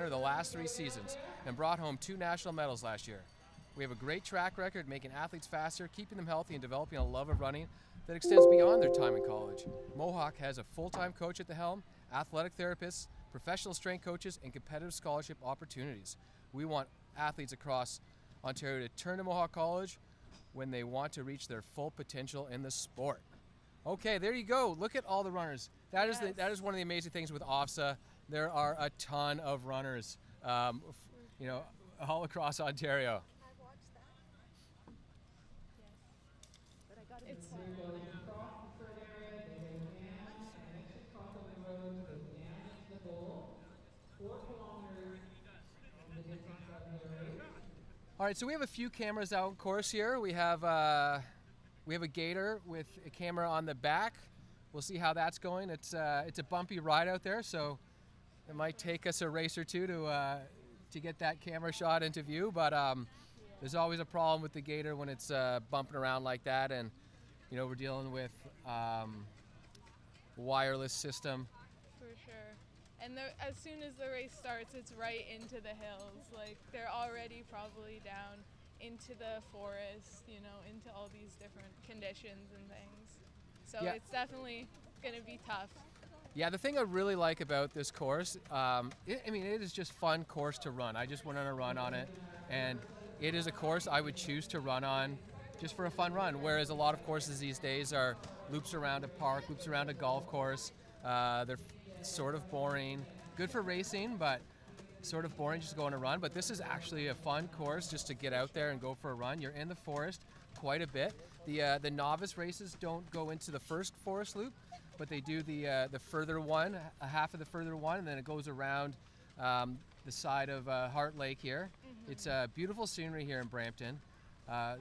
winner the last 3 seasons and brought home 2 national medals last year. We have a great track record making athletes faster, keeping them healthy, and developing a love of running that extends beyond their time in college. Mohawk has a full-time coach at the helm, athletic therapists, professional strength coaches, and competitive scholarship opportunities. We want athletes across Ontario to turn to Mohawk College when they want to reach their full potential in the sport. Okay, there you go. Look at all the runners. That is one of the amazing things with OFSAA. There are a ton of runners, all across Ontario. I've watched that. Yes. But I got it. All right, so we have a few cameras out on course here. We have a gator with a camera on the back. We'll see how that's going. It's a bumpy ride out there, so it might take us a race or two to get that camera shot into view. But there's always a problem with the gator when it's bumping around like that, and we're dealing with wireless system. For sure. And as soon as the race starts, it's right into the hills. Like, they're already probably down into the forest, into all these different conditions and things. So Yeah. It's definitely going to be tough. Yeah, the thing I really like about this course, it is just fun course to run. I just went on a run on it, and it is a course I would choose to run on just for a fun run, whereas a lot of courses these days are loops around a park, loops around a golf course. They're sort of boring, good for racing, but sort of boring just to go on a run. But this is actually a fun course just to get out there and go for a run. You're in the forest quite a bit. The novice races don't go into the first forest loop, but they do the further one, a half of the further one, and then it goes around the side of Heart Lake here. Mm-hmm. It's beautiful scenery here in Brampton.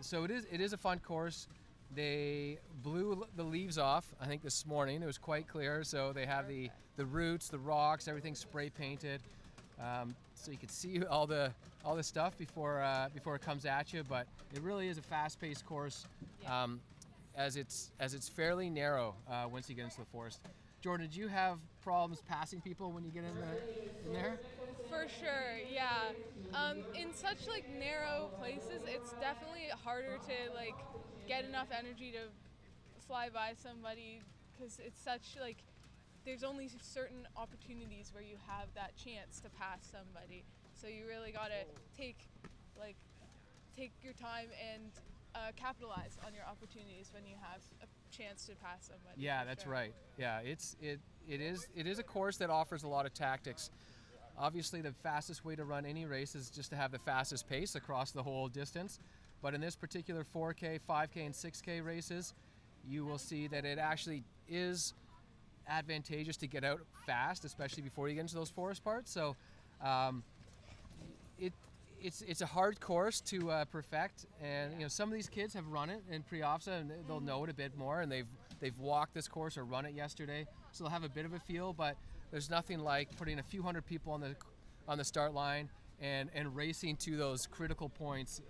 So it is a fun course. They blew the leaves off, I think, this morning. It was quite clear, so they have the roots, the rocks, everything spray painted, so you can see all the stuff before it comes at you. But it really is a fast-paced course, as it's fairly narrow once you get into the forest. Jordan, did you have problems passing people when you get in there? For sure, yeah. In such narrow places, it's definitely harder to get enough energy to fly by somebody, because it's such there's only certain opportunities where you have that chance to pass somebody. So you really gotta take your time and capitalize on your opportunities when you have a chance to pass somebody. Yeah, that's right. Yeah, it is a course that offers a lot of tactics. Obviously, the fastest way to run any race is just to have the fastest pace across the whole distance. But in this particular 4K, 5K, and 6K races, you will see that it actually is advantageous to get out fast, especially before you get into those forest parts. So it's a hard course to perfect, and some of these kids have run it in pre-OFSAA, and they'll know it a bit more, and they've walked this course or run it yesterday, so they'll have a bit of a feel. But there's nothing like putting a few hundred people on the start line and racing to those critical points.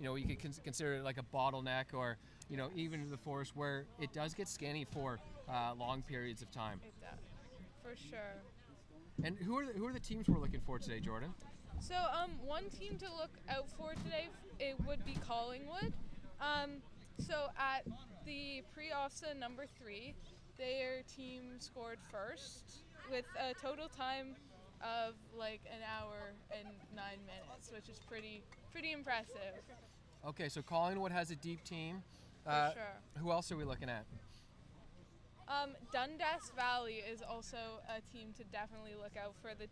You could consider it like a bottleneck, or even in the forest where it does get skinny for long periods of time. It does, for sure. And who are the teams we're looking for today, Jordan? So one team to look out for today, it would be Collingwood. So at the pre-OFSAA number 3, their team scored first with a total time of an hour and 9 minutes, which is pretty impressive. Okay, so Collingwood has a deep team. For sure. Who else are we looking at? Dundas Valley is also a team to definitely look out for, the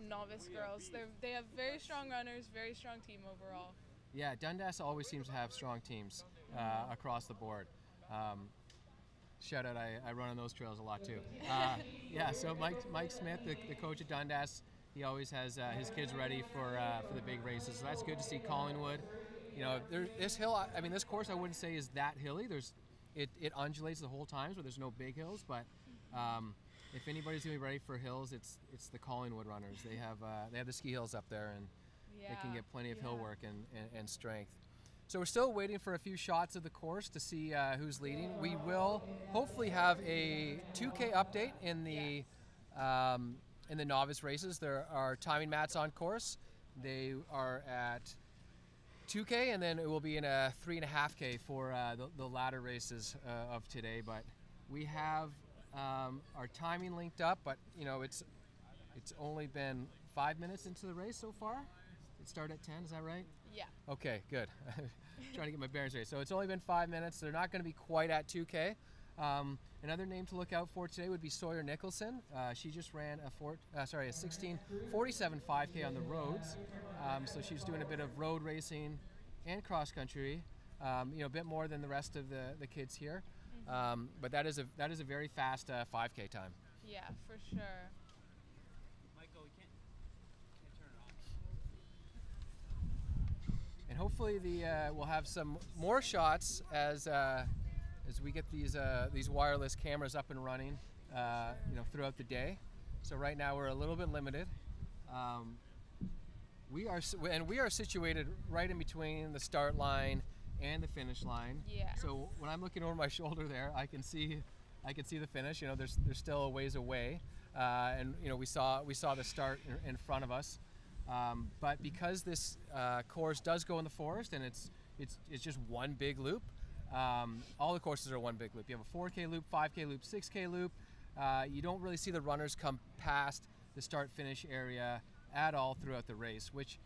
novice girls. They have very strong runners, very strong team overall. Yeah, Dundas always seems to have strong teams across the board. Shout out, I run on those trails a lot too. So Mike Smith, the coach at Dundas, he always has his kids ready for the big races. So that's good to see Collingwood. This hill, this course I wouldn't say is that hilly. It undulates the whole time, so there's no big hills. But if anybody's gonna be ready for hills, it's the Collingwood runners. They have the ski hills up there, and they can get plenty of hill work and strength. So we're still waiting for a few shots of the course to see who's leading. We will hopefully have a 2K update in in the novice races, there are timing mats on course. They are at 2K, and then it will be in a 3.5K for the latter races of today. But we have our timing linked up, but you know it's only been 5 minutes into the race so far. It started at 10, is that right? Yeah. Okay, good. Trying to get my bearings right. So it's only been 5 minutes. They're not going to be quite at 2K. Another name to look out for today would be Sawyer Nicholson. She just ran a 16:47 5K on the roads. So she's doing a bit of road racing and cross country. You know, a bit more than the rest of the kids here. But that is a very fast 5K time. Yeah, for sure. Michael, we can't turn it off. And hopefully we'll have some more shots as we get these wireless cameras up and running, you know, throughout the day. So right now we're a little bit limited. We are situated right in between the start line and the finish line. Yeah. So when I'm looking over my shoulder there, I can see the finish. You know, there's still a ways away, and you know we saw the start in front of us. But because this course does go in the forest and it's just one big loop, all the courses are one big loop. You have a 4K loop, 5K loop, 6K loop. You don't really see the runners come past the start-finish area at all throughout the race, which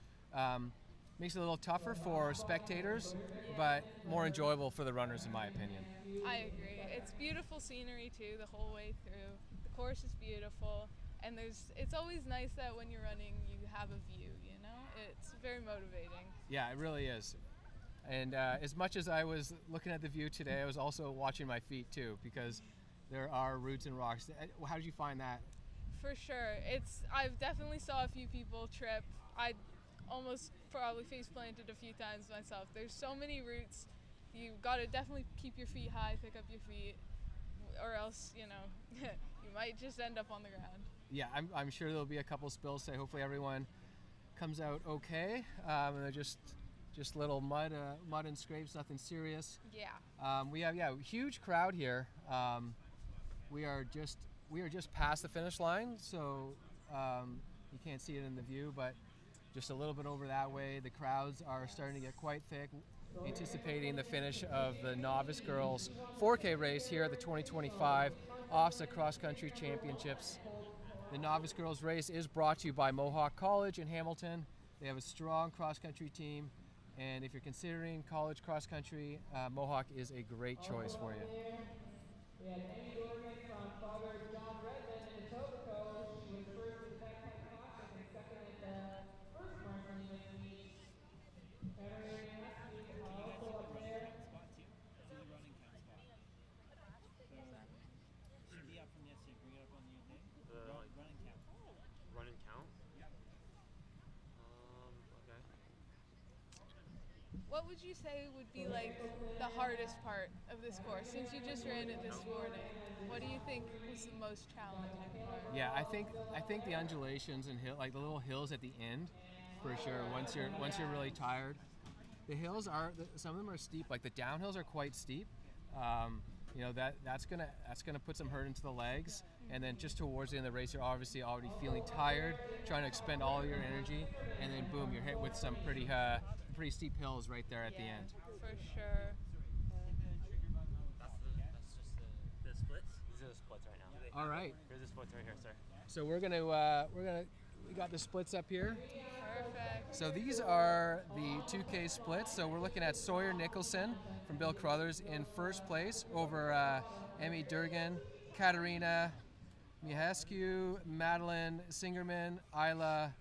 makes it a little tougher for spectators, but more enjoyable for the runners, in my opinion. I agree. It's beautiful scenery too the whole way through. The course is beautiful, and it's always nice that when you're running you have a view, you know? It's very motivating. Yeah, it really is. And as much as I was looking at the view today, I was also watching my feet too, because there are roots and rocks. How did you find that? For sure. I've definitely saw a few people trip. I almost probably face planted a few times myself. There's so many roots. You gotta definitely keep your feet high, pick up your feet, or else, you know, you might just end up on the ground. Yeah, I'm sure there'll be a couple spills today. Hopefully everyone comes out okay. And they're just little mud and scrapes, nothing serious. Yeah. We have a huge crowd here. We are just past the finish line, so you can't see it in the view, but just a little bit over that way. The crowds are starting to get quite thick, anticipating the finish of the Novice Girls 4K race here at the 2025 OFSAA Cross Country Championships. The Novice Girls race is brought to you by Mohawk College in Hamilton. They have a strong cross country team, and if you're considering college cross country, Mohawk is a great choice for you. We had Amy Dorgan from Father John Redmond in Etobicoke. She was first in the backpack classic and second at the first Brampton this week. Katarina Matthews also up there. Spot two. It's in the running count spot. Should be up from yesterday. Bring it up on your thing. Running count. Run and count? Yeah. Okay. What would you say would be like the hardest part of this course? Since you just ran it this morning, what do you think was the most challenging part? Yeah, I think the undulations and like the little hills at the end, for sure. Once you're really tired, the hills some of them are steep. Like the downhills are quite steep. You know that's gonna put some hurt into the legs. And then just towards the end of the race, you're obviously already feeling tired, trying to expend all your energy, and then boom, you're hit with some pretty steep hills right there at the end. For sure. That's just the splits? These are the splits right now. All right. Here's the splits right here, sir. So we got the splits up here. Perfect. So these are the 2K splits. So we're looking at Sawyer Nicholson from Bill Crothers in first place over Emmy Durgan, Katarina Mihescu, Madeline Singerman, Isla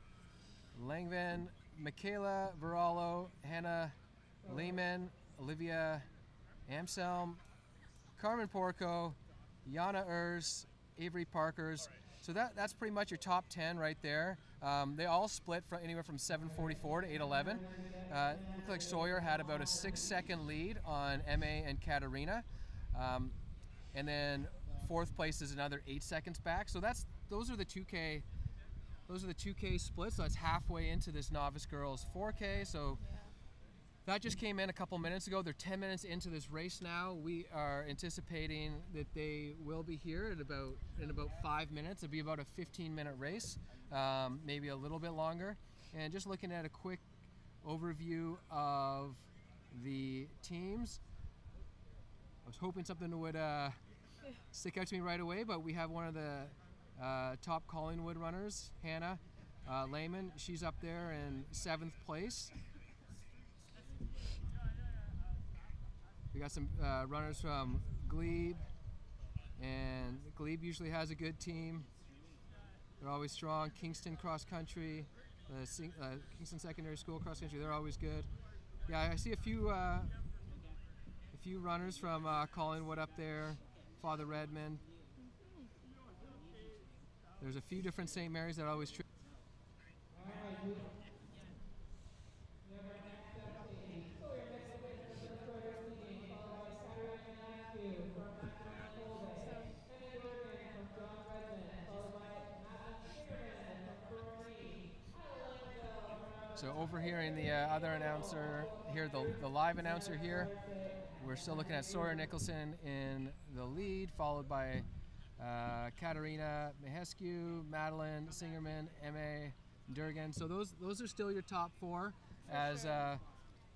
Langvan, Michaela Varallo, Hannah Lehman, Olivia Amselm, Carmen Porco, Yana Urs, Avery Parkers. So that's pretty much your top 10 right there. They all split from anywhere from 7:44 to 8:11. Looked like Sawyer had about a 6-second lead on MA and Katarina. And then fourth place is another 8 seconds back. So those are the 2K splits. So that's halfway into this Novice Girls 4K. So That just came in a couple minutes ago. They're 10 minutes into this race now. We are anticipating that they will be here in about 5 minutes. It'll be about a 15-minute race, maybe a little bit longer. And just looking at a quick overview of the teams. I was hoping something would stick out to me right away, but we have one of the top Collingwood runners, Hannah Lehman. She's up there in 7th place. We got some runners from Glebe, and Glebe usually has a good team. They're always strong. Kingston Cross Country, Kingston Secondary School Cross Country, they're always good. Yeah, I see a few runners from Collingwood up there, Father Redmond. There's a few different St. Mary's that always So overhearing the other announcer here, the live announcer here, we're still looking at Sawyer Nicholson in the lead, followed by Katarina Mihescu, Madeline Singerman, Emma Durgan. So those are still your top 4 as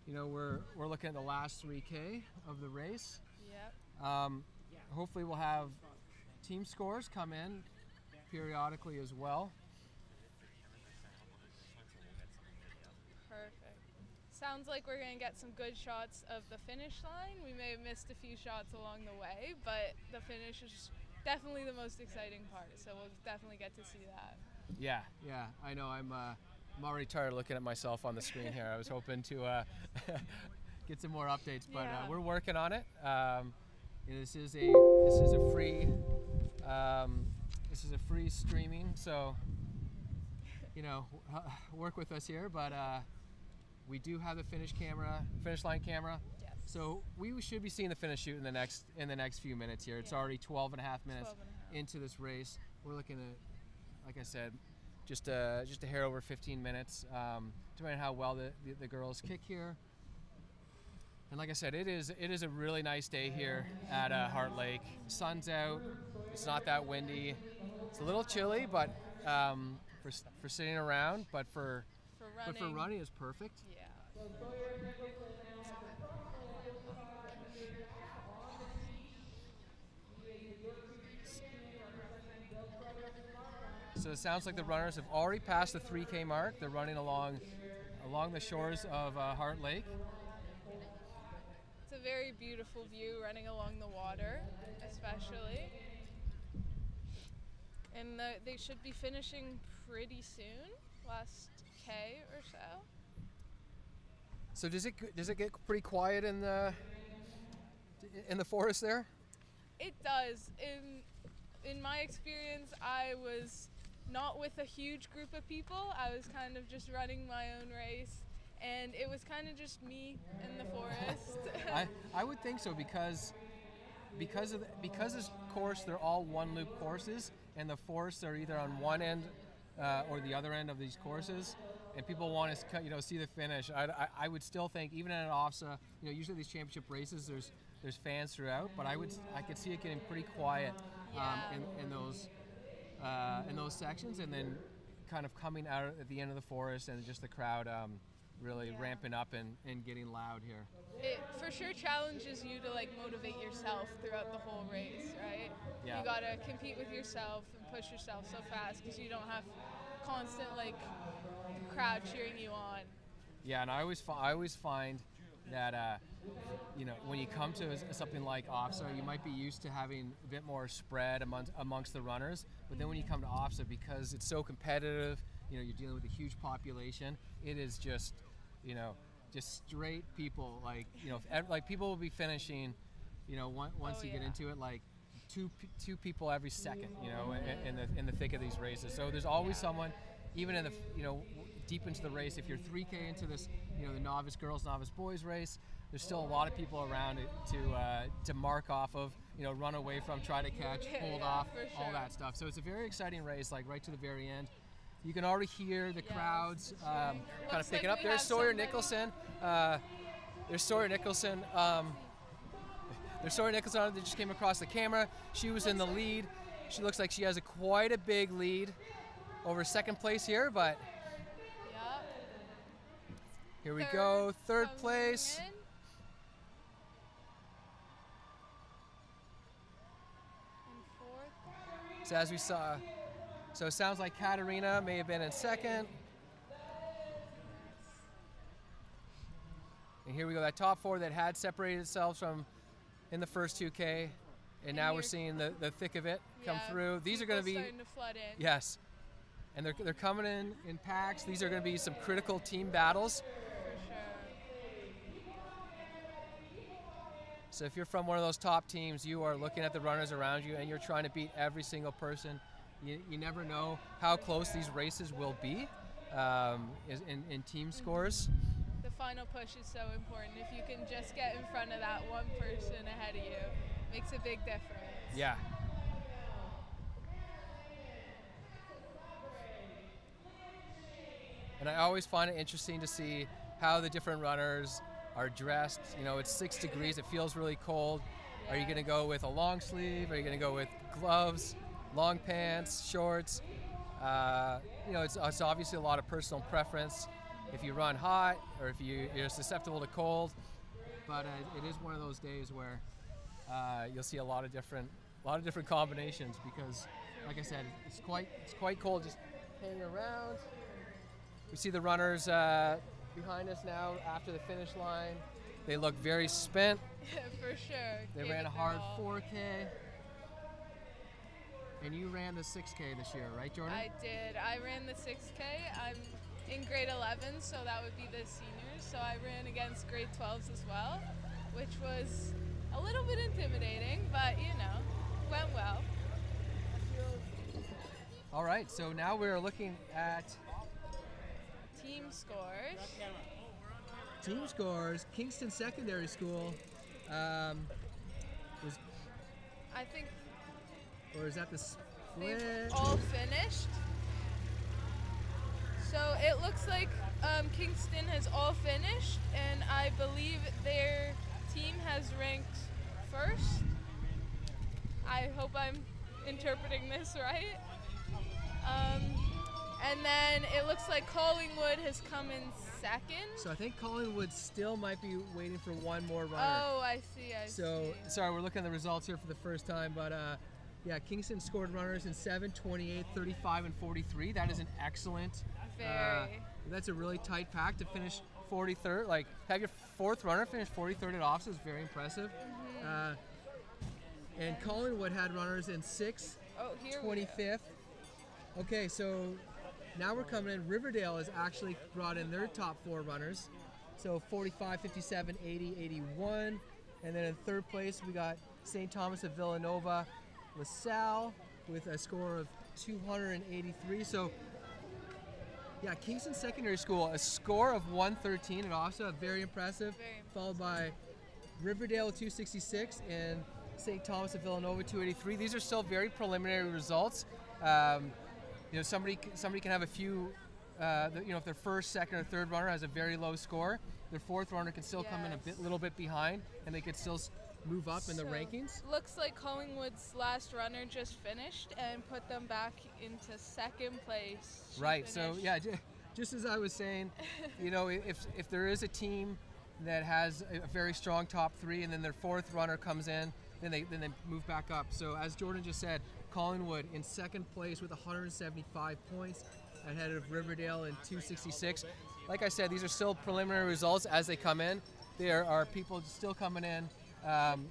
you know, we're looking at the last 3K of the race. Yep. Hopefully we'll have team scores come in periodically as well. Sounds like we're going to get some good shots of the finish line. We may have missed a few shots along the way, but the finish is definitely the most exciting part, so we'll definitely get to see that. Yeah, I know. I'm already tired of looking at myself on the screen here. I was hoping to get some more updates, but we're working on it. This is a free streaming, so you know, work with us here, but we do have the finish line camera. Yes. So we should be seeing the finish shoot in the next few minutes here. It's already 12 and a half minutes into this race. We're looking at, like I said, just a hair over 15 minutes, depending on how well the girls kick here. And like I said, it is a really nice day here at Heart Lake. The sun's out. It's not that windy. It's a little chilly, but for sitting around, but for running is perfect. Yeah. So it sounds like the runners have already passed the 3K mark. They're running along the shores of Heart Lake. It's a very beautiful view running along the water, especially. And they should be finishing pretty soon, last K or so. So does it get pretty quiet in the forest there? It does. In my experience, I was not with a huge group of people. I was kind of just running my own race, and it was kind of just me in the forest. I would think so because this course, they're all one loop courses, and the forests are either on one end or the other end of these courses, and people want to see the finish. I would still think, even at an OFSAA, usually these championship races, there's fans throughout, but I could see it getting pretty quiet in those sections, and then kind of coming out at the end of the forest, and just the crowd really ramping up and getting loud here. It for sure challenges you to motivate yourself throughout the whole race, right? Yeah. You gotta compete with yourself and push yourself so fast because you don't have constant crowd cheering you on. Yeah, and I always find that when you come to something like OFSAA, you might be used to having a bit more spread amongst the runners, but then when you come to OFSAA, because it's so competitive, you're dealing with a huge population. It is just straight people. People will be finishing, once you get into it, two people every second, in the thick of these races. So there's always someone, even in the, deep into the race. If you're 3K into this, the novice girls, novice boys race, there's still a lot of people around it to mark off of, run away from, try to catch, hold off, all that stuff. So it's a very exciting race, right to the very end. You can already hear the crowds kind of picking up. There's Sawyer Nicholson. There's Sawyer Nicholson. There's Sawyer Nicholson that just came across the camera. She was in the lead. She looks like she has quite a big lead over second place here, but Yeah. here we go. Third coming place. in. And fourth. So as we saw, so it sounds like Katarina may have been in second. And here we go, that top four that had separated itself from in the first 2K, and now we're here- seeing the thick of it come Yeah, through. These are going to people be, starting to flood in. yes, and they're coming in packs. These are going to be some critical team battles. For sure. So if you're from one of those top teams, you are looking at the runners around you and you're trying to beat every single person. You never know how close these races will be in team scores. The final push is so important. If you can just get in front of that one person ahead of you, makes a big difference. Yeah. And I always find it interesting to see how the different runners are dressed. You know, it's 6 degrees, it feels really cold. Are you Yeah. going to go with a long sleeve? Are you going to go with gloves, long pants, shorts? You know, it's obviously a lot of personal preference if you run hot or if you're susceptible to cold. But it is one of those days where you'll see a lot of different combinations because, like I said, it's quite cold just hanging around. We see the runners behind us now after the finish line. They look very spent. For sure. They Gave ran it a their hard all. 4K. And you ran the 6K this year, right, Jordan? I did. I ran the 6K. I'm in grade 11, so that would be the seniors. So I ran against grade 12s as well, which was a little bit intimidating, but you know, went well. All right, so now we're looking at Team scores. team scores. Kingston Secondary School was, I think or is that the they've split? all finished. So it looks like Kingston has all finished, and I believe their team has ranked first. I hope I'm interpreting this right. And then it looks like Collingwood has come in second. So I think Collingwood still might be waiting for one more runner. Oh, I see. So, sorry, we're looking at the results here for the first time, but yeah, Kingston scored runners in 7, 28, 35, and 43. That is an excellent. Very. That's a really tight pack to finish 43rd. Like, have your fourth runner finish 43rd at OFSAA is very impressive. And Collingwood had runners in 6, Oh, here we go. 25th. Okay, so now we're coming in. Riverdale has actually brought in their top 4 runners. So 45, 57, 80, 81. And then in third place, we got St. Thomas of Villanova, LaSalle with a score of 283. So, yeah, Kingston Secondary School, a score of 113 at OFSAA, very impressive. Very impressive. Followed by Riverdale with 266 and St. Thomas of Villanova 283. These are still very preliminary results. You know, somebody can have a few. You know, if their first, second, or third runner has a very low score, their fourth runner can still come in Yes. little bit behind, and they could still move up in the So, rankings. Looks like Collingwood's last runner just finished and put them back into second place. She Right. So finished. yeah, just as I was saying, you know, if there is a team that has a very strong top 3, and then their fourth runner comes in, then they move back up. So as Jordan just said, Collingwood in second place with 175 points, ahead of Riverdale in 266. Like I said, these are still preliminary results as they come in. There are people still coming in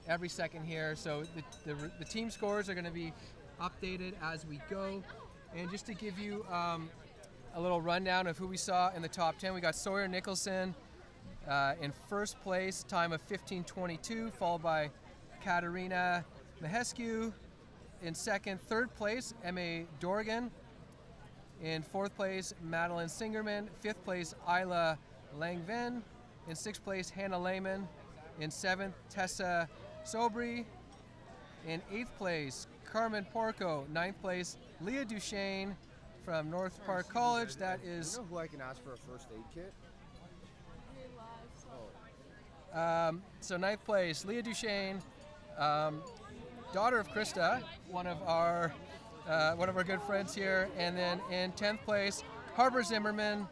every second here. So the team scores are going to be updated as we go. And just to give you a little rundown of who we saw in the top 10, we got Sawyer Nicholson in first place, time of 15:22, followed by Katarina Mahescu in second. Third place, M.A. Dorgan. In fourth place, Madeline Singerman. Fifth place, Isla Langven. In sixth place, Hannah Lehman. In seventh, Tessa Sobry. In eighth place, Carmen Porco. Ninth place, Leah Duchesne from North Park College. That is, You know who I can ask for a first aid kit? So ninth place, Leah Duchesne, daughter of Krista, one of our good friends here, and then in 10th place, Harper Zimmerman.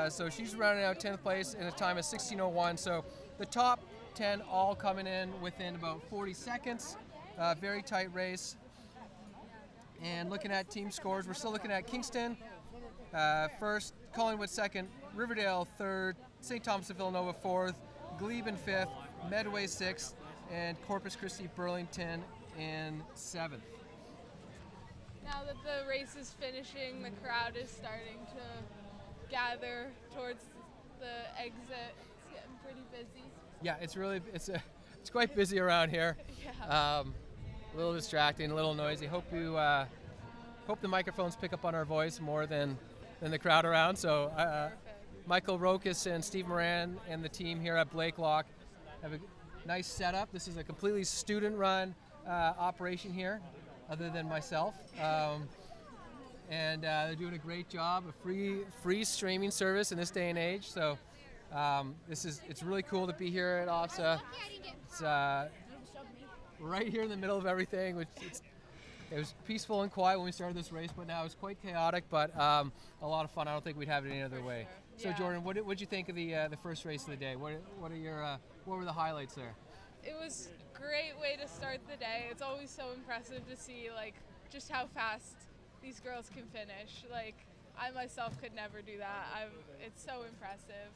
So she's rounding out 10th place in a time of 16:01. So the top 10 all coming in within about 40 seconds. Very tight race. And looking at team scores, we're still looking at Kingston first, Collingwood second, Riverdale third, St. Thomas of Villanova fourth, Glebe in fifth, Medway sixth, and Corpus Christi Burlington in seventh. Now that the race is finishing, the crowd is starting to gather towards the exit. It's getting pretty busy. Yeah, it's quite busy around here. Yeah. A little distracting, a little noisy. Hope the microphones pick up on our voice more than the crowd around. So Michael Rokas and Steve Moran and the team here at Blakelock have a nice setup. This is a completely student-run operation here, other than myself. And they're doing a great job, a free streaming service in this day and age. So it's really cool to be here at OFSAA. It's right here in the middle of everything, which it was peaceful and quiet when we started this race, but now it's quite chaotic, but a lot of fun. I don't think we'd have it any other way. Sure. So Yeah. Jordan, what did you think of the first race of the day? What were the highlights there? It was a great way to start the day. It's always so impressive to see just how fast these girls can finish. I myself could never do that. It's so impressive.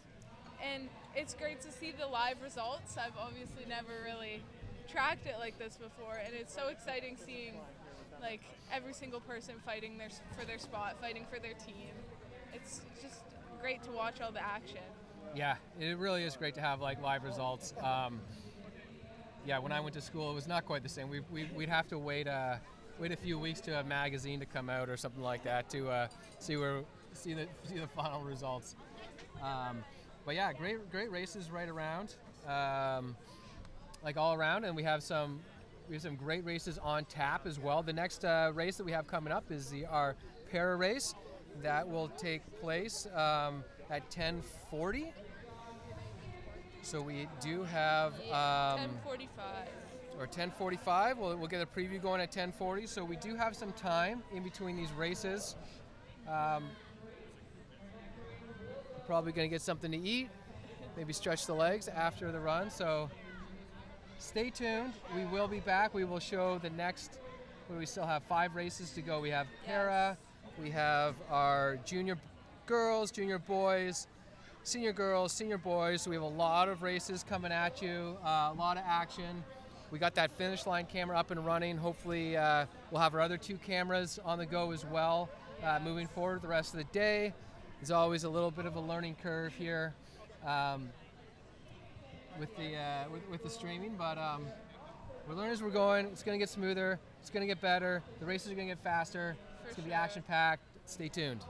And it's great to see the live results. I've obviously never really tracked it like this before, and it's so exciting seeing every single person fighting for their spot, fighting for their team. It's just great to watch all the action. Yeah, it really is great to have live results. Yeah, when I went to school, it was not quite the same. We'd have to wait a few weeks to a magazine to come out or something like that to see the final results. But yeah, great races right around, all around, and we have some great races on tap as well. The next race that we have coming up is our para race that will take place at 10:40. So we do have 10:45. Or 10:45. We'll get a preview going at 10:40. So we do have some time in between these races. Probably going to get something to eat, maybe stretch the legs after the run. So stay tuned. We will be back. We will show the next. We still have 5 races to go. We have para. We have our junior girls, junior boys, senior girls, senior boys. So we have a lot of races coming at you, a lot of action. We got that finish line camera up and running. Hopefully we'll have our other 2 cameras on the go as well moving forward the rest of the day. There's always a little bit of a learning curve here with the streaming, but we're learning as we're going. It's going to get smoother. It's going to get better. The races are going to get faster. It's going to be action-packed. Stay tuned.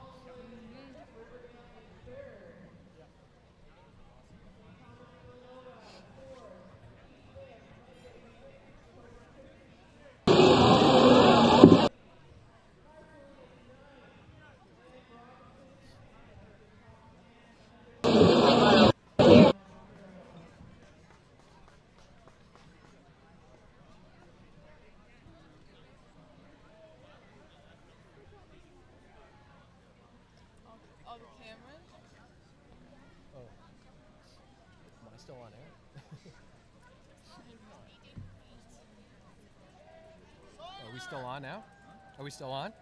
All the cameras. Oh, am I still on air? Are we still on now? Are we still on?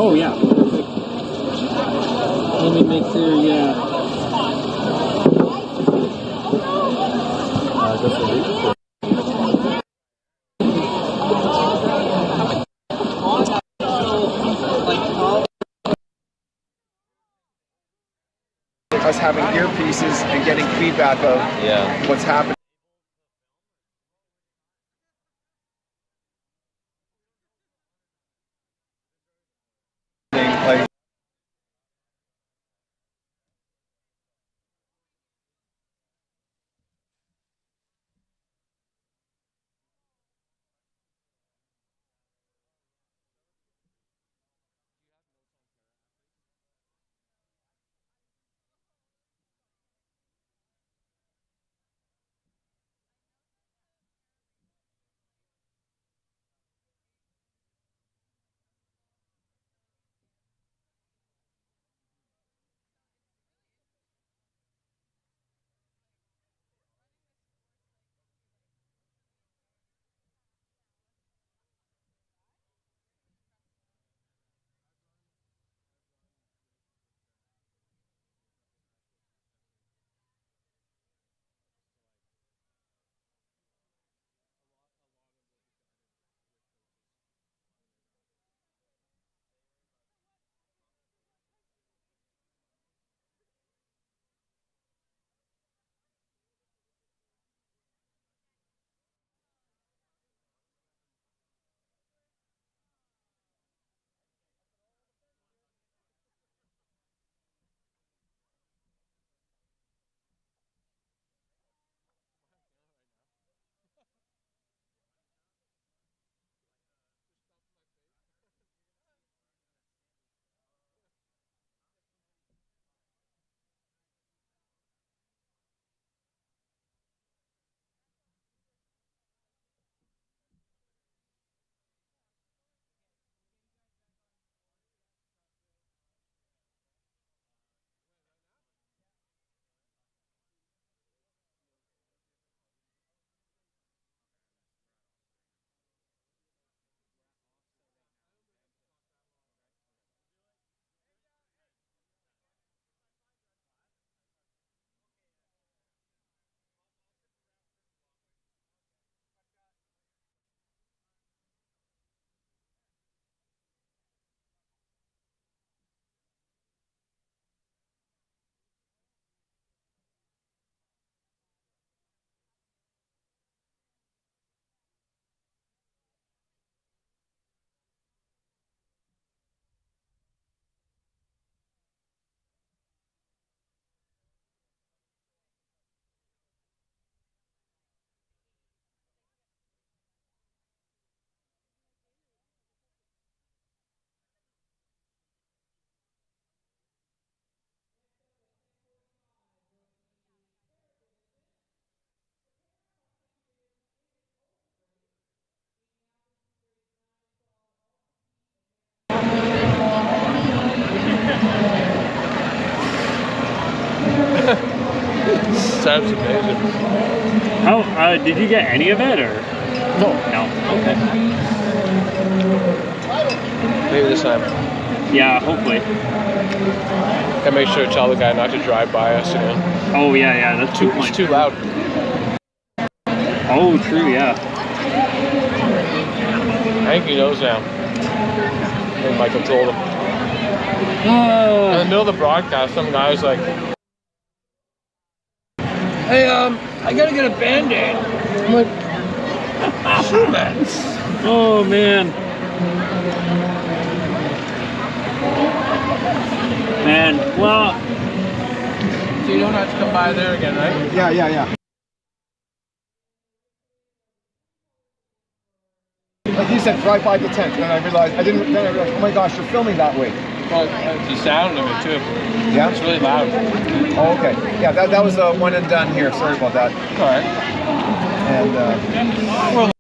Oh, yeah. Let me make sure, yeah. Us having earpieces and getting feedback of what's happening. Like, Sounds amazing. How, did you get any of it, or? No. No. Okay. Maybe this time. Yeah, hopefully. Gotta make sure to tell the guy not to drive by us again. Oh, yeah, that's too It's too loud. Oh, true, yeah. I think he knows now. I think Michael told him. In the middle of the broadcast, some guy's like, "Hey, I gotta get a Band-Aid." I'm like, "Sure, man." Oh, man. Man, well... So you don't have to come by there again, right? yeah. Like you said, drive by the tent, and I realized, oh my gosh, you're filming that way. Well, the sound of it too. Yeah? It's really loud. Oh, okay. Yeah, that was one and done here. Sorry about that. All right. And, Well,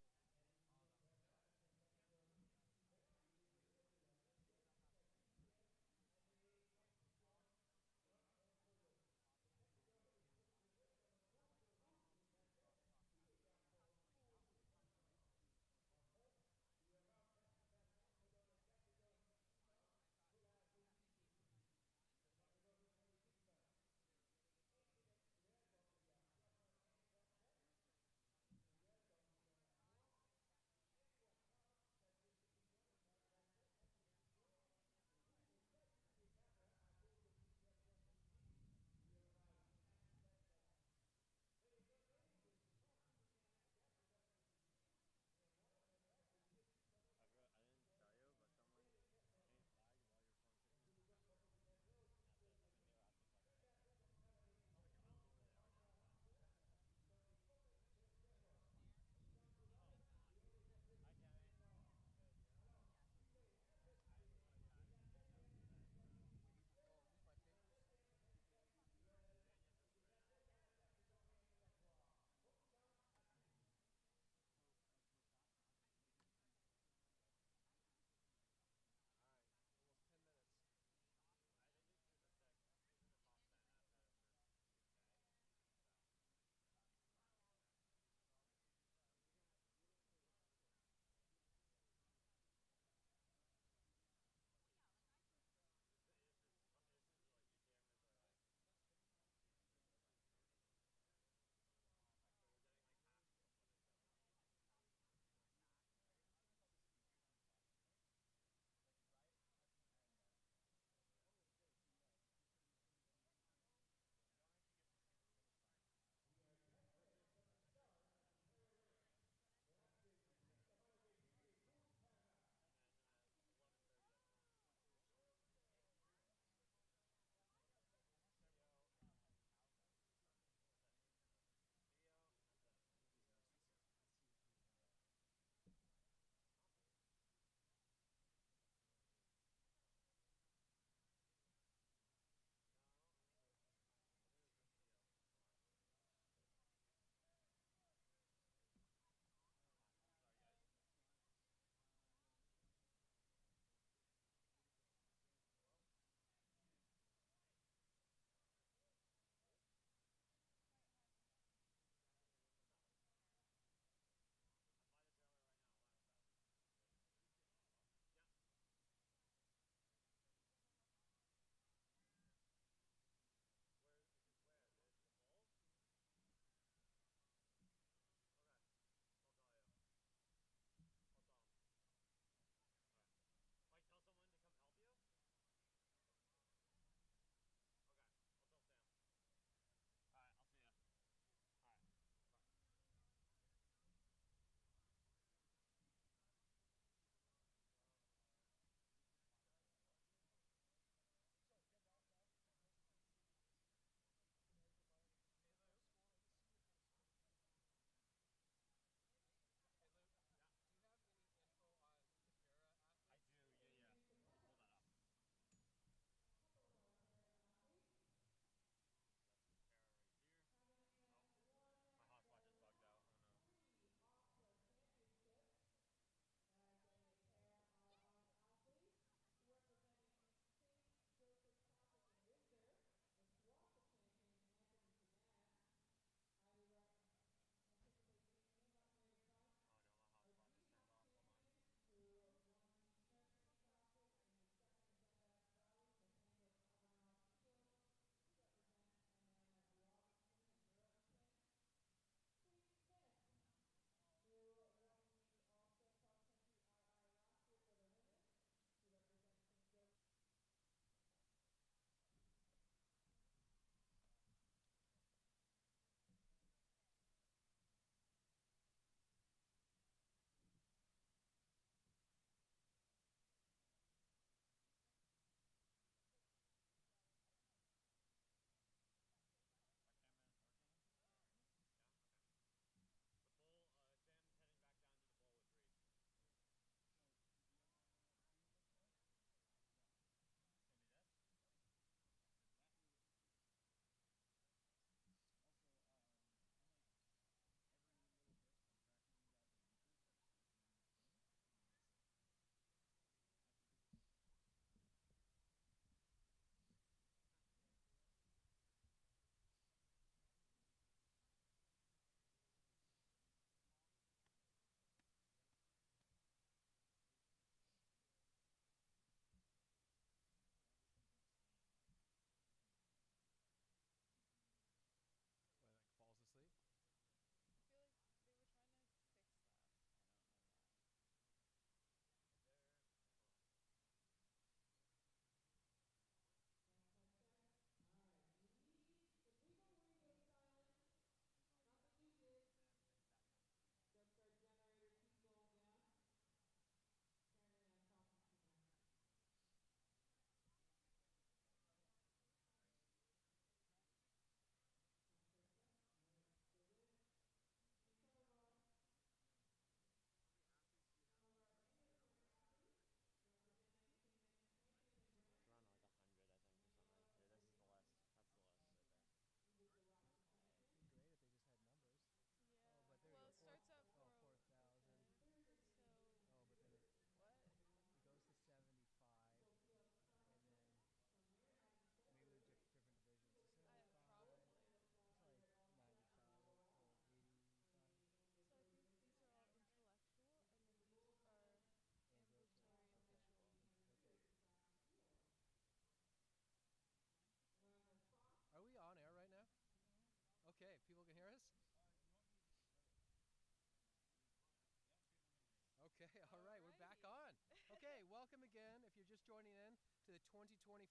joining in to the 2025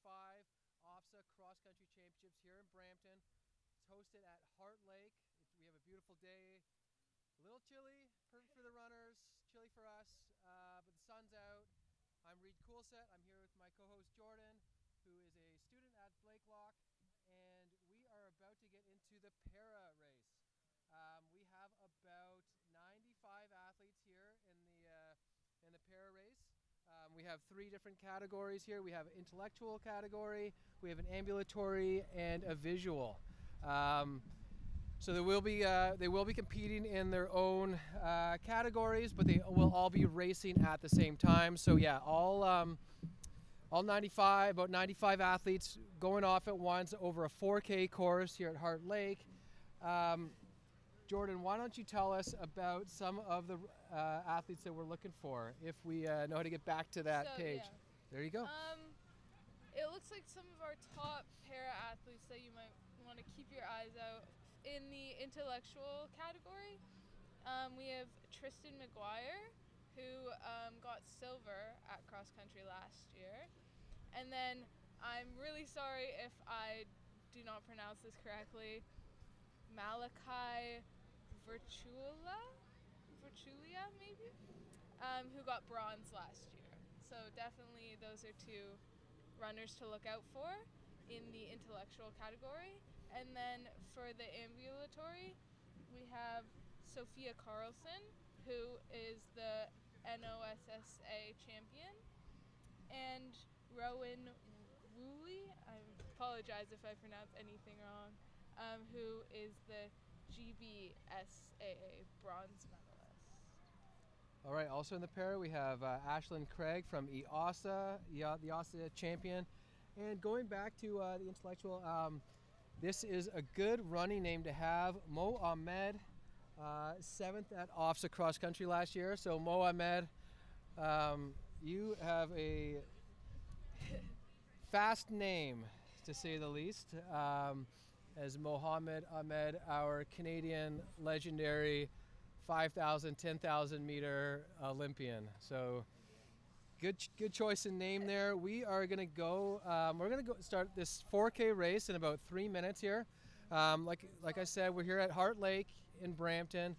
OFSAA Cross Country Championships here in Brampton. It's hosted at Heart Lake. We have a beautiful day. A little chilly, perfect for the runners, chilly for us, but the sun's out. I'm Reed Coolset. I'm here with my co-host Jordan, who is a student at Blakelock, and we are about to get into the para race. We have about 95 athletes here in the para race. We have 3 different categories here. We have an intellectual category, we have an ambulatory, and a visual. So they will be competing in their own categories, but they will all be racing at the same time. So yeah, all 95 athletes going off at once over a 4K course here at Heart Lake. Jordan, why don't you tell us about some of the athletes that we're looking for, if we know how to get back to that page. Yeah. There you go. It looks like some of our top para athletes that you might want to keep your eyes out. In the intellectual category, we have Tristan McGuire, who got silver at cross country last year. And then I'm really sorry if I do not pronounce this correctly, Malachi Virtulia maybe, who got bronze last year. So definitely those are 2 runners to look out for in the intellectual category. And then for the ambulatory, we have Sophia Carlson, who is the NOSSA champion, and Rowan Woolley, I apologize if I pronounce anything wrong, who is the GBSAA bronze medalist. All right, also in the para we have Ashlyn Craig from OFSAA, the OFSAA champion. And going back to the intellectual, this is a good running name to have. Mo Ahmed, 7th at OFSAA Cross Country last year. So Mo Ahmed, you have a fast name, to say the least, as Mohammed Ahmed, our Canadian legendary 5,000, 10,000 meter Olympian. So good choice in name there. We are going to go. We're going to go start this 4K race in about 3 minutes here. Like I said, we're here at Heart Lake in Brampton.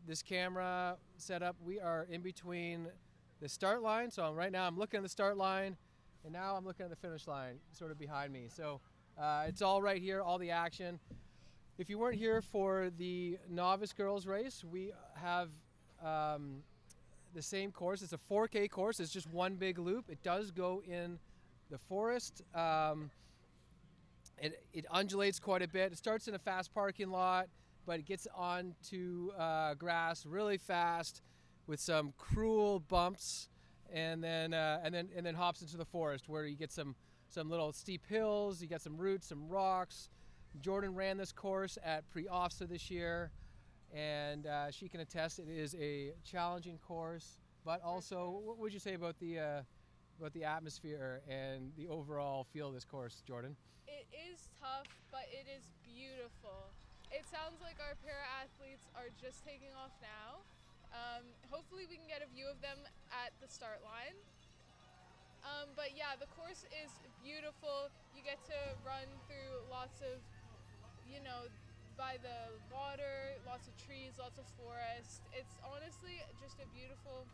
This camera setup, we are in between the start line. So right now I'm looking at the start line, and now I'm looking at the finish line, sort of behind me. So it's all right here, all the action. If you weren't here for the novice girls race, we have the same course. It's a 4K course. It's just one big loop. It does go in the forest. It undulates quite a bit. It starts in a fast parking lot, but it gets onto grass really fast with some cruel bumps, and then hops into the forest where you get some little steep hills. You get some roots, some rocks. Jordan ran this course at pre-OFSAA this year, and she can attest it is a challenging course. But also, what would you say about the atmosphere and the overall feel of this course, Jordan? It is tough, but it is beautiful. It sounds like our para athletes are just taking off now. Hopefully we can get a view of them at the start line. But yeah, the course is beautiful. You get to run through lots of, by the water, lots of trees, lots of forest. It's honestly just a beautiful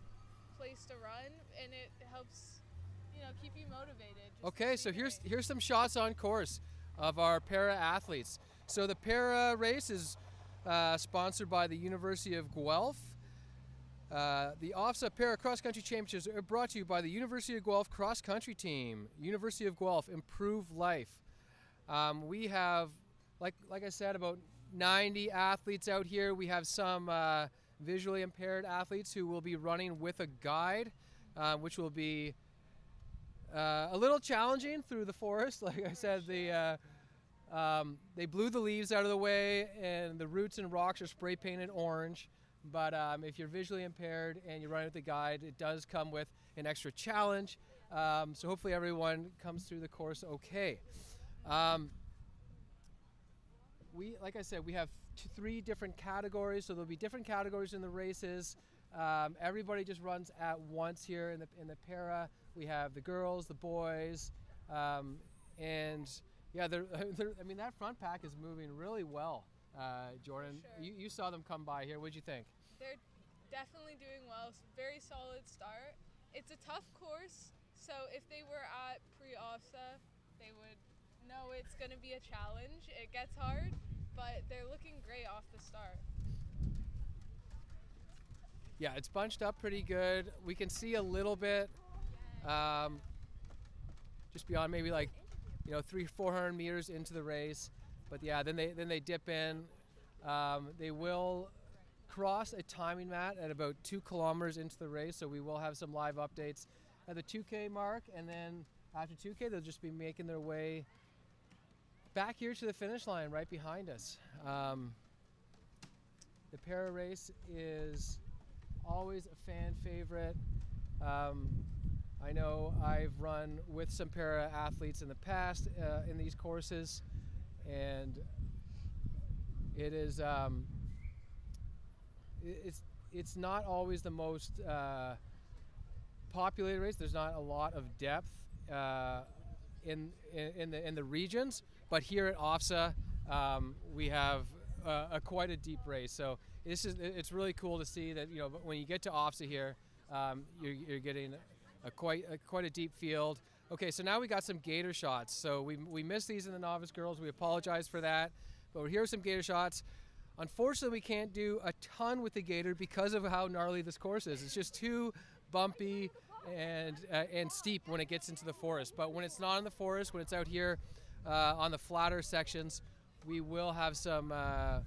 place to run, and it helps, keep you motivated. Okay, so here's some shots on course of our para athletes. So the para race is sponsored by the University of Guelph. The OFSAA Para Cross Country Championships are brought to you by the University of Guelph Cross Country Team. University of Guelph, improve life. We have, like I said, about 90 athletes out here. We have some visually impaired athletes who will be running with a guide, which will be a little challenging through the forest. Like I said, they blew the leaves out of the way, and the roots and rocks are spray painted orange. But if you're visually impaired and you're running with a guide, it does come with an extra challenge. So hopefully everyone comes through the course okay. Like I said, we have 3 different categories, so there'll be different categories in the races. Everybody just runs at once here in the para. We have the girls, the boys, and yeah, I mean that front pack is moving really well. Jordan, Sure. you saw them come by here. What'd you think? They're definitely doing well. Very solid start. It's a tough course, so if they were at pre-OFSAA, they would know it's going to be a challenge. It gets hard, but they're looking great off the start. Yeah, it's bunched up pretty good. We can see a little bit, just beyond maybe like, 300-400 meters into the race. But yeah, then they dip in. They will cross a timing mat at about 2 kilometers into the race, so we will have some live updates at the 2K mark, and then after 2K they'll just be making their way back here to the finish line right behind us. The para race is always a fan favorite. I know I've run with some para athletes in the past in these courses, and it is it's not always the most populated race. There's not a lot of depth in the regions, but here at OFSAA we have quite a deep race. So it's really cool to see that when you get to OFSAA here, you're getting quite a deep field. Okay, so now we got some gator shots. So we missed these in the novice girls. We apologize for that, but here are some gator shots. Unfortunately, we can't do a ton with the gator because of how gnarly this course is. It's just too bumpy and steep when it gets into the forest. But when it's not in the forest, when it's out here on the flatter sections, we will have some of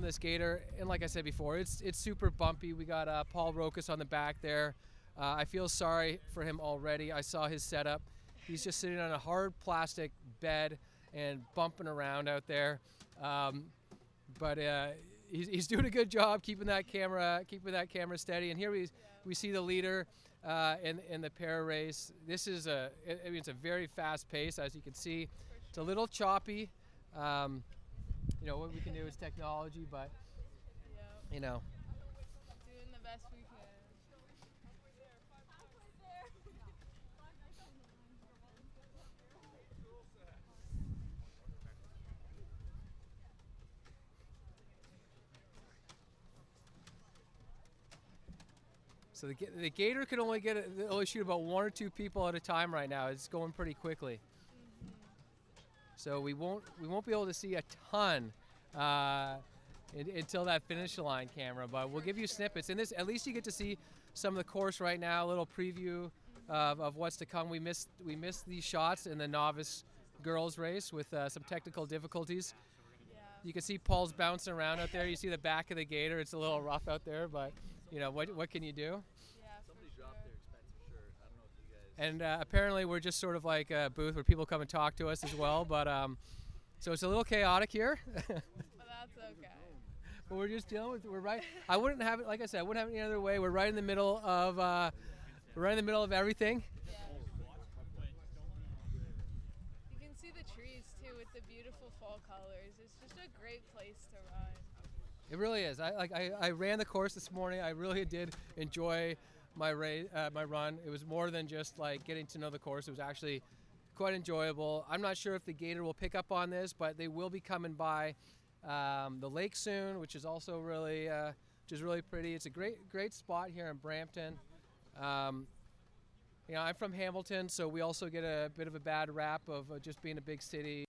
this gator. And like I said before, it's super bumpy. We got Paul Rokas on the back there. I feel sorry for him already. I saw his setup. He's just sitting on a hard plastic bed and bumping around out there. But he's doing a good job keeping that camera steady. And here we see the leader in the para race. This is it's a very fast pace, as you can see. It's a little choppy. What we can do is technology, but Doing the best we can. So the gator can only shoot about 1 or 2 people at a time right now. It's going pretty quickly. So we won't be able to see a ton until that finish line camera, but we'll give you snippets. And at least you get to see some of the course right now. A little preview of what's to come. We missed these shots in the novice girls race with some technical difficulties. Yeah. You can see Paul's bouncing around out there. You see the back of the gator. It's a little rough out there, but what can you do? Somebody dropped their expensive shirt. I don't know if you guys. And apparently we're just sort of like a booth where people come and talk to us as well. But so it's a little chaotic here. But that's okay. But we're just dealing with. We're right. I wouldn't have it. Like I said, I wouldn't have it any other way. We're right in the middle of. We're right in the middle of everything. Yeah. You can see the trees too with the beautiful fall colors. It's just a great place to run. It really is. I ran the course this morning. I really did enjoy my run. It was more than just like getting to know the course. It was actually quite enjoyable. I'm not sure if the gator will pick up on this, but they will be coming by the lake soon, which is also really pretty. It's a great spot here in Brampton. I'm from Hamilton, so we also get a bit of a bad rap of just being a big city.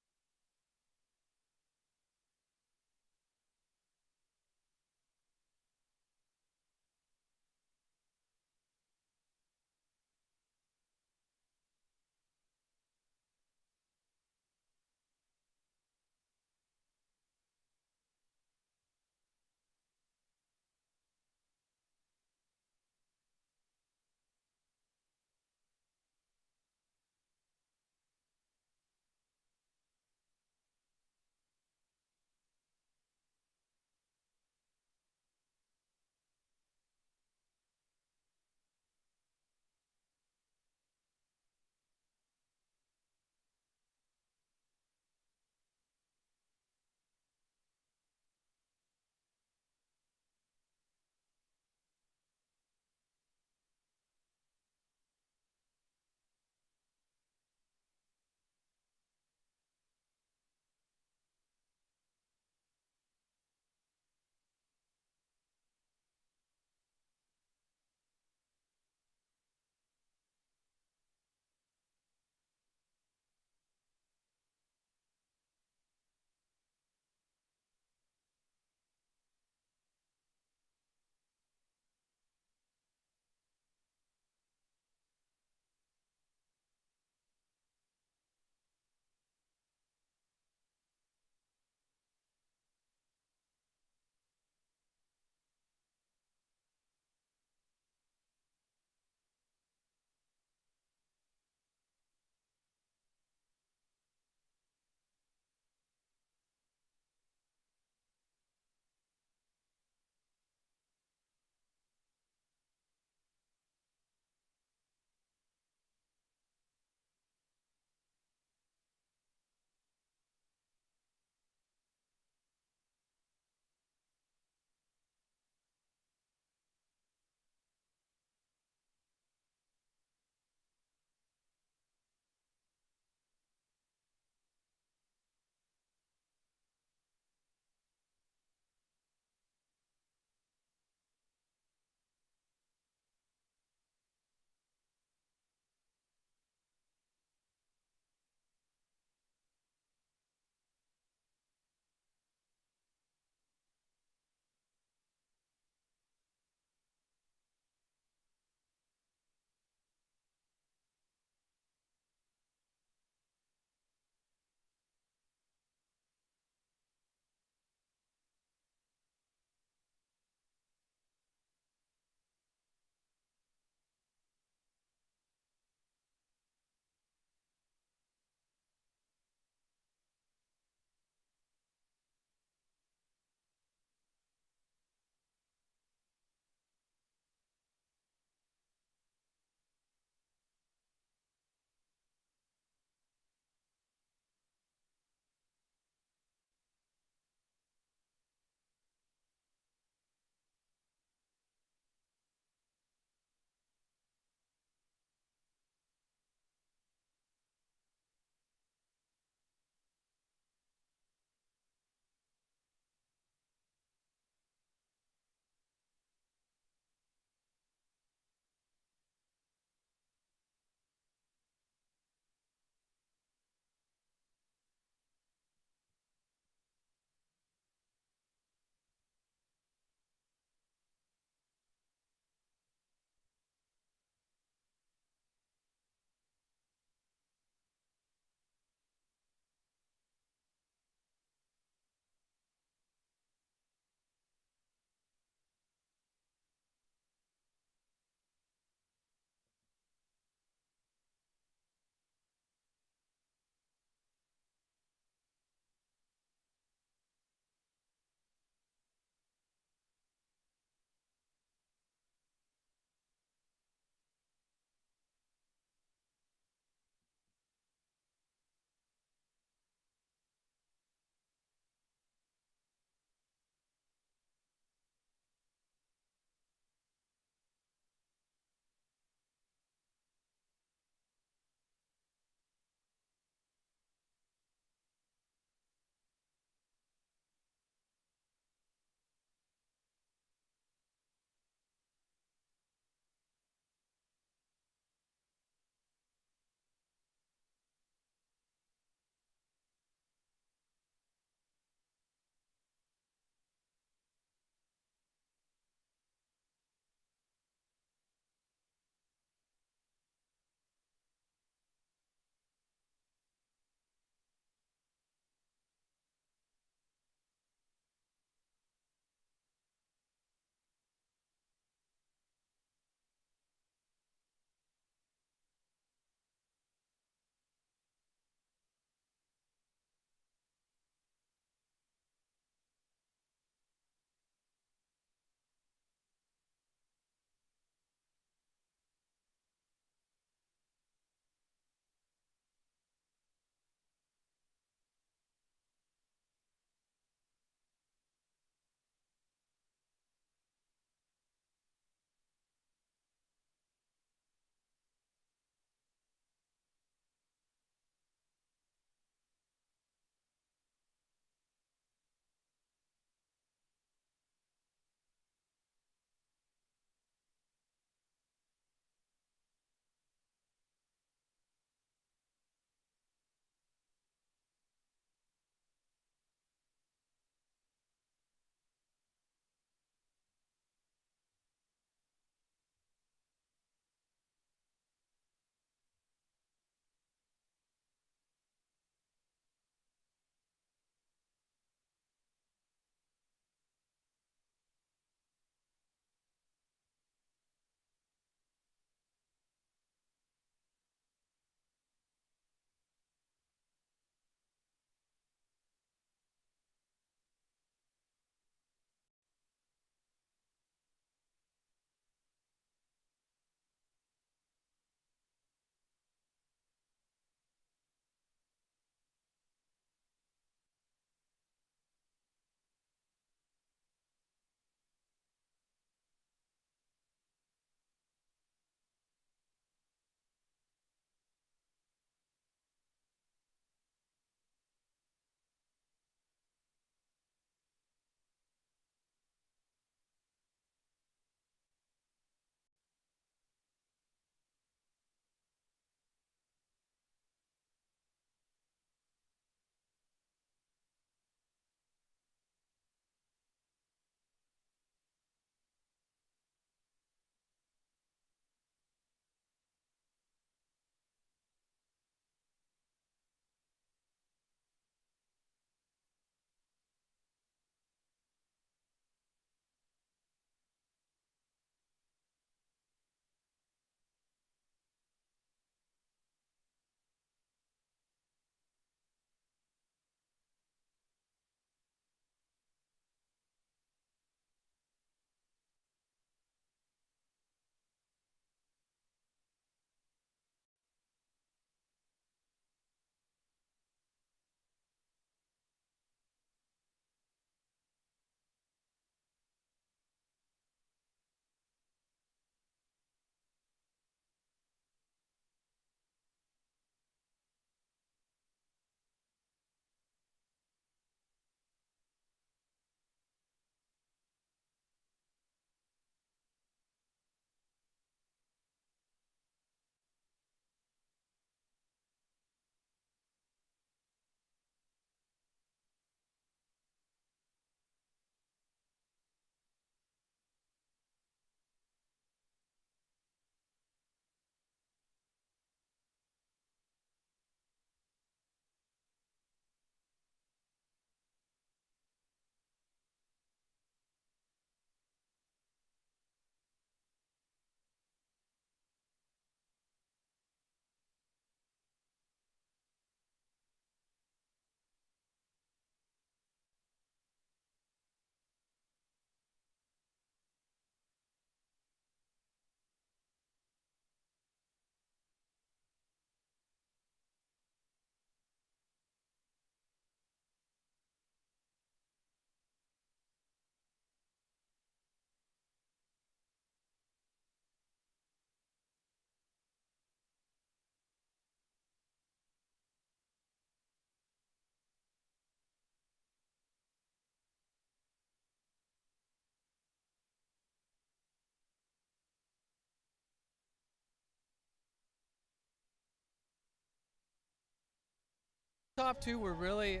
Top two were really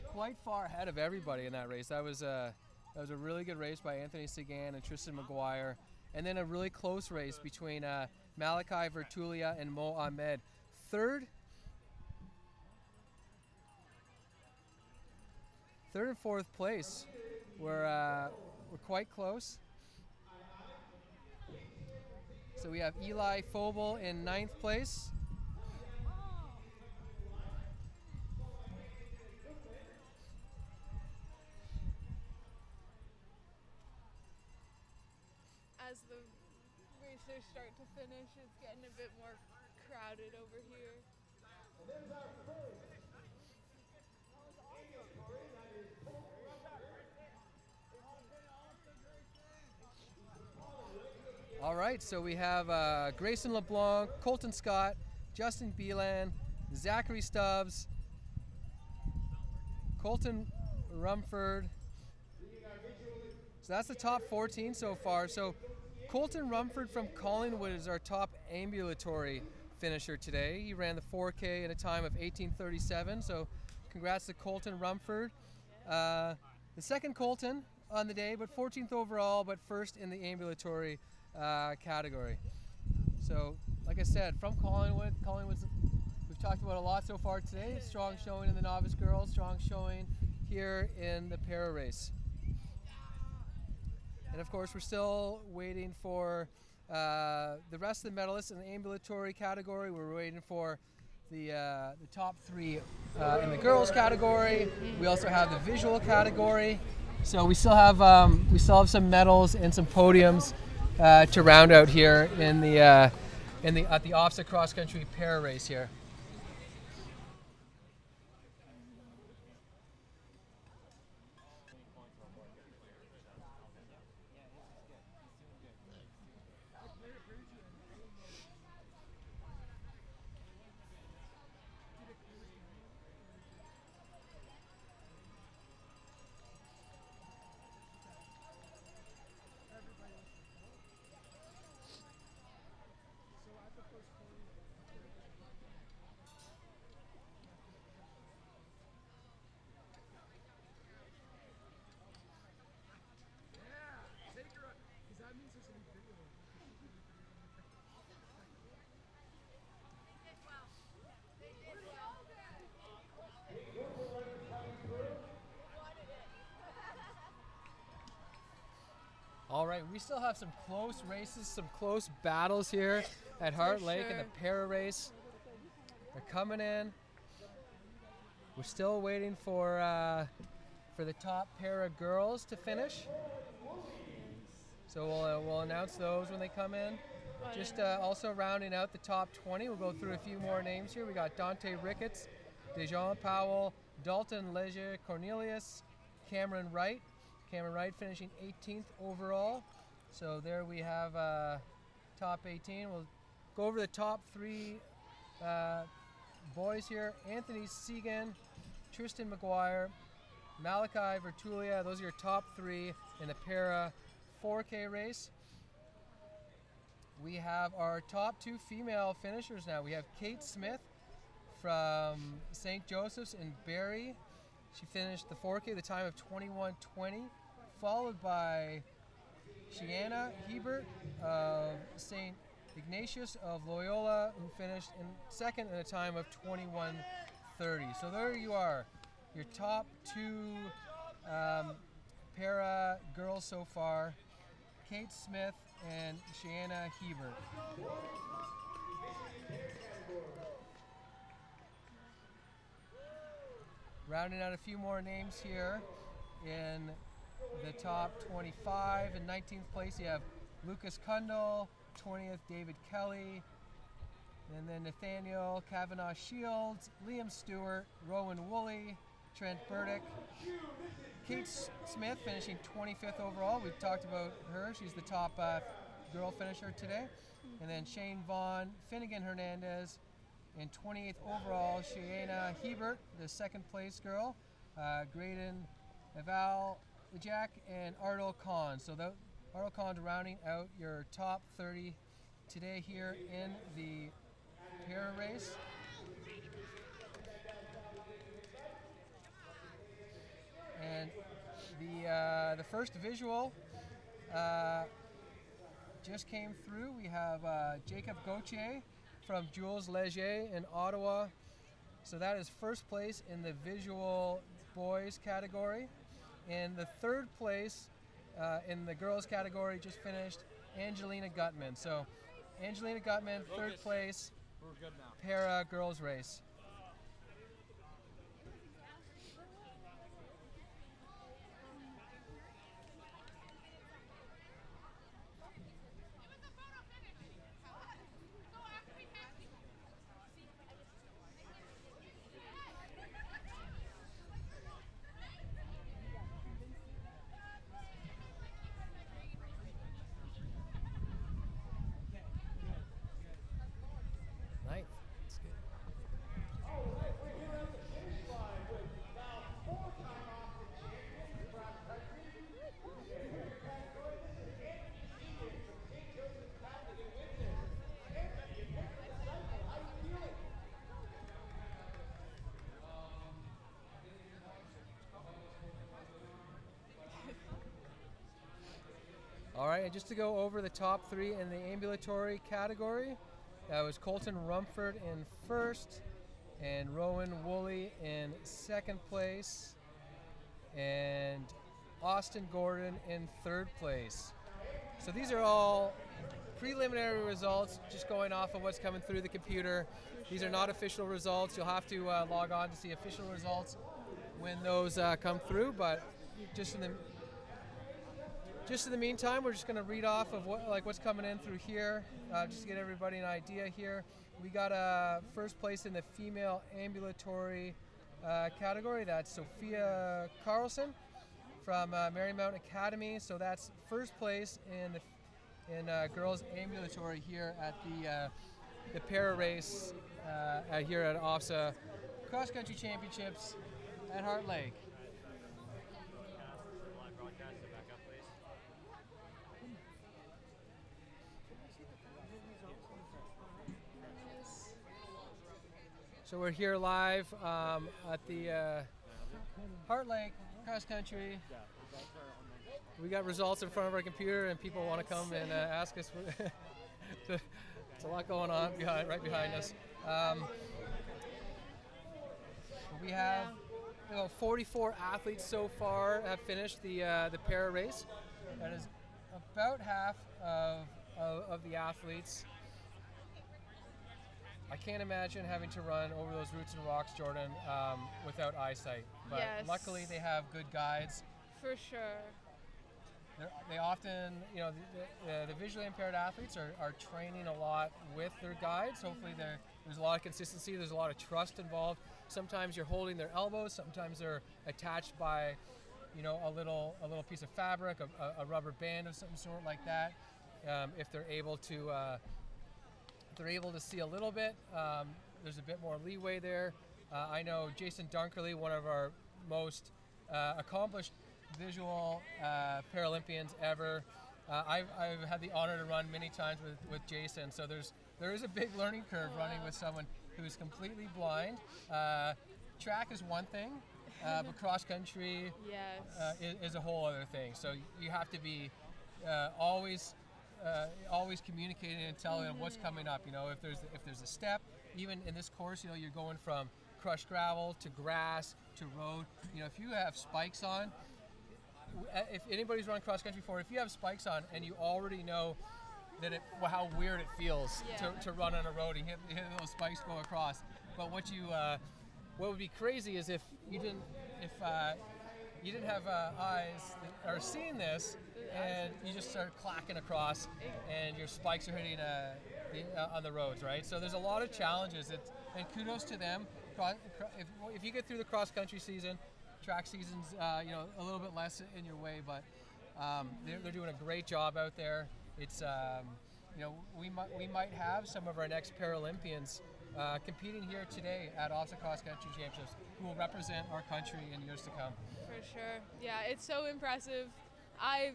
quite far ahead of everybody in that race. That was a really good race by Anthony C.A and Tristan McGuire, and then a really close race between Malachi Vertulia and Mo Ahmed. Third and fourth place were quite close. So we have Eli Fobel in 9th place. As the racers start to finish, it's getting a bit more crowded over here. All right, so we have Grayson LeBlanc, Colton Scott, Justin Beelan, Zachary Stubbs, Colton Rumford. So that's the top 14 so far. So Colton Rumford from Collingwood is our top ambulatory finisher today. He ran the 4K in a time of 18:37. So congrats to Colton Rumford. The second Colton on the day, but 14th overall, but first in the ambulatory category. So like I said, from Collingwood's we've talked about a lot so far today. Strong showing in the novice girls, strong showing here in the para race. And of course, we're still waiting for the rest of the medalists in the ambulatory category. We're waiting for the top three in the girls category. We also have the visual category. So we still have some medals and some podiums to round out here at the OFSAA Cross Country para race here. All right, we still have some close races, some close battles here at Heart Lake in the para race. They're coming in. We're still waiting for the top para girls to finish. So we'll announce those when they come in. Just also rounding out the top 20, we'll go through a few more names here. We got Dante Ricketts, Dejan Powell, Dalton Leger, Cornelius, Cameron Wright. Cameron Wright finishing 18th overall. So there we have top 18. We'll go over the top three boys here. Anthony Segan, Tristan McGuire, Malachi Vertulia. Those are your top three in the para 4K race. We have our top two female finishers now. We have Kate Smith from St. Joseph's in Barrie. She finished the 4K the time of 21:20, followed by Shiana Hebert of St. Ignatius of Loyola, who finished in second in a time of 21:30. So there you are, your top two para girls so far, Kate Smith and Shiana Hebert. Rounding out a few more names here in the top 25. In 19th place, you have Lucas Kundal, 20th, David Kelly, and then Nathaniel Kavanaugh Shields, Liam Stewart, Rowan Woolley, Trent Burdick. Kate Smith finishing 25th overall. We've talked about her. She's the top girl finisher today. And then Shane Vaughn, Finnegan Hernandez, in 28th overall, Shiana Hebert, the second place girl, Graydon Eval Jack, and Ardal Khan. So Ardal Khan's rounding out your top 30 today here in the para race. And the first visual just came through. We have Jacob Gauthier from Jules Leger in Ottawa. So that is first place in the visual boys category. And the third place in the girls category just finished Angelina Gutman. So Angelina Gutman, third place, para girls race. Ninth. That's good. All right, and just to go over the top three in the ambulatory category, that was Colton Rumford in first, and Rowan Woolley in second place, and Austin Gordon in third place. So these are all preliminary results, just going off of what's coming through the computer. These are not official results. You'll have to log on to see official results when those come through, but just in the meantime, we're just going to read off of what's coming in through here, just to get everybody an idea here. We got first place in the female ambulatory category. That's Sophia Carlson from Marymount Academy. So that's first place in girls ambulatory here at the para race here at OFSAA Cross Country Championships at Heart Lake. So we're here live at the Heart Lake Cross Country. We got results in front of our computer, and people want to come and ask us. There's a lot going on right behind us. We have 44 athletes so far have finished the para race. That is about half of the athletes. I can't imagine having to run over those roots and rocks, Jordan, without eyesight. But Yes. luckily they have good guides. For sure. They often, the visually impaired athletes are training a lot with their guides. Hopefully there's a lot of consistency. There's a lot of trust involved. Sometimes you're holding their elbows. Sometimes they're attached by, a little piece of fabric, a rubber band of some sort like that. If they're able to see a little bit, there's a bit more leeway there. I know Jason Dunkerley, one of our most accomplished visual Paralympians ever. I've had the honor to run many times with Jason, so there is a big learning curve running with someone who's completely blind. Track is one thing, but cross country is a whole other thing. So you have to be always communicating and telling them what's coming up. If there's a step, even in this course, you're going from crushed gravel to grass to road. If you have spikes on, if anybody's run cross country before, if you have spikes on and you already know that how weird it feels to run on a road and hit those spikes go across. But what would be crazy is if you didn't have eyes that are seeing this, and you just start clacking across, and your spikes are hitting on the roads, right? So there's a lot of challenges, and kudos to them. If you get through the cross country season, track season's a little bit less in your way, but they're doing a great job out there. It's we might have some of our next Paralympians competing here today at OFSAA Cross Country Championships who will represent our country in years to come. For sure. Yeah, it's so impressive. I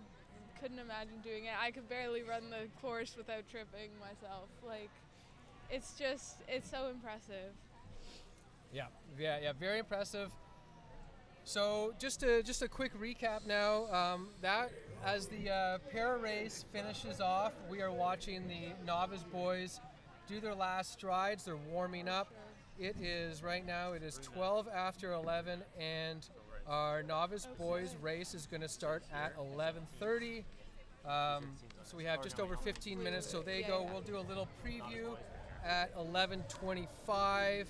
couldn't imagine doing it. I could barely run the course without tripping myself. It's so impressive. Yeah, very impressive. So just a quick recap now. That as the para race finishes off, we are watching the novice boys do their last strides. They're warming up. It is right now. It is 12 after 11, and our novice boys race is going to start at 11:30. So we have just over 15 minutes. So they go. We'll do a little preview at 11:25.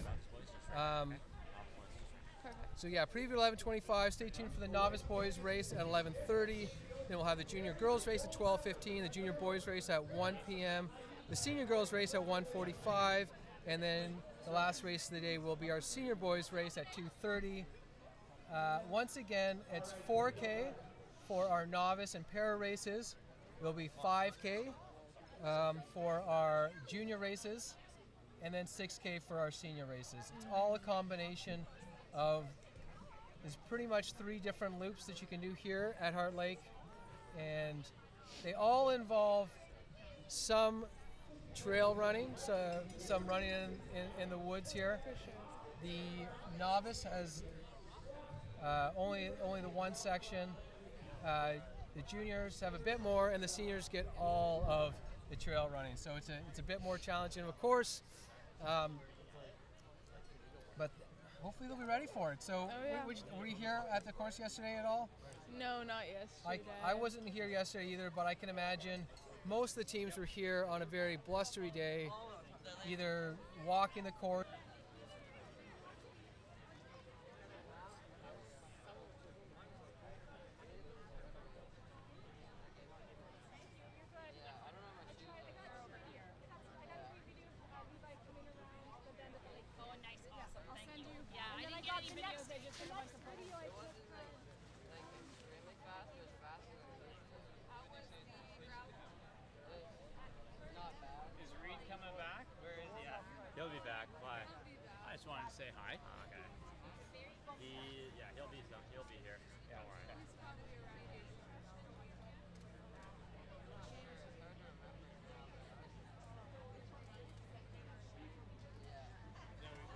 So yeah, preview 11:25. Stay tuned for the novice boys race at 11:30. Then we'll have the junior girls race at 12:15. The junior boys race at 1 p.m. The senior girls race at 1:45, and then the last race of the day will be our senior boys race at 2:30. Once again, it's 4K for our novice and para races. It will be 5K for our junior races, and then 6K for our senior races. It's all a combination of, there's pretty much 3 different loops that you can do here at Heart Lake, and they all involve some trail running, so some running in the woods here. The novice has only the one section. The juniors have a bit more, and the seniors get all of the trail running. So it's a bit more challenging, of course, but hopefully they'll be ready for it. So were you here at the course yesterday at all? No, not yesterday. I wasn't here yesterday either, but I can imagine most of the teams were here on a very blustery day, either walking the course. He'll be back. Why? I just wanted to say hi. Oh, okay. He'll be here. Yeah. Don't worry.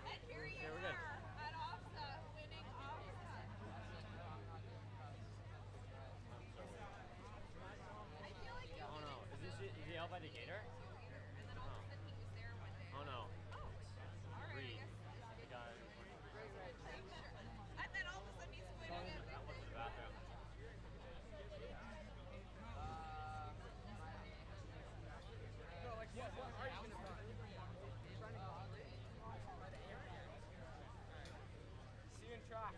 Okay, we're good. At OFSAA, winning OFSAA. I feel like you. Oh no. Is he out by the gator? And then all of a sudden he was there one day. Oh no. All right, Reed. I guess. The guy. And then all of a sudden he's winning it. That went to the bathroom. See you in track.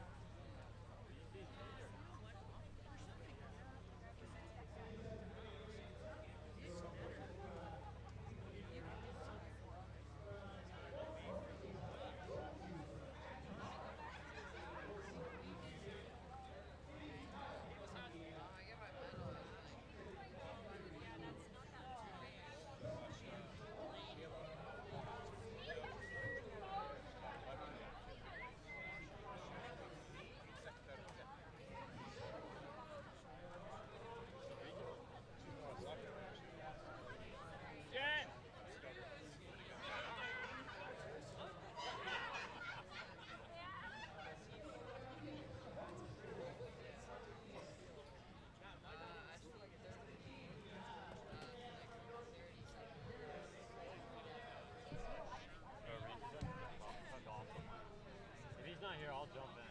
If he's not here, I'll jump in.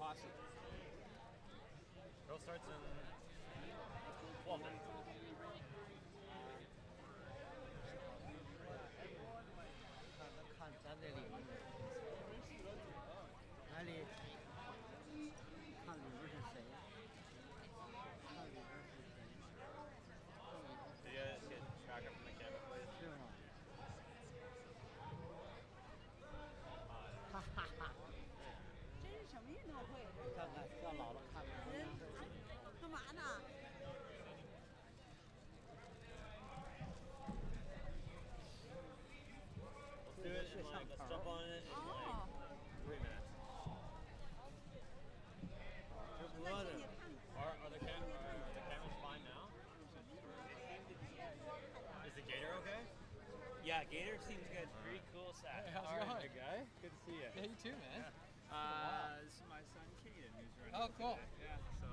Awesome. Girl starts in 12 minutes. Did you guys get tracker from the camera, please? Let's do it in let's jump on it in 3 minutes. Are the cameras fine now? Is the gator okay? Oh, cool. Yeah, so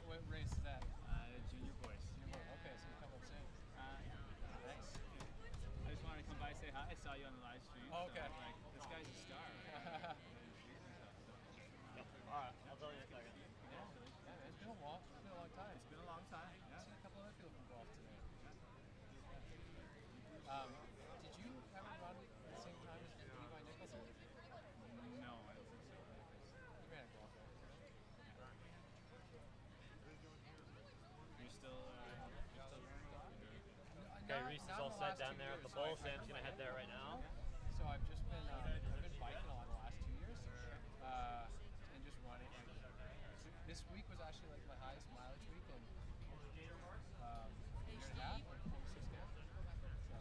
What race is that? junior boys. Okay, so you're coming up soon. Nice. I just wanted to come by and say hi. I saw you on the live stream. Oh, okay. So I was like, this guy's a star. Right? Alright, I'll tell you in a second. Yeah, it's been a long time. It's been a long time. I've Yeah. seen a couple other people from golf today. Did you ever run at the same time as Levi Nicholson? No, I don't think so. You ran a golf, right? You're still Okay, Reese is all set down there at the bowl. Sam's gonna head there right now. So I've just been I've been biking a lot the last 2 years, and just running. This week was actually like my highest mileage week in a year and a half, like 46K. So,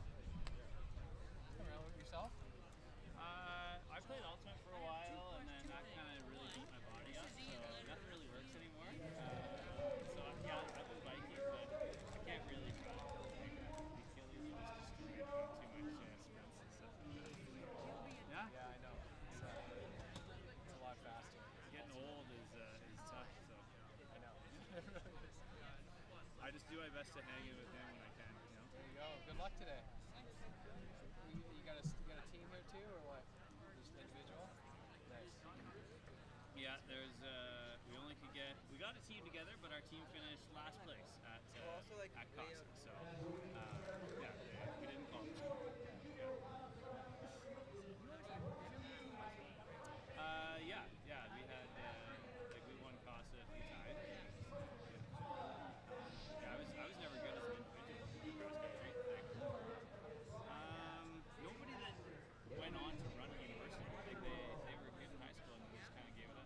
around with yourself? I played Ultimate for a while, and then that kind of really beat my body up, so nothing really works anymore. So yeah, I've been biking, but I can't really run. The Achilles are just destroyed from too much sprints and stuff. Yeah? Yeah, I know. It's a lot faster. Getting old is tough, so I know. I just do my best to hang in with him when I can, you know? There you go. Good luck today. You got a team here too, or what? Just individual? Nice. Yeah, there's we got a team together, but our team finished last place at Cross. So yeah, we didn't call. Yeah, we had we won Casa a few times. Yeah, I was never good as an individual cross country. Nobody that went on to run at university. Like they were good in high school and just kind of gave it up.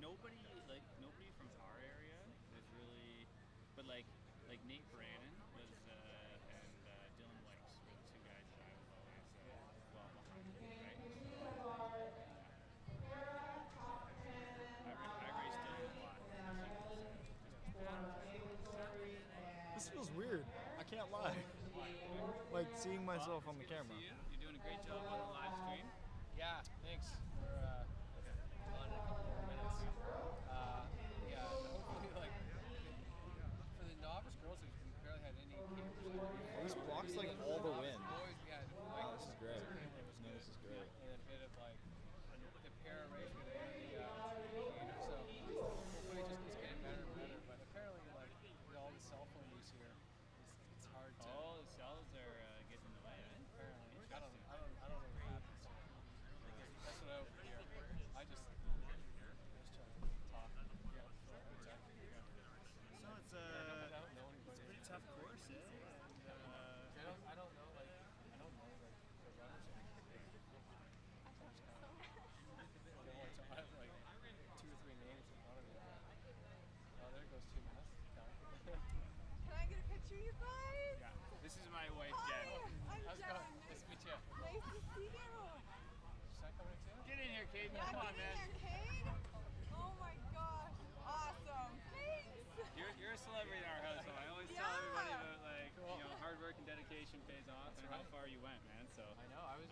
Nobody from our area is really, but like Nate Brannon was and Dylan Wykes were the two guys that I was always well behind, right? I raced Dylan a lot. This feels weird. I can't lie. Like seeing myself on the camera. See you. You're doing a great job on the live stream. Yeah, thanks. We're on in a couple more minutes. Yeah, hopefully, like, for the novice girls, we barely had any campers. This blocks like all the wind. Boys, we had like, Oh, this is great. was No, this is great. and a bit of like the para race with the so hopefully it just keeps getting better and better. But apparently, like with all the cell phone use here, it's hard to. All the cells are getting in the way. Apparently, I don't know what happens. That's what I hear. I just try to talk. Yeah, exactly. So it's I don't know anybody. a pretty tough course, eh? I don't know like the runners. I have like 2 or 3 names in front of me. Oh, there goes 2 minutes. Can I get a picture, you guys? Yeah. This is my wife, Hi, Jen. I'm How's it Jen. going? Nice to meet you. Nice to see you. Is that coming too? Get in here, Caden. Yeah, Come on, get man. in there, Kate. Oh my gosh, awesome. Thanks. You're a celebrity in our household. I always tell everybody about like hard work and dedication pays off, and how far you went, man. So I know. I was.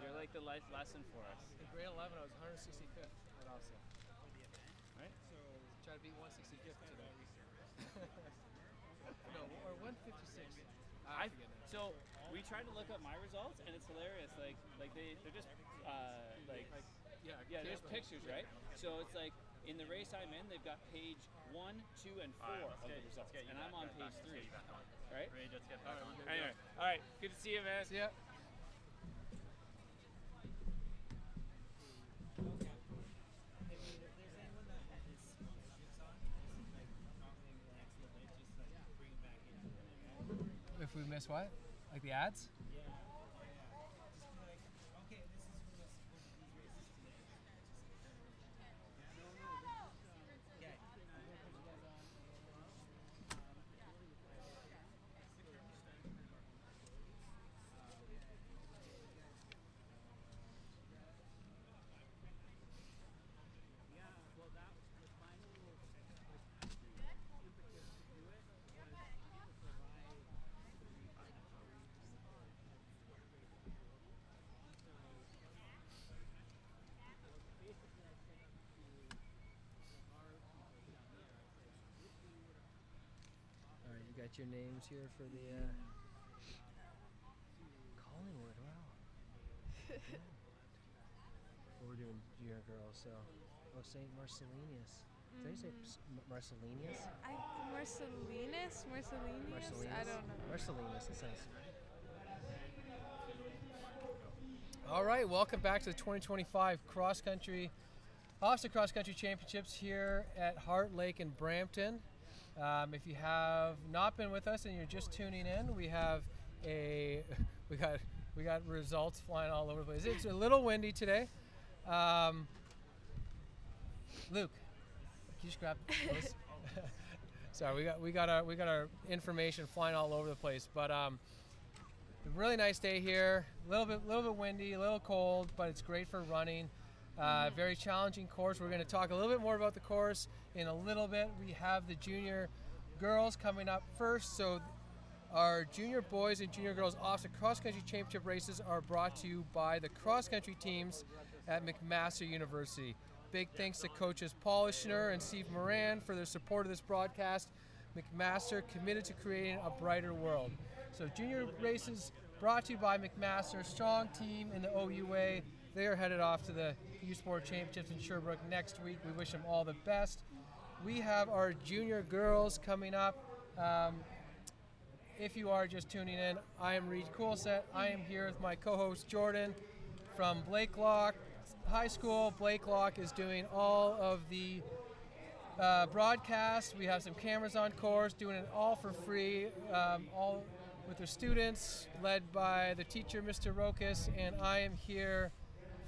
you're like the life lesson for us. In grade 11, I was 165th at OFSAA. Right? So try to beat 165th today. No, or 156. I forget now. So we tried to look up my results, and it's hilarious. Like they're just Yeah, there's pictures, right? So it's like in the race I'm in, they've got page 1, 2, and 4 of the results, and I'm on page 3. Right? Anyway, all right. Good to see you, man. See ya. If we miss what? Like the ads? got your names here for the Collingwood. Wow. Yeah. Well, we're doing junior girls, so St. Marcellinus. Did I say Marcellinus? Marcellinus? I don't know. Marcellinus, it sounds. All right, welcome back to the 2025 OFSAA Cross Country Championships here at Heart Lake in Brampton. If you have not been with us and you're just tuning in, we got results flying all over the place. It's a little windy today. Luke, can you just grab those? Sorry, we got our information flying all over the place, but a really nice day here. A little bit windy, a little cold, but it's great for running. Very challenging course. We're going to talk a little bit more about the course in a little bit. We have the junior girls coming up first, so our junior boys and junior girls OFSAA Cross Country Championship races are brought to you by the cross country teams at McMaster University. Big thanks to coaches Paul Ishner and Steve Moran for their support of this broadcast. McMaster, committed to creating a brighter world. So junior races brought to you by McMaster, strong team in the OUA. They are headed off to the U Sport Championships in Sherbrooke next week. We wish them all the best. We have our junior girls coming up. If you are just tuning in, I am Reed Coolset. I am here with my co-host Jordan from Blakelock High School. Blakelock is doing all of the broadcasts. We have some cameras on course, doing it all for free, all with their students, led by the teacher, Mr. Rokas, and I am here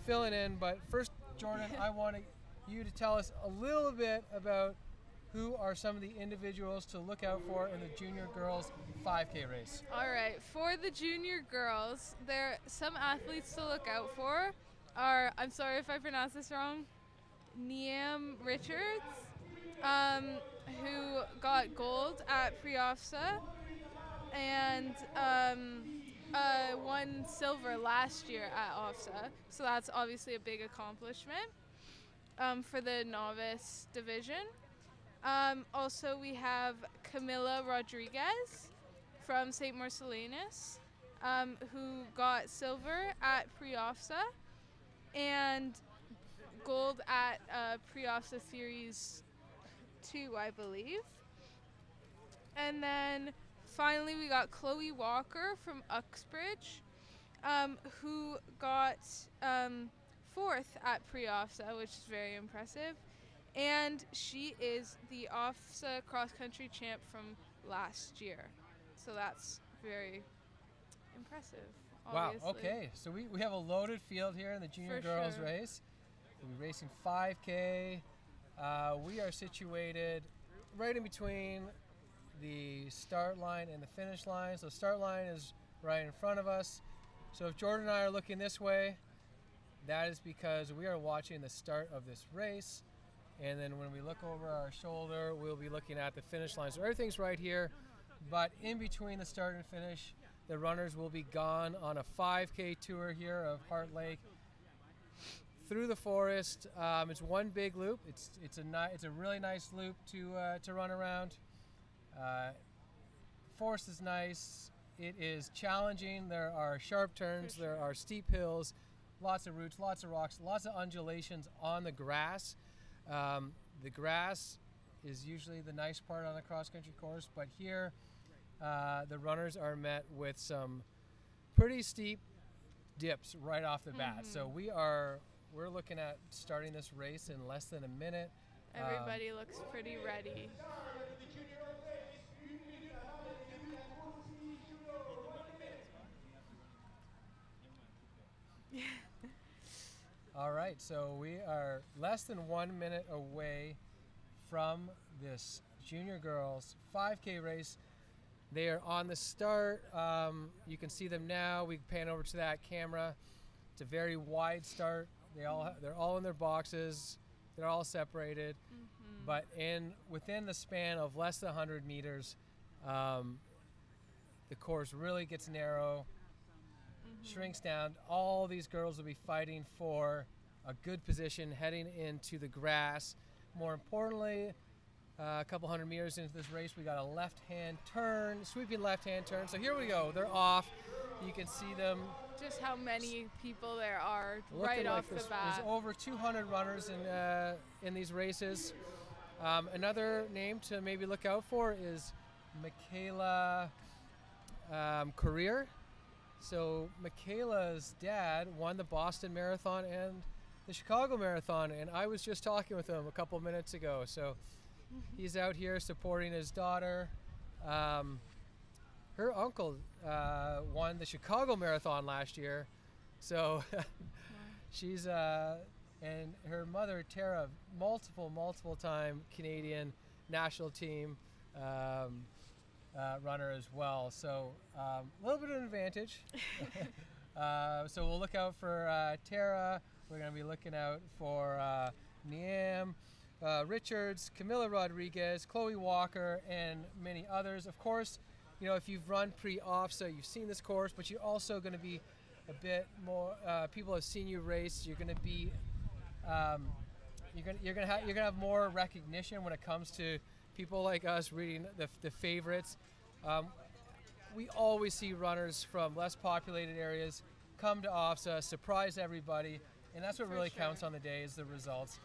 filling in. But first, Jordan, I want you to tell us a little bit about who are some of the individuals to look out for in the junior girls 5K race. All right, for the junior girls, there are some athletes to look out for. I'm sorry if I pronounce this wrong, Niam Richards, who got gold at pre-OFSAA and won silver last year at OFSAA. So that's obviously a big accomplishment for the novice division. Also, we have Camila Rodriguez from St. Marcellinus, who got silver at pre-OFSAA and gold at pre-OFSAA Series 2, I believe. And then finally we got Chloe Walker from Uxbridge, who got 4th at pre-OFSAA, which is very impressive. And she is the OFSAA Cross Country champ from last year. So that's very impressive, obviously. Wow, okay. So we have a loaded field here in the junior girls race. We're racing 5K. We are situated right in between the start line and the finish line. So the start line is right in front of us. So if Jordan and I are looking this way, that is because we are watching the start of this race. And then when we look over our shoulder, we'll be looking at the finish line. So everything's right here, but in between the start and finish, the runners will be gone on a 5K tour here of Heart Lake through the forest. It's one big loop. It's a really nice loop to run around. Forest is nice. It is challenging. There are sharp turns. There are steep hills, lots of roots, lots of rocks, lots of undulations on the grass. The grass is usually the nice part on a cross-country course, but here the runners are met with some pretty steep dips right off the bat. So we're looking at starting this race in less than a minute. Everybody looks pretty ready. All right, so we are less than 1 minute away from this junior girls 5K race. They are on the start. You can see them now. We pan over to that camera. It's a very wide start. They're all in their boxes. They're all separated, but within the span of less than 100 meters, the course really gets narrow. Shrinks down. All these girls will be fighting for a good position heading into the grass. More importantly, A couple hundred meters into this race, we got a left-hand turn, sweeping left-hand turn. So here we go. They're off. You can see them. Just how many people there are Looking right like off the bat. There's over 200 runners in these races. Another name to maybe look out for is Michaela Career. So Michaela's dad won the Boston Marathon and the Chicago Marathon, and I was just talking with him a couple minutes ago. So he's out here supporting his daughter. Her uncle won the Chicago Marathon last year, so she's and her mother Tara, multiple time Canadian national team runner as well. So a little bit of an advantage. So we'll look out for Tara. We're going to be looking out for Niam Richards, Camila Rodriguez, Chloe Walker, and many others. Of course, you know, if you've run pre-OFSAA, you've seen this course, but you're also going to be a bit more. People have seen you race. You're going to be. You're going to have more recognition when it comes to people like us reading the favorites. We always see runners from less populated areas come to OFSAA, surprise everybody, and that's what really counts on the day is the results.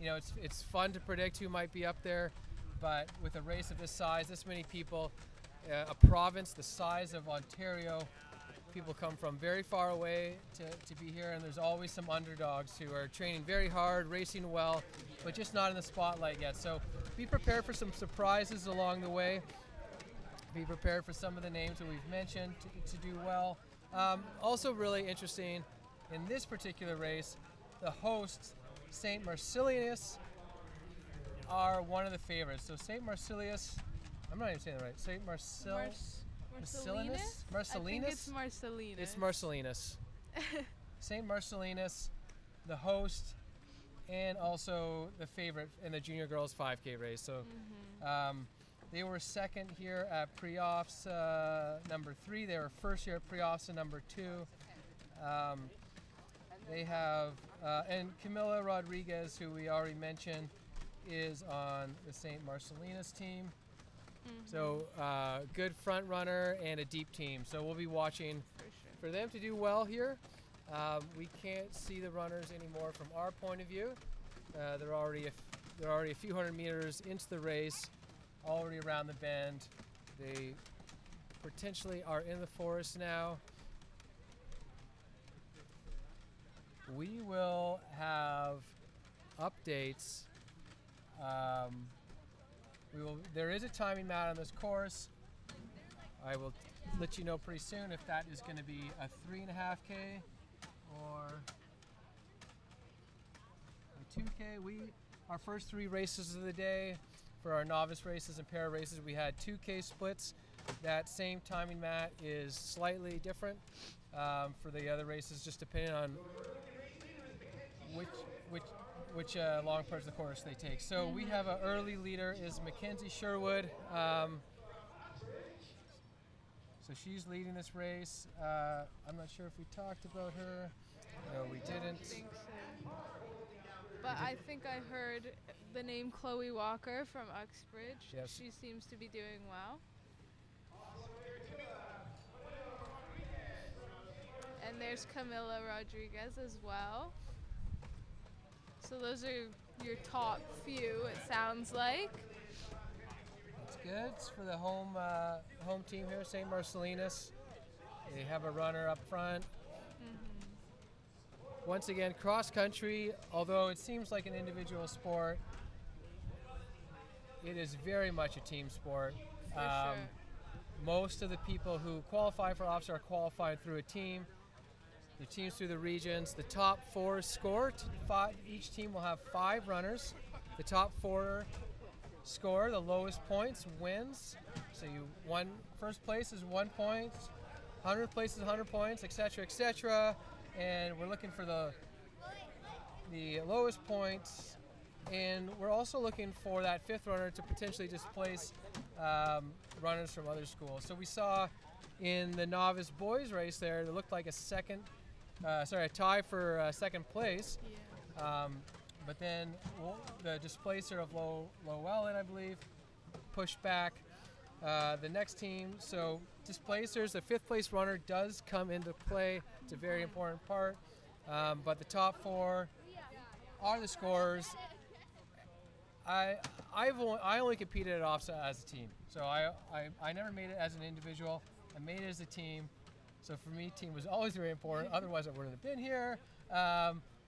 You know, it's fun to predict who might be up there, but with a race of this size, this many people, a province the size of Ontario, people come from very far away to be here, and there's always some underdogs who are training very hard, racing well, but just not in the spotlight yet. So be prepared for some surprises along the way. Be prepared for some of the names that we've mentioned to do well. Also really interesting, in this particular race, the hosts, St. Marcelius, are one of the favorites. So St. Marcelius, I'm not even saying that right. St. Marcellinus? I think it's Marcellinus. It's Marcellinus. St. Marcellinus, the host, and also the favorite in the junior girls 5K race. So they were second here at pre-OFSAA number 3. They were first here at pre-OFSAA number 2. They have, and Camila Rodriguez, who we already mentioned, is on the St. Marcellinus team. So good front runner and a deep team. So we'll be watching for them to do well here. We can't see the runners anymore from our point of view. They're already a few hundred meters into the race, already around the bend. They potentially are in the forest now. We will have updates. There is a timing mat on this course. I will let you know pretty soon if that is going to be a 3.5K or a 2K. Our first 3 races of the day for our novice races and para races, we had 2K splits. That same timing mat is slightly different for the other races, just depending on which long parts of the course they take. So we have an early leader is Mackenzie Sherwood. So she's leading this race. I'm not sure if we talked about her. No, we didn't. I don't think so. But I think I heard the name Chloe Walker from Uxbridge. Yes. She seems to be doing well. And there's Camila Rodriguez as well. So those are your top few, it sounds like. That's good. It's for the home team here, St. Marcellinus. They have a runner up front. Once again, cross country, although it seems like an individual sport, it is very much a team sport. For sure. Most of the people who qualify for OFSAA are qualified through a team. The teams through the regions. The top 4 score. Each team will have 5 runners. The top 4 score. The lowest points wins. So first place is 1 point. 100th place is 100 points, etc., etc. And we're looking for the lowest points. And we're also looking for that 5th runner to potentially displace runners from other schools. So we saw in the novice boys race there, it looked like a tie for second place. but then the displacer of Llewellyn, I believe, pushed back the next team. So displacers, the 5th place runner does come into play. It's a very important part. But the top 4 are the scorers. I only competed at OFSAA as a team. So I never made it as an individual. I made it as a team. So for me, team was always very important. Otherwise, I wouldn't have been here.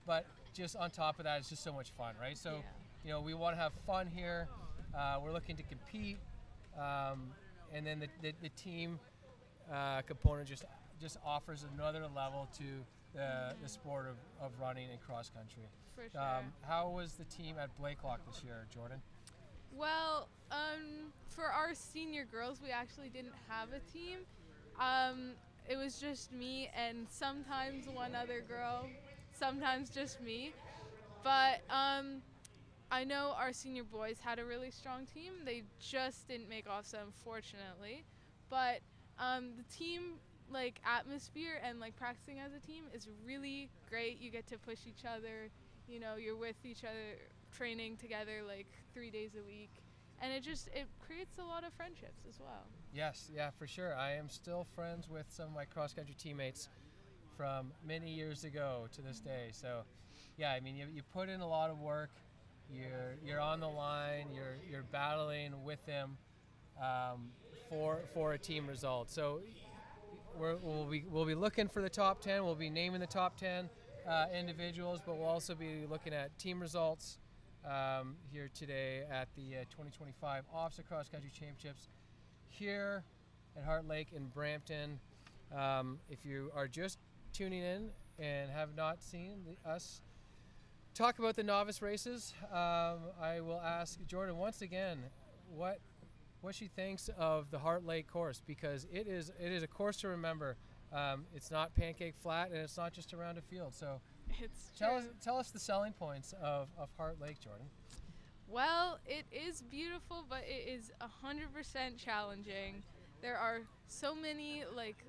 But just on top of that, it's just so much fun, right? So, we want to have fun here. We're looking to compete. And then the team component just offers another level to the sport of running and cross country. For sure. How was the team at Blakelock this year, Jordan? Well, for our senior girls, we actually didn't have a team. It was just me and sometimes one other girl, sometimes just me. But I know our senior boys had a really strong team. They just didn't make OFSAA, unfortunately. But the team atmosphere and practicing as a team is really great. You get to push each other. You're with each other, training together 3 days a week. And it creates a lot of friendships as well. Yes, yeah, for sure. I am still friends with some of my cross-country teammates from many years ago to this day. So, yeah, I mean, you put in a lot of work. You're on the line. You're battling with them for a team result. So, we'll be looking for the top 10. We'll be naming the top 10 individuals, but we'll also be looking at team results. Here today at the 2025 OFSAA Cross Country Championships here at Heart Lake in Brampton. If you are just tuning in and have not seen us talk about the novice races, I will ask Jordan once again what she thinks of the Heart Lake course, because it is a course to remember. It's not pancake flat, and it's not just around a field. So tell us the selling points of Heart Lake, Jordan. Well, it is beautiful, but it is 100% challenging. There are so many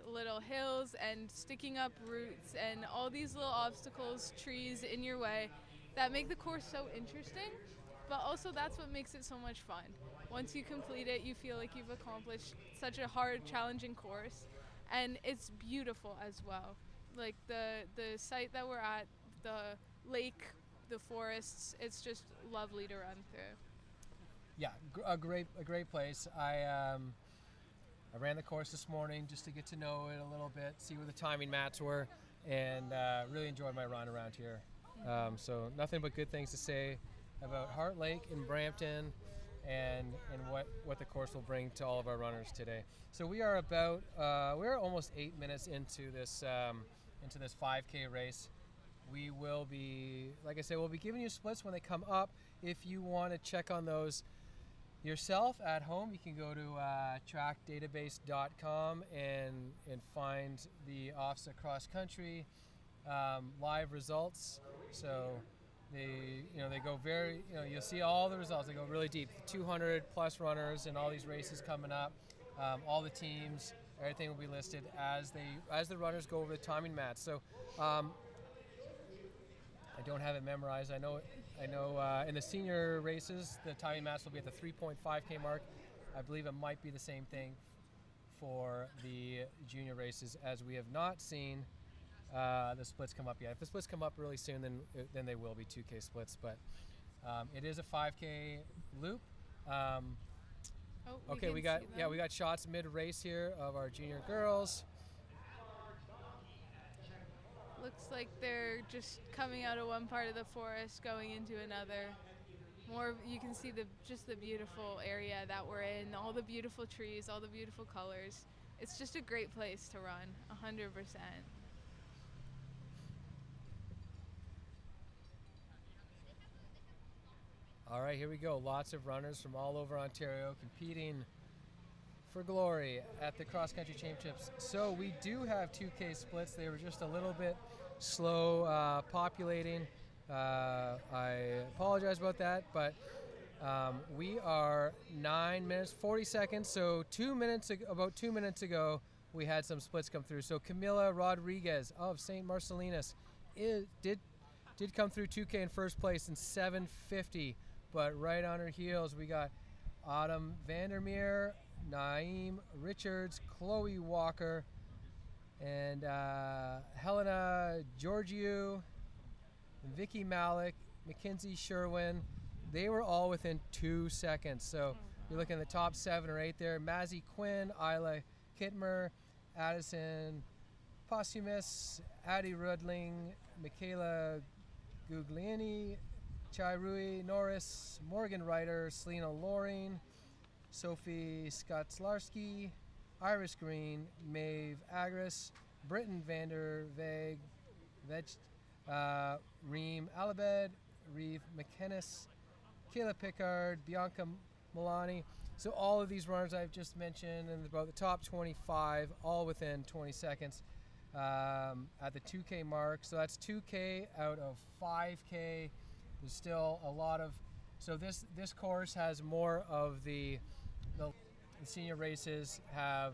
little hills and sticking up roots and all these little obstacles, trees in your way that make the course so interesting, but also that's what makes it so much fun. Once you complete it, you feel like you've accomplished such a hard, challenging course, and it's beautiful as well. The site that we're at, the lake, the forests, it's just lovely to run through. Yeah, a great place. I ran the course this morning just to get to know it a little bit, see where the timing mats were, and really enjoyed my run around here. So nothing but good things to say about Heart Lake in Brampton and what the course will bring to all of our runners today. So we are we're almost 8 minutes into this 5K race. We will be, like I said, we'll be giving you splits when they come up. If you want to check on those yourself at home, you can go to trackdatabase.com and find the OFSAA Cross Country live results. So they go you'll see all the results. They go really deep. 200 plus runners and all these races coming up. All the teams, everything will be listed as the runners go over the timing mats. So I don't have it memorized. I know in the senior races, the timing mats will be at the 3.5K mark. I believe it might be the same thing for the junior races, as we have not seen the splits come up yet. If the splits come up really soon, then they will be 2K splits. But it is a 5K loop. Okay, we got shots mid-race here of our junior girls. Looks like they're just coming out of one part of the forest, going into another. You can see the beautiful area that we're in, all the beautiful trees, all the beautiful colors. It's just a great place to run, 100%. All right, here we go. Lots of runners from all over Ontario competing for glory at the Cross Country Championships. So we do have 2K splits. They were just a little bit slow populating. I apologize about that, but we are 9 minutes 40 seconds. So about 2 minutes ago, we had some splits come through. So Camila Rodriguez of St. Marcellinus did did come through 2K in first place in 7:50, but right on her heels we got Autumn Vandermeer, Naeem Richards, Chloe Walker, and Helena Georgiou, Vicky Malik, Mackenzie Sherwin. They were all within 2 seconds. So you're looking at the top 7 or 8 there. Mazzy Quinn, Isla Kittmer, Addison Posthumous, Addie Rudling, Michaela Gugliani, Chai Rui Norris, Morgan Ryder, Selena Loring, Sophie Skotslarski, Iris Green, Maeve Agris, Britton Vander Veeg, Reem Alabed, Reeve McKennis, Kayla Pickard, Bianca Milani. So all of these runners I've just mentioned, and about the top 25, all within 20 seconds at the 2K mark. So that's 2K out of 5K. There's still a lot of, so this course has more of the senior races have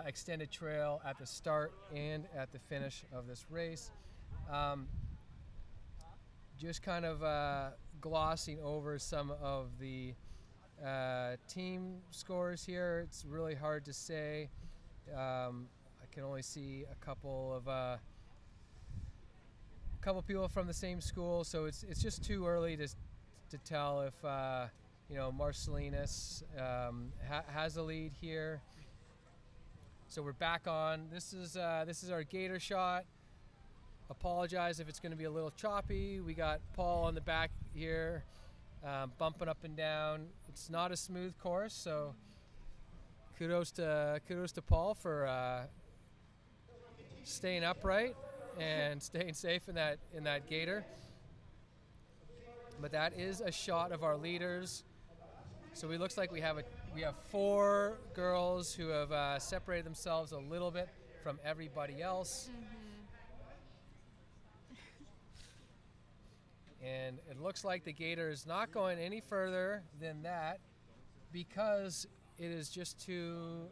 extended trail at the start and at the finish of this race. Just kind of glossing over some of the team scores here. It's really hard to say. I can only see a couple people from the same school, so it's just too early to tell if Marcellinus has a lead here. So we're back on. This is our gator shot. Apologize if it's going to be a little choppy. We got Paul on the back here, bumping up and down. It's not a smooth course, so kudos to Paul for staying upright and staying safe in that gator. But that is a shot of our leaders. So it looks like we have 4 girls who have separated themselves a little bit from everybody else. And it looks like the gator is not going any further than that because it is just too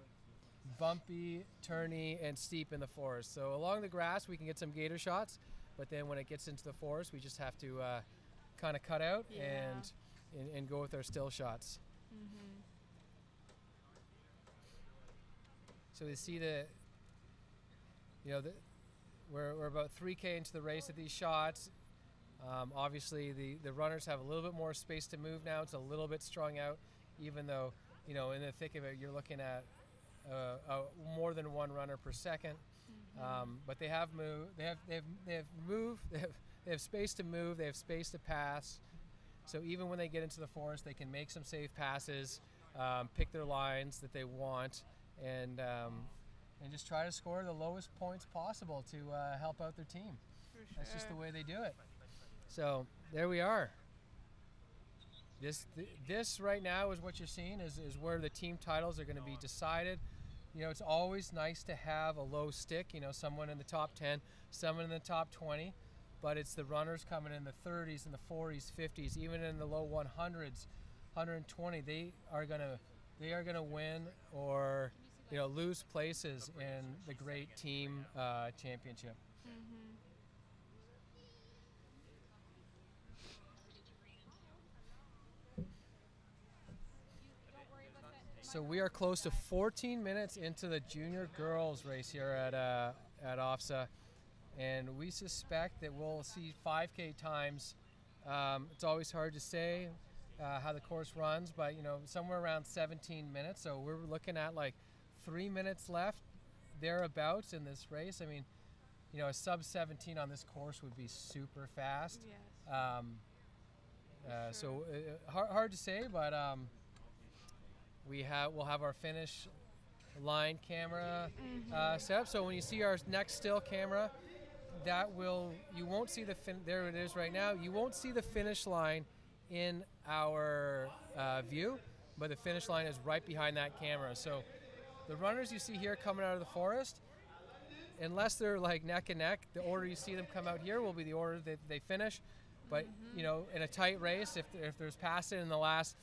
bumpy, turny, and steep in the forest. So along the grass we can get some gator shots, but then when it gets into the forest we just have to kind of cut out and go with our still shots. So you see we're about 3K into the race at these shots. Obviously the runners have a little bit more space to move now. It's a little bit strung out, even though in the thick of it you're looking at more than 1 runner per second. But they have moved. They have space to move. They have space to pass. So even when they get into the forest, they can make some safe passes, pick their lines that they want, and just try to score the lowest points possible to help out their team. That's just the way they do it. So there we are. This right now is what you're seeing is where the team titles are going to be decided. It's always nice to have a low stick, someone in the top 10, someone in the top 20, but it's the runners coming in the 30s and the 40s, 50s, even in the low 100s, 120. They are going to win or lose places in the great team championship. So we are close to 14 minutes into the junior girls race here at OFSAA, and we suspect that we'll see 5K times. It's always hard to say how the course runs, but somewhere around 17 minutes. So we're looking at like 3 minutes left, thereabouts in this race. I mean, a sub 17 on this course would be super fast. Yes. So hard to say, but. We'll have our finish line camera set up. So when you see our next still camera, you won't see there it is right now. You won't see the finish line in our view, but the finish line is right behind that camera. So the runners you see here coming out of the forest, unless they're like neck and neck, the order you see them come out here will be the order that they finish. But in a tight race, if there's passing in the last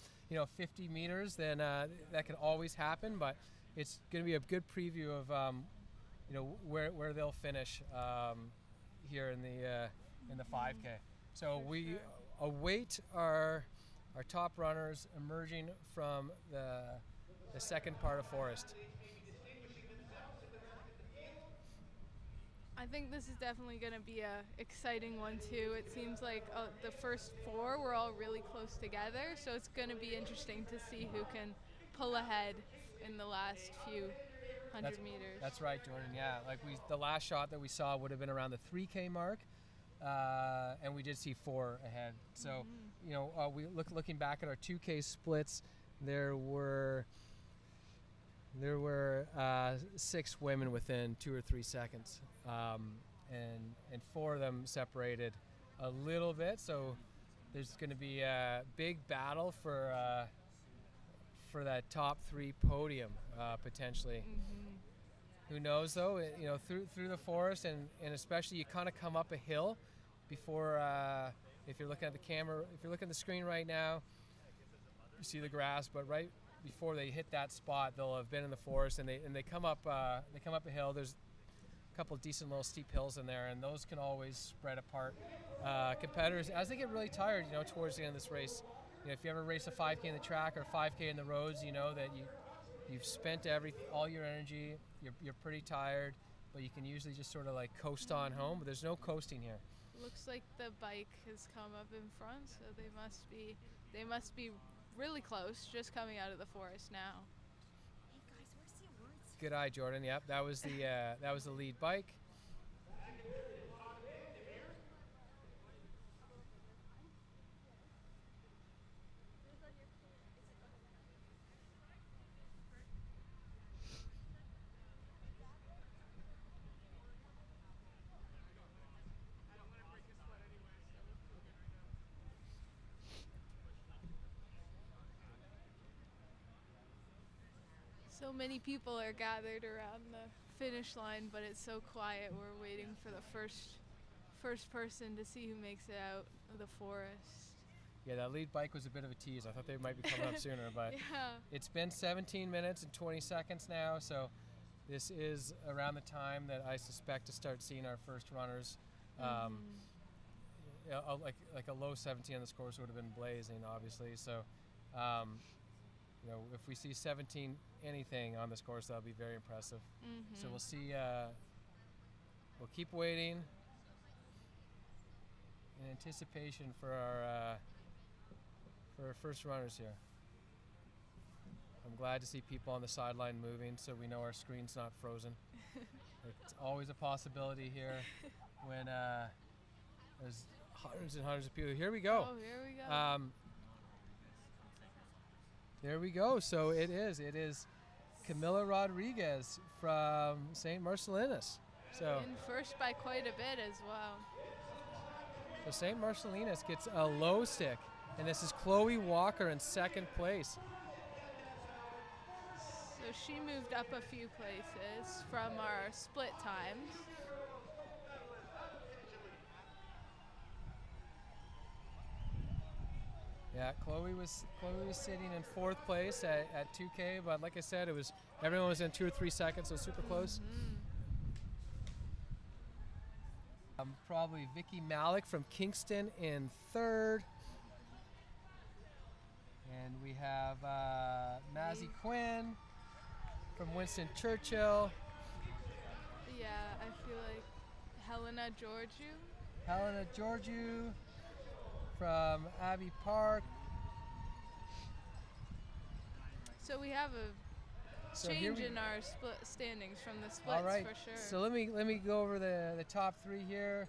50 meters, then that can always happen, but it's going to be a good preview of where they'll finish here in the 5K. So we await our top runners emerging from the second part of Forest. I think this is definitely going to be a exciting one too. It seems like the first 4 were all really close together, so it's going to be interesting to see who can pull ahead in the last few hundred meters. That's right, Jordan. Yeah, like the last shot that we saw would have been around the 3K mark, and we did see 4 ahead. So, you know, we looking back at our 2K splits, there were 6 women within 2 or 3 seconds, and 4 of them separated a little bit. So there's going to be a big battle for that top 3 podium potentially. Who knows though? You know, through the forest, and especially you kind of come up a hill before. If you're looking at the camera, if you're looking at the screen right now, you see the grass, but right before they hit that spot, they'll have been in the forest, and they come up a hill. There's a couple of decent little steep hills in there, and those can always spread apart competitors as they get really tired. You know, towards the end of this race, you know, if you ever race a 5K in the track or 5K in the roads, you know that you've spent all your energy. You're pretty tired, but you can usually just sort of like coast on home. But there's no coasting here. Looks like the bike has come up in front, so they must be really close, just coming out of the forest now. Hey guys, where's the awards? Good eye, Jordan. Yep, that was the lead bike. So many people are gathered around the finish line, but it's so quiet. We're waiting for the first person to see who makes it out of the forest. Yeah, that lead bike was a bit of a tease. I thought they might be coming up sooner, but Yeah. It's been 17 minutes and 20 seconds now, so this is around the time that I suspect to start seeing our first runners. Yeah, like a low 17 on the scores would have been blazing, obviously. So, you know, if we see 17 anything on this course, that'll be very impressive. So we'll see. We'll keep waiting in anticipation for our first runners here. I'm glad to see people on the sideline moving, so we know our screen's not frozen. It's always a possibility here when there's hundreds and hundreds of people. Here we go. Oh, here we go. There we go. So it is Camila Rodriguez from St. Marcellinus. So In first by quite a bit as well. So St. Marcellinus gets a low stick, and this is Chloe Walker in second place. So she moved up a few places from our split times. Yeah, Chloe was sitting in fourth place at 2K, but like I said, everyone was in 2 or 3 seconds, so super close. Probably Vicky Malik from Kingston in third. And we have Mazzy Quinn from Winston Churchill. Yeah, I feel like Helena Georgiou from Abbey Park. So we have a change in our split standings from the splits. All right. For sure. So let me go over the top 3 here.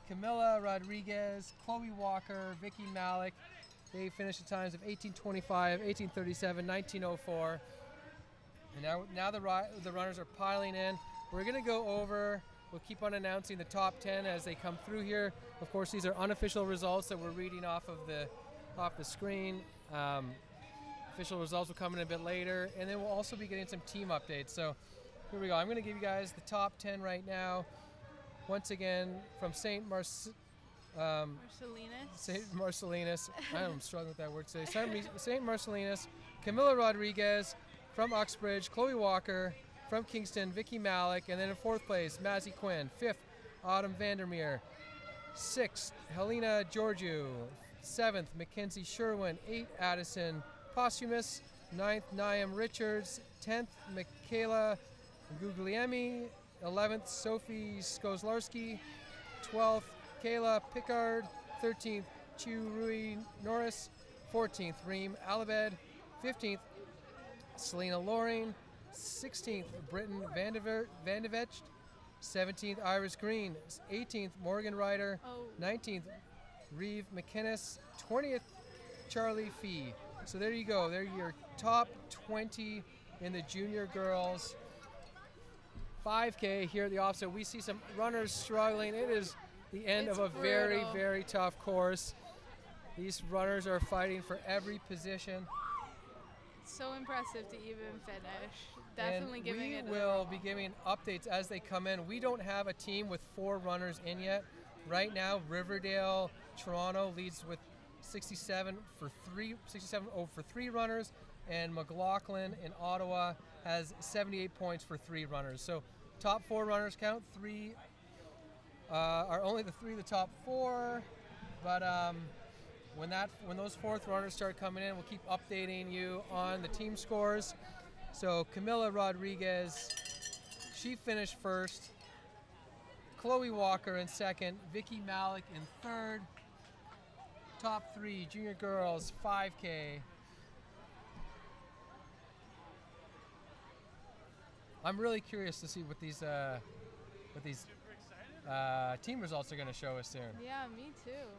Camila Rodriguez, Chloe Walker, Vicky Malik. They finished the times of 18:25, 18:37, 19:04. And now the runners are piling in. We're going to go over. We'll keep on announcing the top 10 as they come through here. Of course, these are unofficial results that we're reading off the screen. Official results will come in a bit later, and then we'll also be getting some team updates. So here we go. I'm going to give you guys the top 10 right now. Once again, from St. Marcellinus. I'm struggling with that word today. St. Marcellinus, Camila Rodriguez from Uxbridge, Chloe Walker from Kingston, Vicky Malik, and then in fourth place, Mazzy Quinn. Fifth, Autumn Vandermeer. 6th, Helena Georgiou. 7th, Mackenzie Sherwin. 8th, Addison Posthumous. 9th, Niam Richards. 10th, Michaela Guglielmi. 11th, Sophie Skozlarski. 12th, Kayla Pickard. 13th, Chu Rui Norris. 14th, Reem Alabed. 15th, Selena Loring. 16th, Britton Vandevecht. 17th, Iris Green. 18th, Morgan Ryder. 19th, Reeve McInnes. 20th, Charlie Fee. So there you go. They're your top 20 in the junior girls 5K here at the OFSAA. We see some runners struggling. It is the end of a very, very tough course. These runners are fighting for every position. So impressive to even finish. Definitely and giving it. We will be giving updates as they come in. We don't have a team with 4 runners in yet. Right now, Riverdale, Toronto leads with 67 for 3 runners, and McLaughlin in Ottawa has 78 points for 3 runners. So top 4 runners count. 3 are only the top 4, but when those 4th runners start coming in, we'll keep updating you on the team scores. So Camila Rodriguez, she finished 1st. Chloe Walker in 2nd. Vicky Malik in 3rd. Top 3 junior girls 5K. I'm really curious to see what these team results are going to show us soon. Yeah, me too.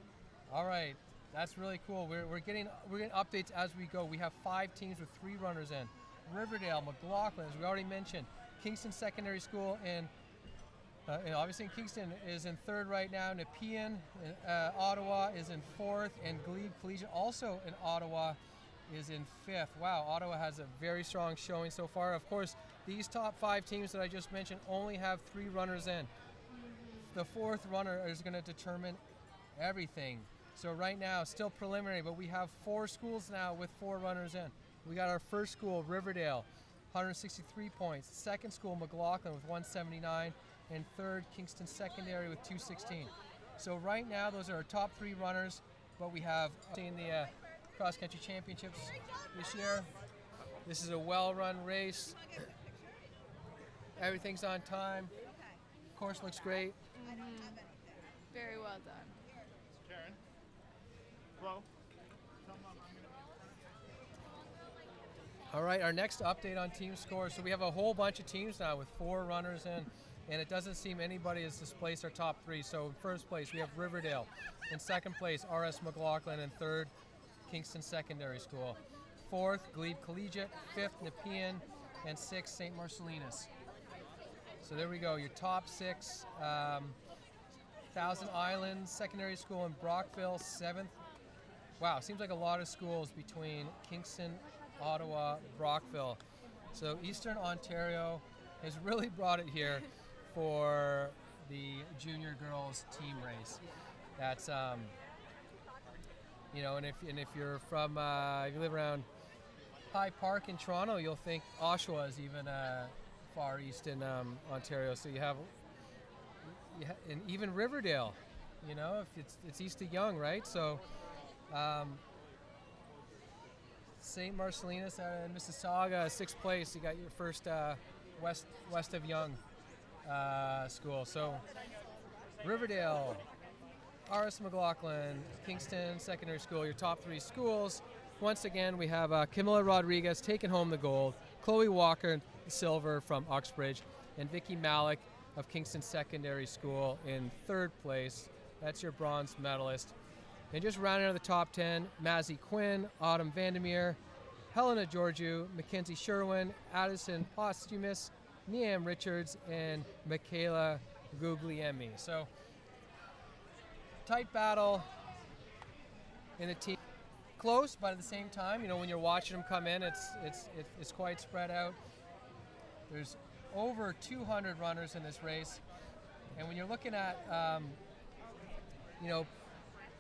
All right, that's really cool. We're getting updates as we go. We have 5 teams with 3 runners in. Riverdale, McLaughlin, as we already mentioned. Kingston Secondary School and obviously Kingston is in 3rd right now. Nepean in Ottawa is in 4th, and Glebe Collegiate also in Ottawa is in 5th. Wow, Ottawa has a very strong showing so far. Of course, these top 5 teams that I just mentioned only have 3 runners in. The 4th runner is going to determine everything. So right now, still preliminary, but we have 4 schools now with 4 runners in. We got our first school, Riverdale, 163 points. Second school, McLaughlin with 179. And 3rd, Kingston Secondary with 216. So right now, those are our top 3 runners, but we have seen the Cross Country Championships this year. This is a well-run race. Everything's on time. Course looks great. Very well done. Karen. Hello. All right, our next update on team scores. So we have a whole bunch of teams now with 4 runners in, and it doesn't seem anybody has displaced our top 3. So in 1st place, we have Riverdale. In 2nd place, RS McLaughlin. In 3rd, Kingston Secondary School. 4th, Glebe Collegiate. 5th, Nepean. And 6th, St. Marcellinus. So there we go, your top 6. Thousand Island Secondary School in Brockville, 7th. Wow, seems like a lot of schools between Kingston, Ottawa, Brockville. So Eastern Ontario has really brought it here for the junior girls team race. That's and if you're from if you live around High Park in Toronto, you'll think Oshawa is even far east in Ontario. So you have and even Riverdale, if it's east of Yonge, right? So St. Marcellinus and Mississauga, 6th place. You got your first west of Yonge school. So Riverdale, RS McLaughlin, Kingston Secondary School, your top 3 schools. Once again, we have Camila Rodriguez taking home the gold, Chloe Walker, silver from Uxbridge, and Vicky Malik of Kingston Secondary School in 3rd place. That's your bronze medalist. And just rounding out the top 10, Mazzy Quinn, Autumn Vandermeer, Helena Georgiou, Mackenzie Sherwin, Addison Posthumous, Niam Richards, and Michaela Guglielmi. So, tight battle in the team. Close, but at the same time, when you're watching them come in, it's quite spread out. There's over 200 runners in this race, and when you're looking at,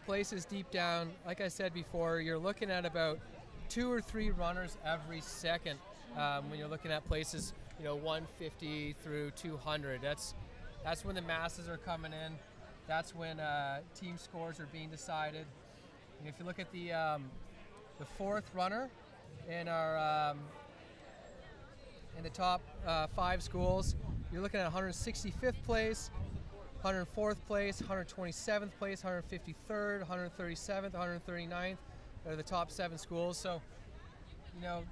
places deep down, like I said before, you're looking at about 2 or 3 runners every second when you're looking at places, 150 through 200. That's when the masses are coming in. That's when team scores are being decided. And if you look at the fourth runner in our in the top 5 schools, you're looking at 165th place, 104th place, 127th place, 153rd, 137th, 139th are the top 7 schools. So, you know,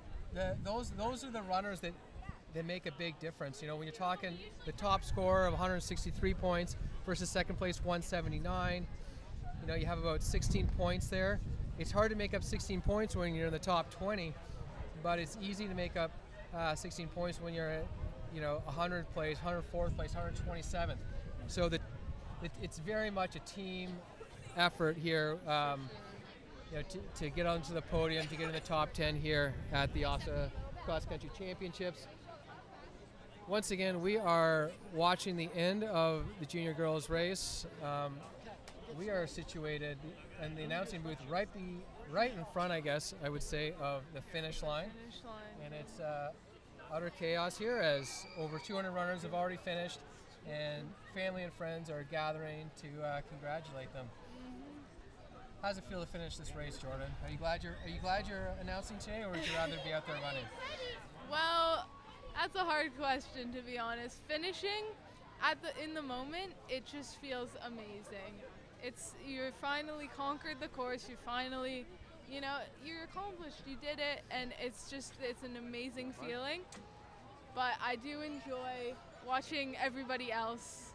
those are the runners that make a big difference. You know, when you're talking the top score of 163 points versus second place 179, you know, you have about 16 points there. It's hard to make up 16 points when you're in the top 20, but it's easy to make up 16 points when you're at, you know, 100th place, 104th place, 127th. So it's very much a team effort here, you know, to get onto the podium, to get in the top 10 here at the OFSAA Cross Country Championships. Once again, we are watching the end of the junior girls race. We are situated in the announcing booth right in front, I guess I would say, of the finish line. And it's utter chaos here as over 200 runners have already finished, and family and friends are gathering to congratulate them. How does it feel to finish this race, Jordan? Are you glad you're announcing today, or would you rather be out there running? Well, that's a hard question, to be honest. Finishing in the moment, it just feels amazing. You finally conquered the course. You finally, you know, you're accomplished. You did it, and it's an amazing feeling. But I do enjoy watching everybody else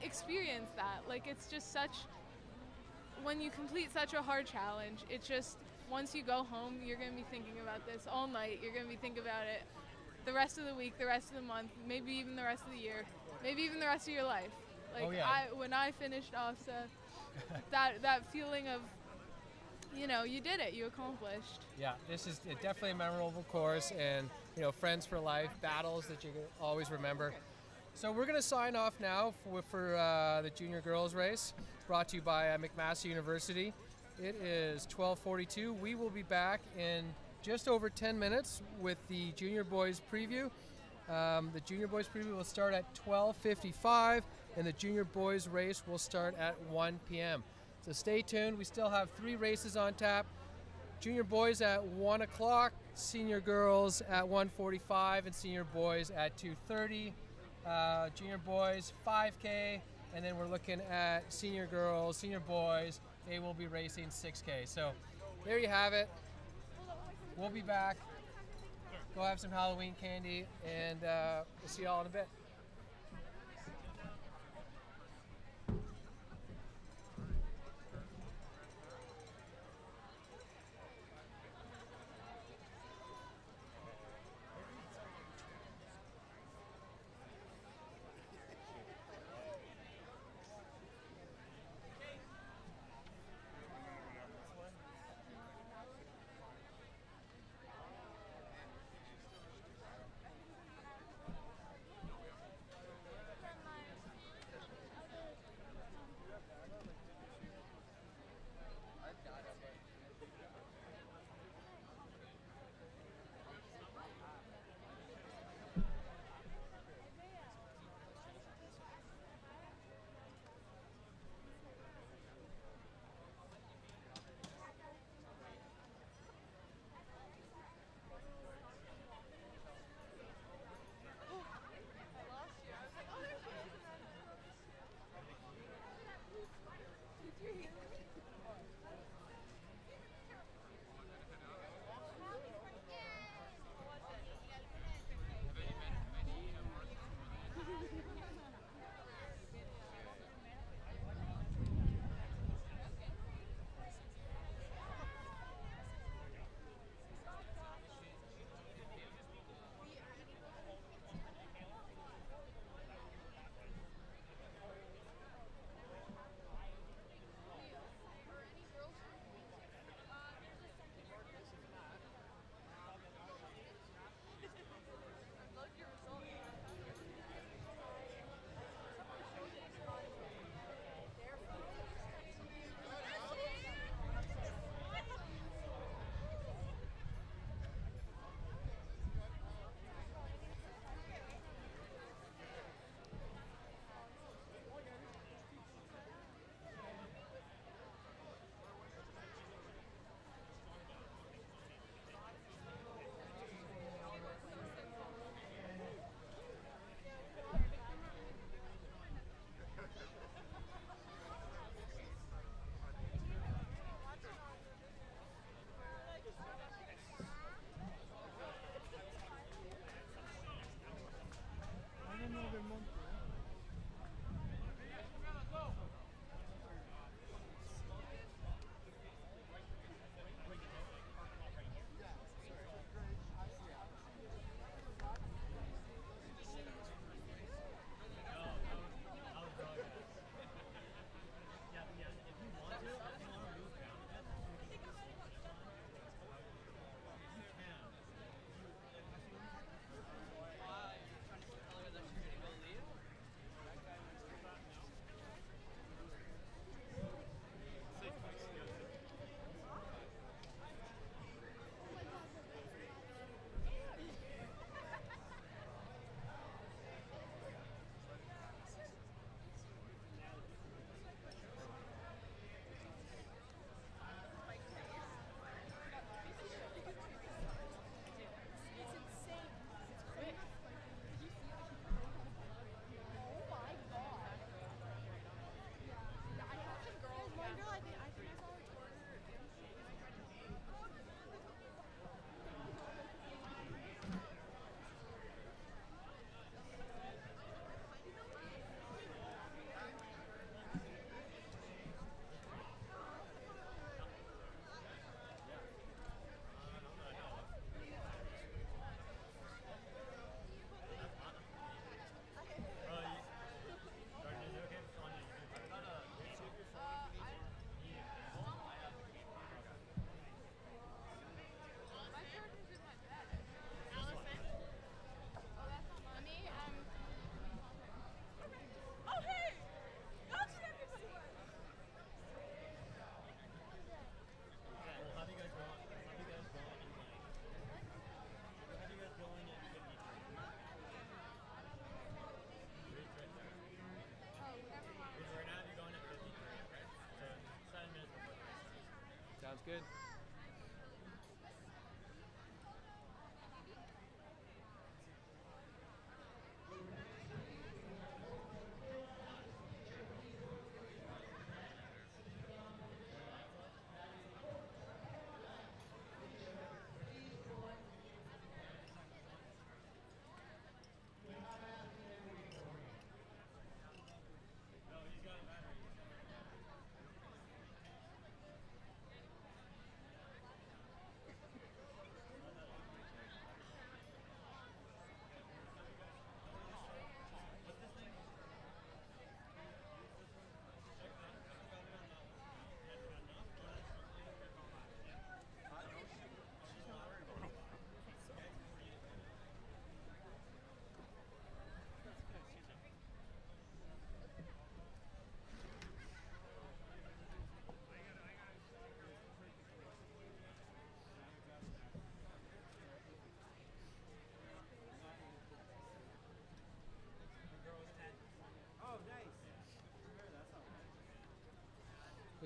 experience that. Like, it's just when you complete such a hard challenge, it's just, once you go home, you're going to be thinking about this all night. You're going to be thinking about it the rest of the week, the rest of the month, maybe even the rest of the year, maybe even the rest of your life. Like, oh, yeah. When I finished OFSAA, that feeling of, you know, you did it, you accomplished. Yeah, this is definitely a memorable course, and, you know, friends for life, battles that you always remember. So we're going to sign off now for the junior girls race, brought to you by McMaster University. It is 12:42. We will be back in just over 10 minutes with the junior boys preview. The junior boys preview will start at 12:55, and the junior boys race will start at 1 p.m. So stay tuned. We still have 3 races on tap. Junior boys at 1 o'clock, senior girls at 1:45, and senior boys at 2:30. Junior boys 5K, and then we're looking at senior girls, senior boys. They will be racing 6K. So there you have it. We'll be back. Go have some Halloween candy, and we'll see you all in a bit.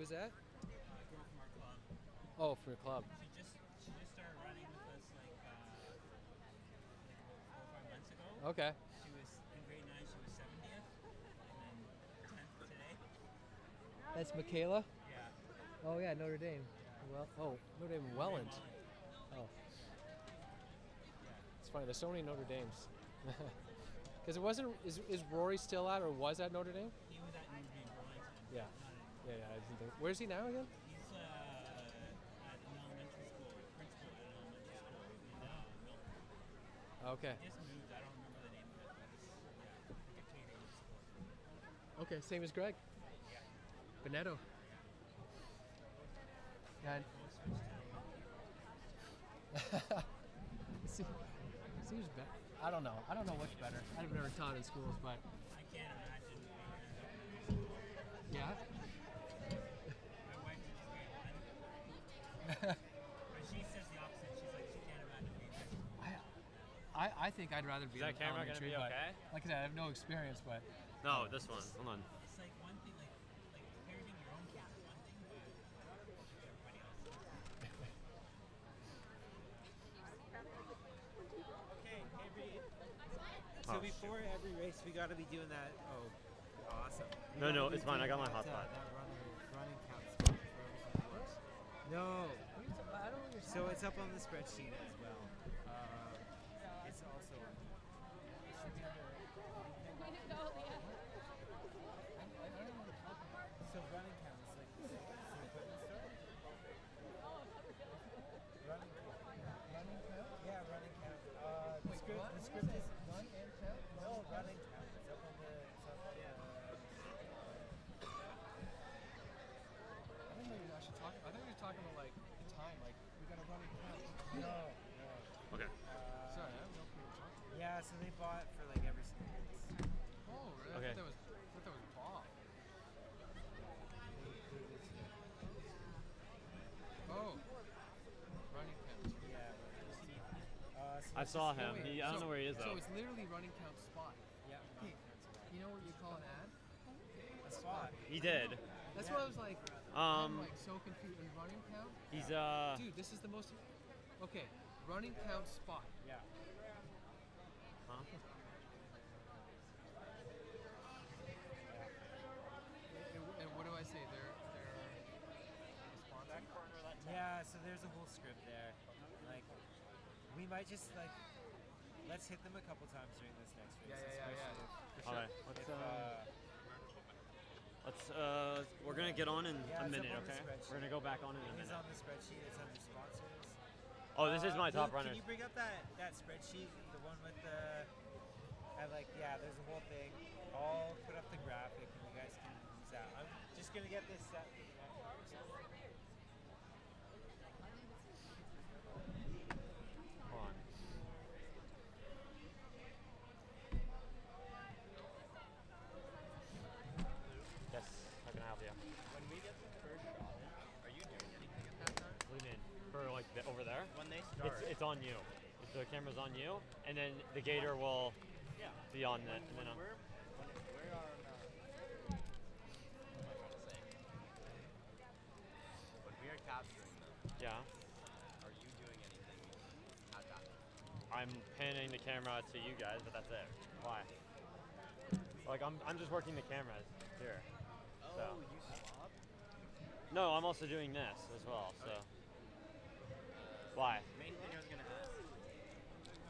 was that? A girl from our club. Oh, from your club. She just started running with us like 4 or 5 months ago. Okay. She was in grade 9. She was 70th, and then 10th today. That's Michaela? Yeah. Oh, yeah, Notre Dame. Well, oh, Notre Dame Welland. Oh. It's funny, there's so many Notre Dames. Because it wasn't, is Rory still at or was at Notre Dame? He was at Notre Dame Burlington. Yeah. Yeah, I didn't think. Where's he now again? He's at an elementary school, principal at an elementary school in Milton. Okay. He just moved. I don't remember the name of it, but it's like a Canadian school. Okay, same as Greg. Yeah. Benetto. Yeah. Seems better. I don't know. I don't know what's better. I've never taught in schools, but I can't imagine. yeah. My wife is grade 1. But she says the opposite. She's like, she can't imagine being there. I think I'd rather be. Is that in camera gonna elementary, be but okay? Like I said, I have no experience, but No, this one. Hold on. It's like one thing, like parenting your own kids is one thing, but everybody else. Okay, Reed. So before every race, we got to be doing that. Oh, awesome. No, it's fine. I got my hotspot. That running count spot for everything works. No. So it's up on the spreadsheet as well. It's also on the. So running count is like the equipment store. Running count. Yeah, running count. The script is run and count. No, running count. It's up on the. I didn't know you were actually talking. I thought you were talking about like the time, like we got to run it count. No. Okay. Sorry, I don't know what you were talking about. Yeah, so they bought for like every single race. Oh, really? Okay. I thought that was Bob. Oh, running count. Yeah. I saw him. I don't know where he is So though. it's literally running count spot. Yeah. Okay, you know what you call an ad? A spot. He did. That's what I was like. I'm Um, like so confused. And running count? he's Dude, this is the most. Okay, running count spot. Yeah. Huh? And what do I say? They're a sponsor. Yeah, so there's a whole script there. Like, we might just like, let's hit them a couple times during this next race. Yeah. All right. If, We're gonna get on in Yeah, a it's minute, up on the okay? spreadsheet. We're gonna go back on in a it is minute. on the spreadsheet. It's under sponsors. Oh, this is my top Luke, runner. Can you bring up that spreadsheet, the one with the, there's a whole thing. I'll put up the graphic and you guys can use that. I'm just gonna get this set for the next race. Hold on. Yes, how can I help you? When we get the first shot in, are you doing anything at that time? What do you mean? For like over there? When they start. It's on you. The camera's on you, and then the gator will be on it. And then We're on. What am I trying to say? When we are capturing them, yeah, are you doing anything at that time? I'm panning the camera to you guys, but that's it. Why? Like I'm just working the cameras here. Oh, So. you swap? No, I'm also doing this as well. So. Why? Main thing I was gonna ask.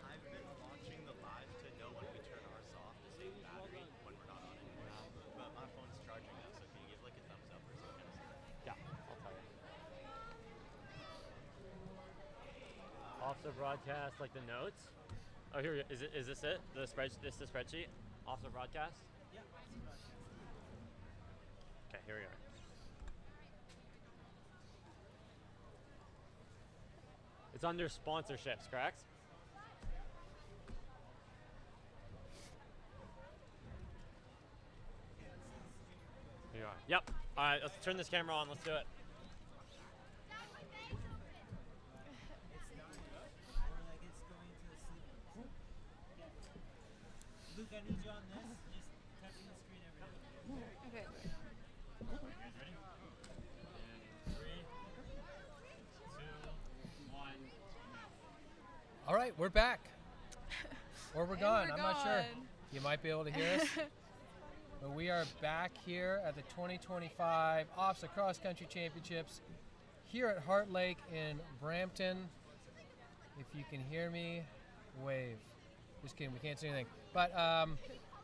I've been watching the live to know when we turn ours off to save battery when we're not on anymore. But my phone's charging now, so can you give like a thumbs up or some kind of stuff? Yeah, I'll tell you. Officer broadcast, like the notes. Oh, here is it. Is this it? The spreadsheet. Officer broadcast. Yeah. Okay, here we are. It's under sponsorships, correct? Here you are. Yep. All right, let's turn this camera on. Let's do it. It's not up, or like it's going to the sleep. Luke, I need you on this. Just touching the screen every now and then. Okay. You guys ready? All right, we're back. Or we're gone. I'm not sure. gone. You might be able to hear us. But we are back here at the 2025 OFSAA Cross Country Championships here at Heart Lake in Brampton. If you can hear me, wave. Just kidding, we can't see anything. But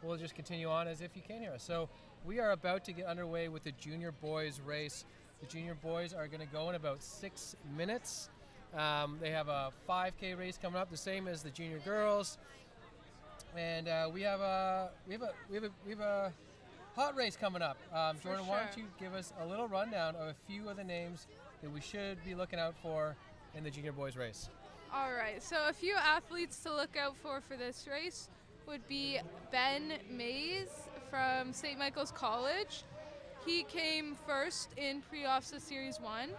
we'll just continue on as if you can hear us. So we are about to get underway with the junior boys race. The junior boys are going to go in about 6 minutes. They have a 5K race coming up, the same as the junior girls. And we have a hot race coming up. Jordan, why don't you give us a little rundown of a few of the names that we should be looking out for in the junior boys race? All right, so a few athletes to look out for this race would be Ben Mays from St. Michael's College. He came first in Pre-OFSAA Series 1.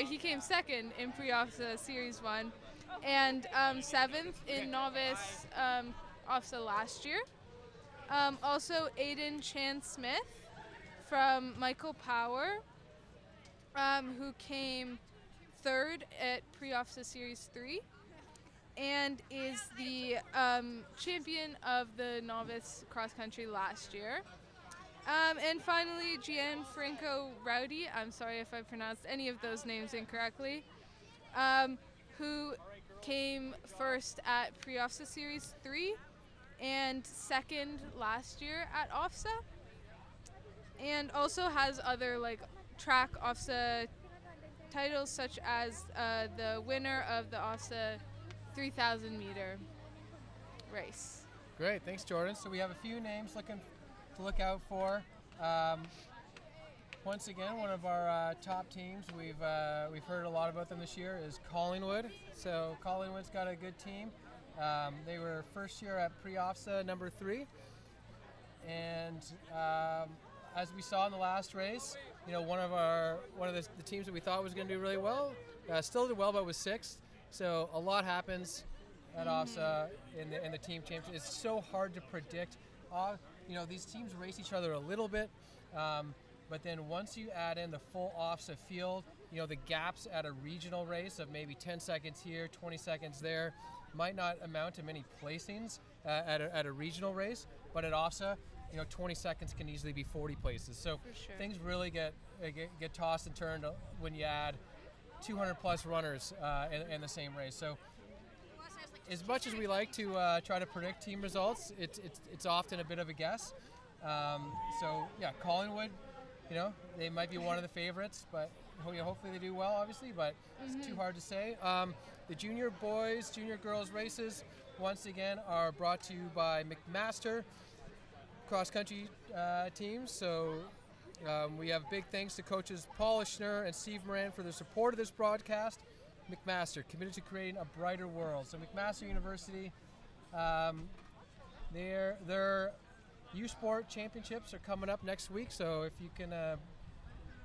He came second in Pre-OFSAA Series 1 and 7th in Novice OFSAA last year. Also, Aiden Chan-Smith from Michael Power, who came third at Pre-OFSAA Series 3 and is the champion of the Novice Cross Country last year. And finally, Gianfranco Rowdy, I'm sorry if I pronounced any of those names incorrectly, who came first at Pre-OFSAA Series 3 and second last year at OFSAA, and also has other track OFSAA titles, such as the winner of the OFSAA 3,000 meter race. Great, thanks Jordan. So we have a few names to look out for. Once again, one of our top teams, we've heard a lot about them this year, is Collingwood. So Collingwood's got a good team. They were first year at Pre-OFSAA number 3, and as we saw in the last race, one of the teams that we thought was going to do really well still did well, but was 6th. So a lot happens at OFSAA in the team championship. It's so hard to predict. These teams race each other a little bit, but then once you add in the full OFSAA field, the gaps at a regional race of maybe 10 seconds here, 20 seconds there, might not amount to many placings at a regional race, but at OFSAA, 20 seconds can easily be 40 places. So things really get tossed and turned when you add 200 plus runners in the same race. So as much as we like to try to predict team results, it's often a bit of a guess. Collingwood, they might be one of the favorites, but hopefully they do well, obviously, but it's too hard to say. The junior boys, junior girls races, once again, are brought to you by McMaster Cross Country teams. So we have big thanks to coaches Paul Schnur and Steve Moran for their support of this broadcast. McMaster, committed to creating a brighter world. So McMaster University, their U Sport Championships are coming up next week. So if you can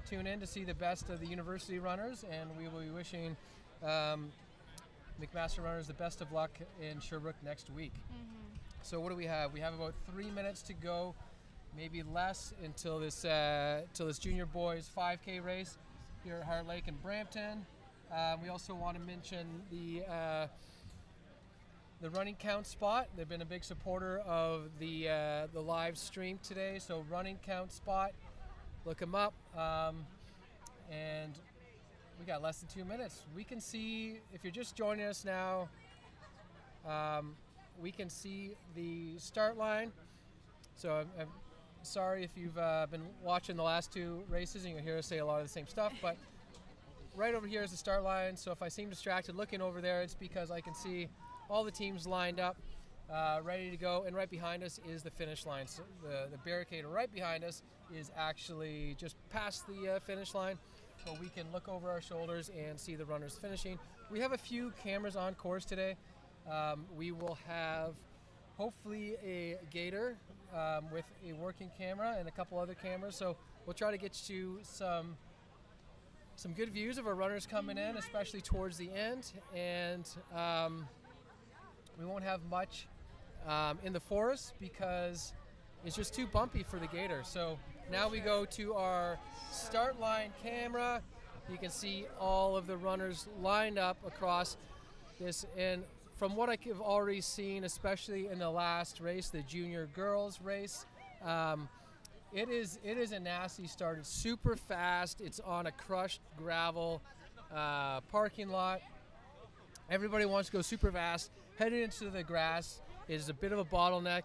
tune in to see the best of the university runners, and we will be wishing McMaster runners the best of luck in Sherbrooke next week. So what do we have? We have about 3 minutes to go, maybe less, until this junior boys 5K race here at Heart Lake in Brampton. We also want to mention the Running Count Spot. They've been a big supporter of the live stream today. So Running Count Spot, look them up. And we got less than 2 minutes. We can see, if you're just joining us now, we can see the start line. So I'm sorry if you've been watching the last 2 races and you'll hear us say a lot of the same stuff, but right over here is the start line. So if I seem distracted looking over there, it's because I can see all the teams lined up, ready to go, and right behind us is the finish line. So the barricade right behind us is actually just past the finish line, so we can look over our shoulders and see the runners finishing. We have a few cameras on course today. We will have hopefully a gator with a working camera and a couple other cameras, so we'll try to get you some good views of our runners coming in, especially towards the end. And we won't have much in the forest because it's just too bumpy for the gator. So now we go to our start line camera, You can see all of the runners lined up across this, and from what I've already seen, especially in the last race, the junior girls race, it is a nasty start. It's super fast. It's on a crushed gravel parking lot. Everybody wants to go super fast. Heading into the grass is a bit of a bottleneck.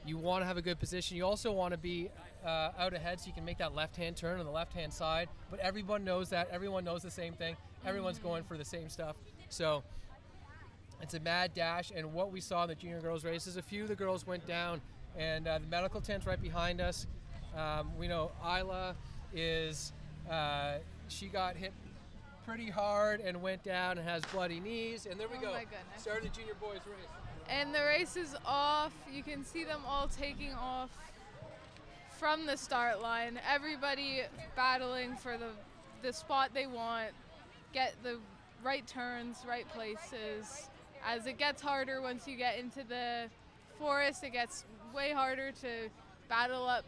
You want to have a good position. You also want to be out ahead so you can make that left-hand turn on the left-hand side. But everyone knows that. Everyone knows the same thing. Everyone's going for the same stuff. So it's a mad dash. And what we saw in the junior girls race is a few of the girls went down. And the medical tent's right behind us. We know Isla is, she got hit pretty hard and went down and has bloody knees. And there we go. My goodness. Started the junior boys race. And the race is off. You can see them all taking off from the start line. Everybody battling for the spot they want, get the right turns, right places. As it gets harder once you get into the forest, it gets way harder to battle up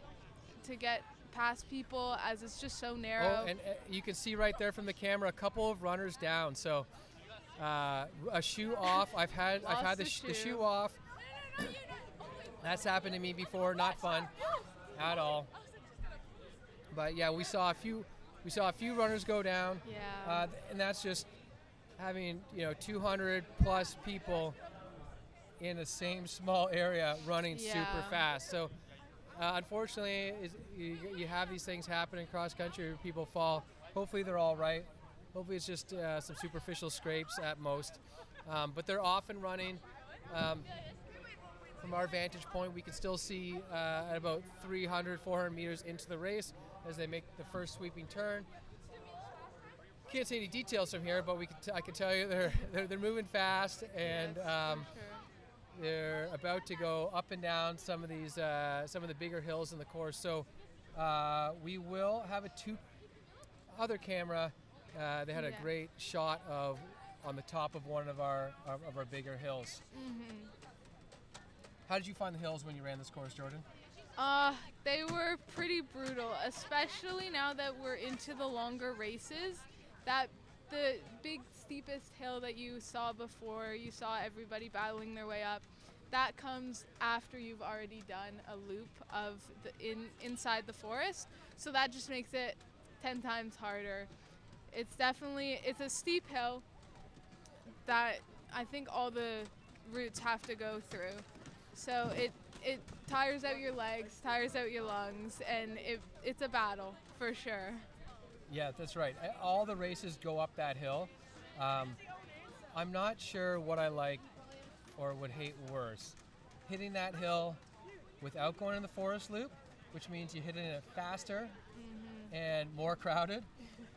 to get past people as it's just so narrow. Oh, and you can see right there from the camera a couple of runners down. So a shoe off. I've had the shoe off. That's happened to me before. Not fun at all. But yeah, we saw a few runners go down. Yeah. And that's just having 200 plus people in the same small area running super fast. So unfortunately, you have these things happen in cross country where people fall. Hopefully they're all right. Hopefully it's just some superficial scrapes at most. But they're off and running. From our vantage point, we can still see at about 300, 400 meters into the race as they make the first sweeping turn. Can't see any details from here, but I can tell you they're moving fast, and they're about to go up and down some of the bigger hills in the course. So we will have a other camera. They had a great shot on the top of one of our bigger hills. Mm-hmm. How did you find the hills when you ran this course, Jordan? They were pretty brutal, especially now that we're into the longer races. The big steepest hill that you saw before, you saw everybody battling their way up. That comes after you've already done a loop of inside the forest, so that just makes it 10 times harder. It's a steep hill that I think all the routes have to go through. So it tires out your legs, tires out your lungs, and it's a battle for sure. Yeah, that's right. All the races go up that hill. I'm not sure what I like or would hate worse. Hitting that hill without going in the forest loop, which means you're hitting it faster and more crowded,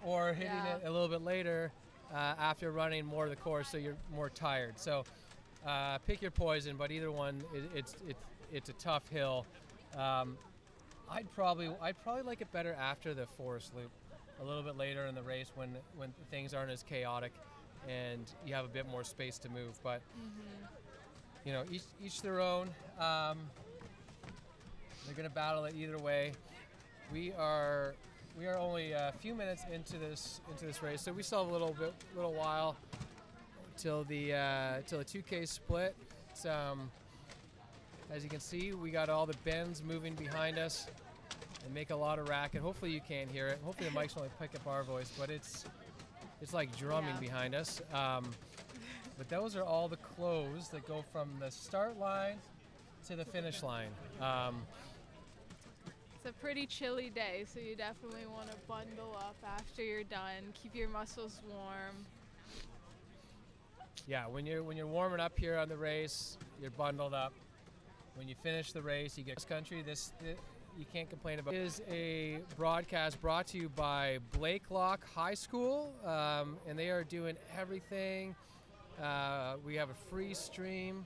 or hitting it a little bit later after running more of the course, so you're more tired. So pick your poison, but either one, it's a tough hill. I'd probably like it better after the forest loop, a little bit later in the race when things aren't as chaotic and you have a bit more space to move. But each their own. They're going to battle it either way. We are only a few minutes into this race, so we still have a little while till the 2K split. It's, as you can see, we got all the bends moving behind us and make a lot of racket. Hopefully you can't hear it. Hopefully the mics only pick up our voice, but it's like drumming behind us. But those are all the clothes that go from the start line to the finish line. It's a pretty chilly day, so you definitely want to bundle up after you're done. Keep your muscles warm. Yeah, when you're warming up here on the race, you're bundled up. When you finish the race, you get cross country. You can't complain about. It is a broadcast brought to you by Blakelock High School, and they are doing everything. We have a free stream.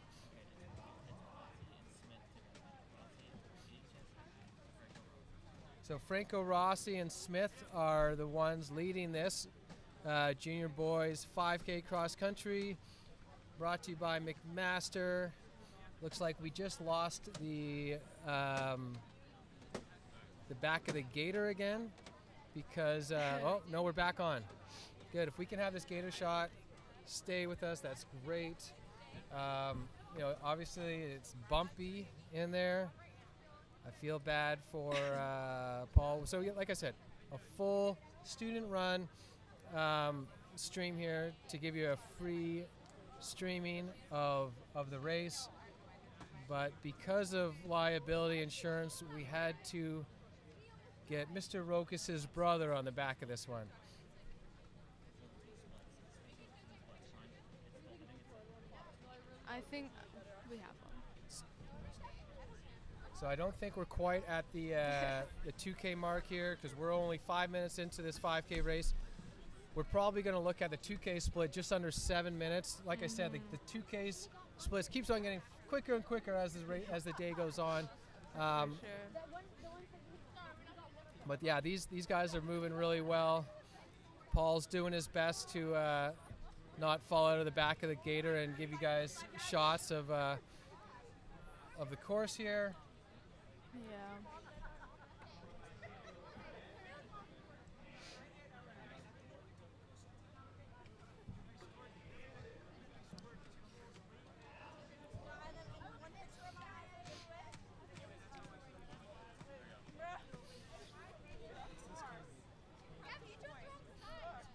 So Franco Rossi and Smith are the ones leading this junior boys 5K cross country, brought to you by McMaster. Looks like we just lost the back of the gator again. because, oh, no, we're back on. Good. If we can have this gator shot stay with us, that's great. You know, obviously it's bumpy in there. I feel bad for Paul. So, yeah, like I said, a full student run stream here to give you a free streaming of the race. But because of liability insurance, we had to get Mr. Rokas' brother on the back of this one. I think we have one. So I don't think we're quite at the 2K mark here because we're only 5 minutes into this 5K race. We're probably going to look at the 2K split just under 7 minutes. Like I said, the 2K splits keeps on getting quicker and quicker as the day goes on. Sure. But yeah, these guys are moving really well. Paul's doing his best to not fall out of the back of the gator and give you guys shots of the course here. Yeah.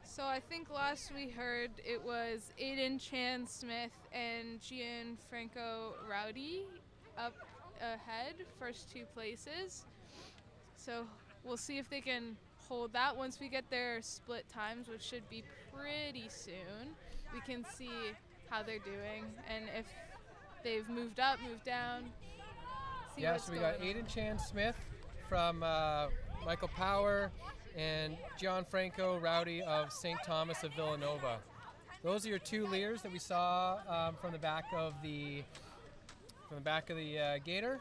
So I think last we heard it was Aiden Chan Smith and Gianfranco Rowdy up ahead, first two places. So we'll see if they can hold that. Once we get their split times, which should be pretty soon, we can see how they're doing and if they've moved up, moved down. See Yeah, what's so we going got on. Aiden Chan Smith from Michael Power and Gianfranco Rowdy of St. Thomas of Villanova. Those are your two leaders that we saw from the back of the gator.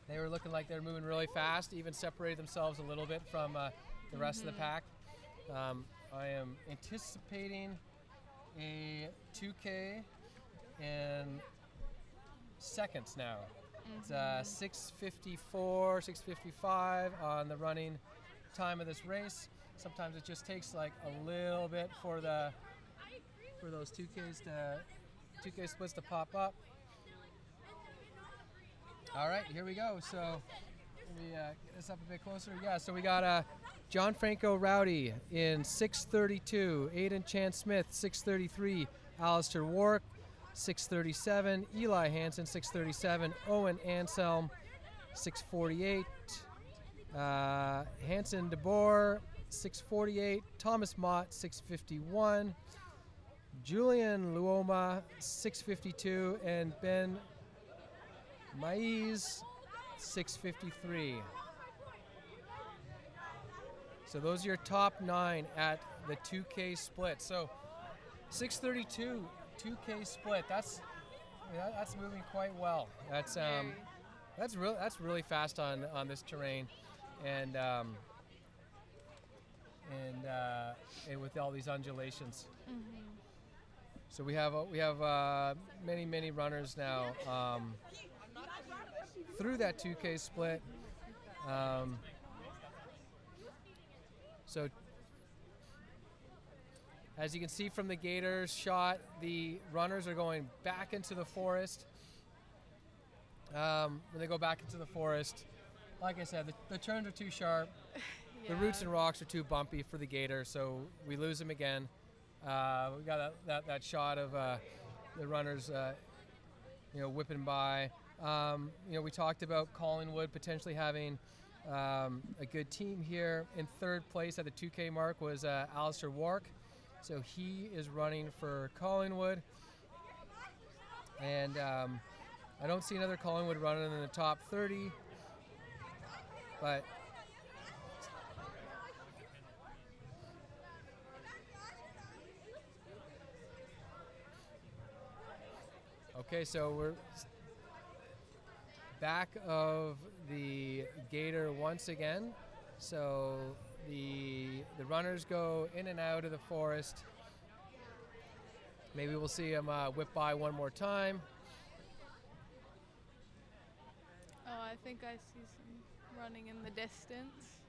They were looking like they're moving really fast, even separated themselves a little bit from the rest of the pack. I am anticipating a 2K in seconds now. It's 6:54, 6:55 on the running time of this race. Sometimes it just takes like a little bit for those 2K splits to pop up. All right, here we go. So let me get this up a bit closer. Yeah, so we got Gianfranco Rowdy in 6:32, Aiden Chan Smith 6:33, Alistair Warwick 6:37, Eli Hansen 6:37, Owen Anselm 6:48, Hansen DeBoer 6:48, Thomas Mott 6:51, Julian Luoma 6:52, and Ben Maiz 6:53. So those are your top 9 at the 2K split. So 6:32 2K split. That's moving quite well. That's really fast on this terrain, and with all these undulations. So we have many runners now through that 2K split. So as you can see from the Gators shot, the runners are going back into the forest. When they go back into the forest, like I said, the turns are too sharp. Yeah. The roots and rocks are too bumpy for the gator, so we lose him again. We got that shot of the runners, whipping by. We talked about Collingwood potentially having a good team here. In third place at the 2K mark was Alistair Warwick. So he is running for Collingwood. And I don't see another Collingwood running in the top 30. But okay, so we're back of the gator once again. So the runners go in and out of the forest. Maybe we'll see them whip by one more time. Oh, I think I see some running in the distance.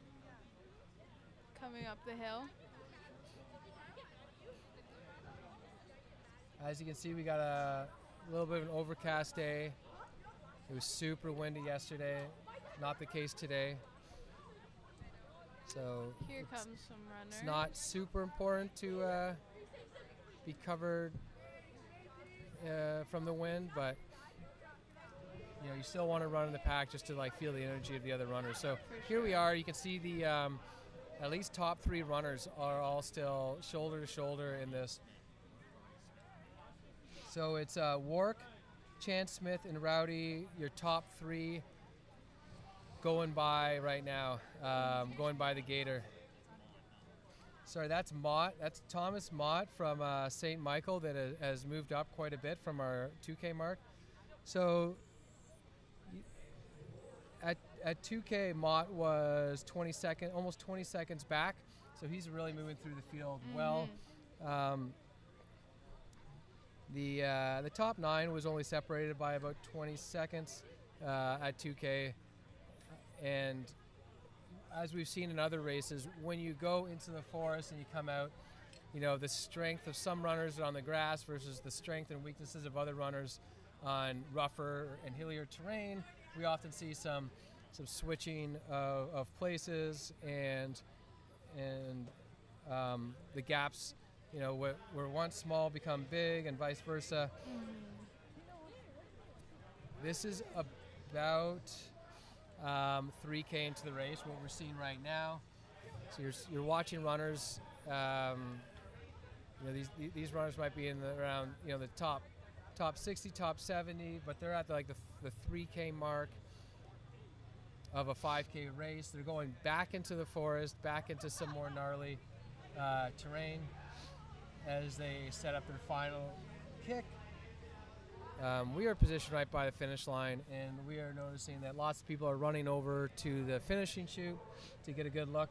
coming up the hill. As you can see, we got a little bit of an overcast day. It was super windy yesterday, not the case today. So Here comes some runners. it's not super important to be covered from the wind, but you know, you still want to run in the pack just to like feel the energy of the other runners. So here we are. You can see the at least top 3 runners are all still shoulder to shoulder in this. So it's Warwick, Chance Smith, and Rowdy, your top 3 going by right now, going by the gator. Sorry, that's Mott. That's Thomas Mott from St. Michael that has moved up quite a bit from our 2K mark. So at 2K, Mott was almost 20 seconds back. So he's really moving through the field well. The top 9 was only separated by about 20 seconds at 2K. And as we've seen in other races, when you go into the forest and you come out, you know, the strength of some runners on the grass versus the strength and weaknesses of other runners on rougher and hillier terrain, we often see some switching of places and the gaps, you know, where once small become big and vice versa. This is about 3K into the race, what we're seeing right now. So you're watching runners. You know, these runners might be in around, you know, the top 60, top 70, but they're at the 3K mark of a 5K race. They're going back into the forest, back into some more gnarly terrain as they set up their final kick. We are positioned right by the finish line, and we are noticing that lots of people are running over to the finishing chute to get a good look.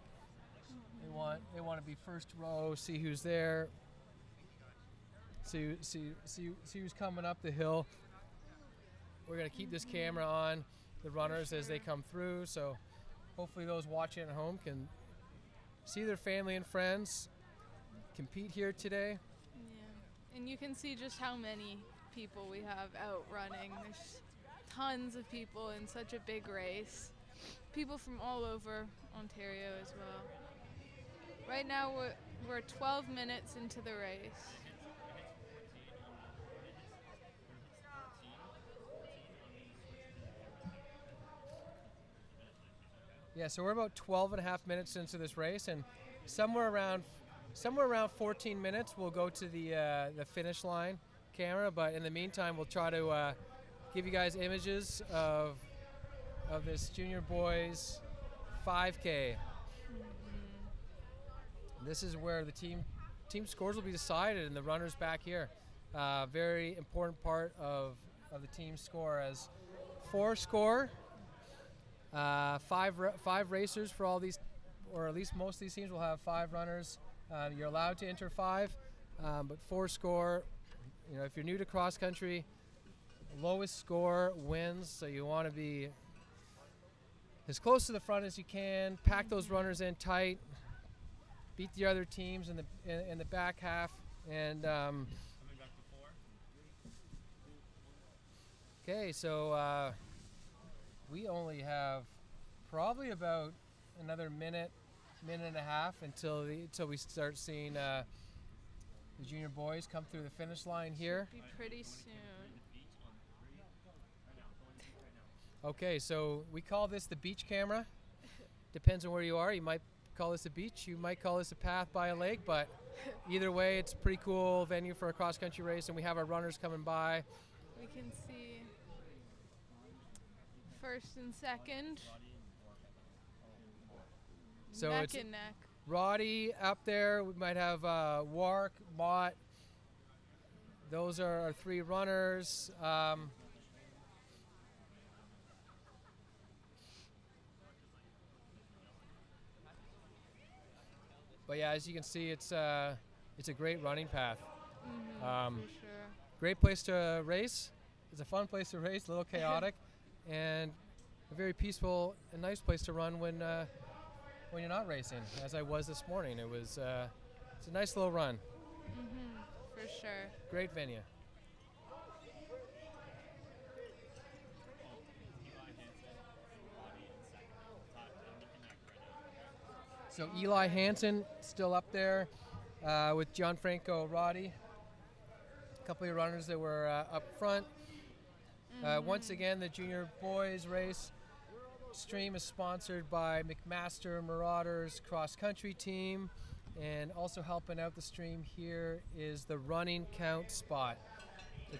They want to be first row, see who's there, see who's coming up the hill. We're going to keep this camera on the runners as they come through, so hopefully those watching at home can see their family and friends compete here today. Yeah, and you can see just how many people we have out running. There's tons of people in such a big race. People from all over Ontario as well. Right now we're 12 minutes into the race. Yeah, so we're about 12 and a half minutes into this race, and somewhere around 14 minutes we'll go to the finish line camera, but in the meantime we'll try to give you guys images of this junior boys 5K. This is where the team scores will be decided, and the runners back here. Very important part of the team score, as 4 score, 5 racers for all these, or at least most of these teams will have 5 runners. You're allowed to enter 5, but 4 score. You know, if you're new to cross country, lowest score wins, so you want to be as close to the front as you can, pack those runners in tight, beat the other teams in the back half, and okay, so we only have probably about another minute and a half until we start seeing the junior boys come through the finish line here. Should be pretty soon. Okay, so we call this the beach camera. Depends on where you are. You might call this a beach. You might call this a path by a lake, but either way, it's a pretty cool venue for a cross-country race, and we have our runners coming by. We can see first and second. So neck it's and neck. Roddy up there. We might have Wark, Mott. Those are our 3 runners. But yeah, as you can see, it's a great running path. For sure. Great place to race. It's a fun place to race, a little chaotic, and a very peaceful and nice place to run when when you're not racing, as I was this morning. It was it's a nice little run. For sure. Great venue. So Eli Hansen still up there with Gianfranco Roddy. A couple of runners that were up front. Once again, the junior boys race stream is sponsored by McMaster Marauders Cross Country Team, and also helping out the stream here is the Running Count Spot. So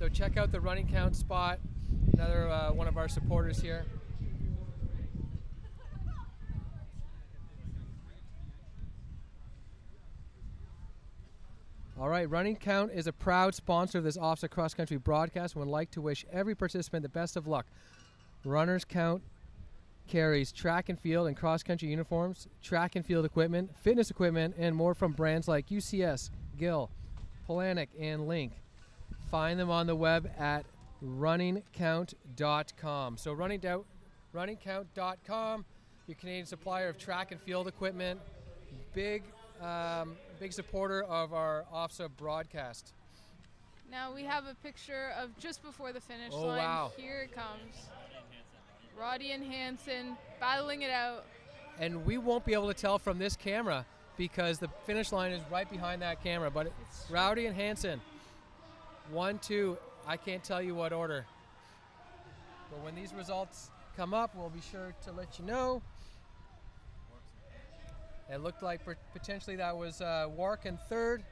check out the Running Count Spot, another one of our supporters here. All right, Running Count is a proud sponsor of this OFSAA Cross Country broadcast and would like to wish every participant the best of luck. Runners Count carries track and field and cross country uniforms, track and field equipment, fitness equipment, and more from brands like UCS, Gill, Polanic, and Link. Find them on the web at runningcount.com. So runningcount.com, your Canadian supplier of track and field equipment, big supporter of our OFSAA broadcast. Now we have a picture of just before the finish Oh, line. wow. Here it comes. Roddy and Hansen battling it out. And we won't be able to tell from this camera because the finish line is right behind that camera. But it's Rowdy and Hansen, 1, 2. I can't tell you what order. But when these results come up, we'll be sure to let you know. It looked like potentially that was Wark in third.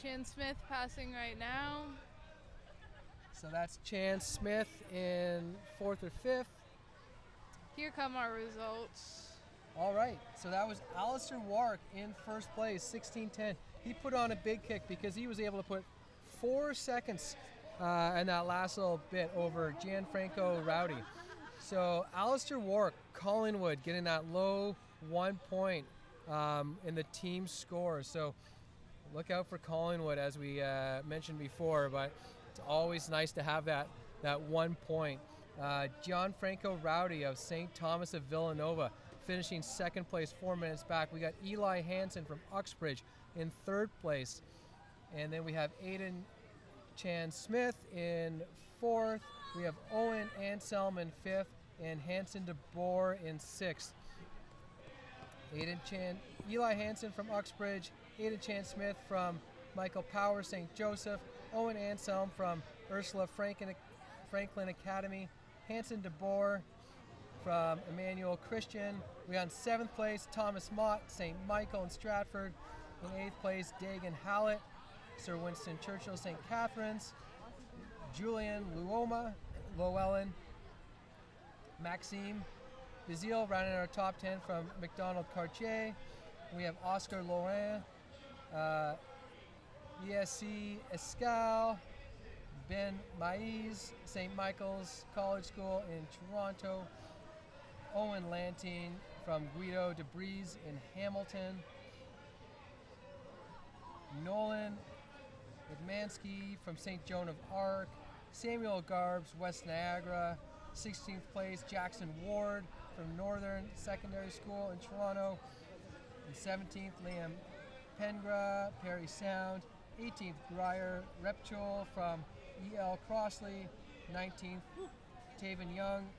Chan Smith passing right now. So that's Chance Smith in fourth or fifth. Here come our results. All right, so that was Alistair Wark in first place, 16:10. He put on a big kick because he was able to put 4 seconds in that last little bit over Gianfranco Rowdy. So Alistair Wark, Collingwood, getting that low 1 point in the team score. So look out for Collingwood, as we mentioned before, but it's always nice to have that 1 point. Gianfranco Rowdy of St. Thomas of Villanova finishing second place, 4 minutes back. We got Eli Hansen from Uxbridge in third place. And then we have Aiden Chan Smith in fourth. We have Owen Anselm in fifth and Hansen de Boer in sixth. Eli Hansen from Uxbridge, Aiden Chan Smith from Michael Power St. Joseph, Owen Anselm from Ursula Franklin Academy, Hansen de Boer from Emmanuel Christian. We got in seventh place Thomas Mott, St. Michael in Stratford. In eighth place Dagan Hallett, Sir Winston Churchill St. Catharines. Julian Llewellyn, Maxime Bazile rounding our top 10 from McDonald Cartier. We have Oscar Laurent, ESC Escal, Ben Maïs, St. Michael's College School in Toronto. Owen Lantine from Guido de Brise in Hamilton. Nolan Widmansky from St. Joan of Arc. Samuel Garbs, West Niagara. 16th place, Jackson Ward from Northern Secondary School in Toronto. And 17th, Liam Pengra, Perry Sound. 18th, Grier Repchol from E.L. Crossley. 19th, Taven Young,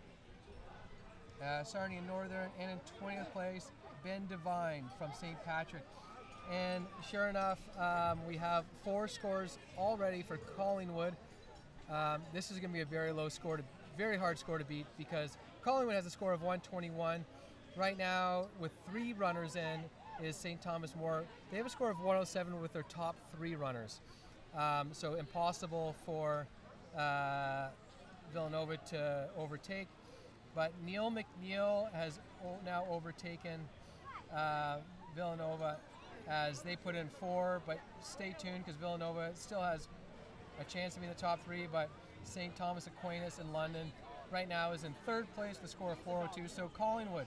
Sarnia Northern. And in 20th place, Ben Devine from St. Patrick. And sure enough, we have 4 scores already for Collingwood. This is going to be a very low score, very hard score to beat, because Collingwood has a score of 121. Right now, with 3 runners in, is St. Thomas More. They have a score of 107 with their top 3 runners. So impossible for Villanova to overtake. But Neil McNeil has now overtaken Villanova as they put in 4, but stay tuned because Villanova still has a chance to be in the top 3, but St. Thomas Aquinas in London right now is in third place with a score of 402. So Collingwood,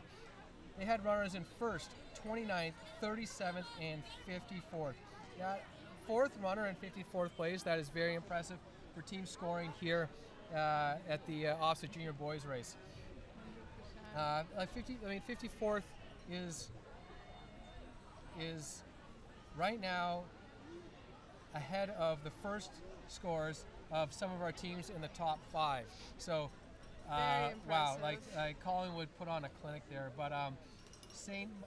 they had runners in first, 29th, 37th, and 54th. That 4th runner in 54th place, that is very impressive for team scoring here at the OFSAA Junior Boys race. 54th is right now ahead of the first scores of some of our teams in the top 5. So, wow, like Collingwood put on a clinic there. But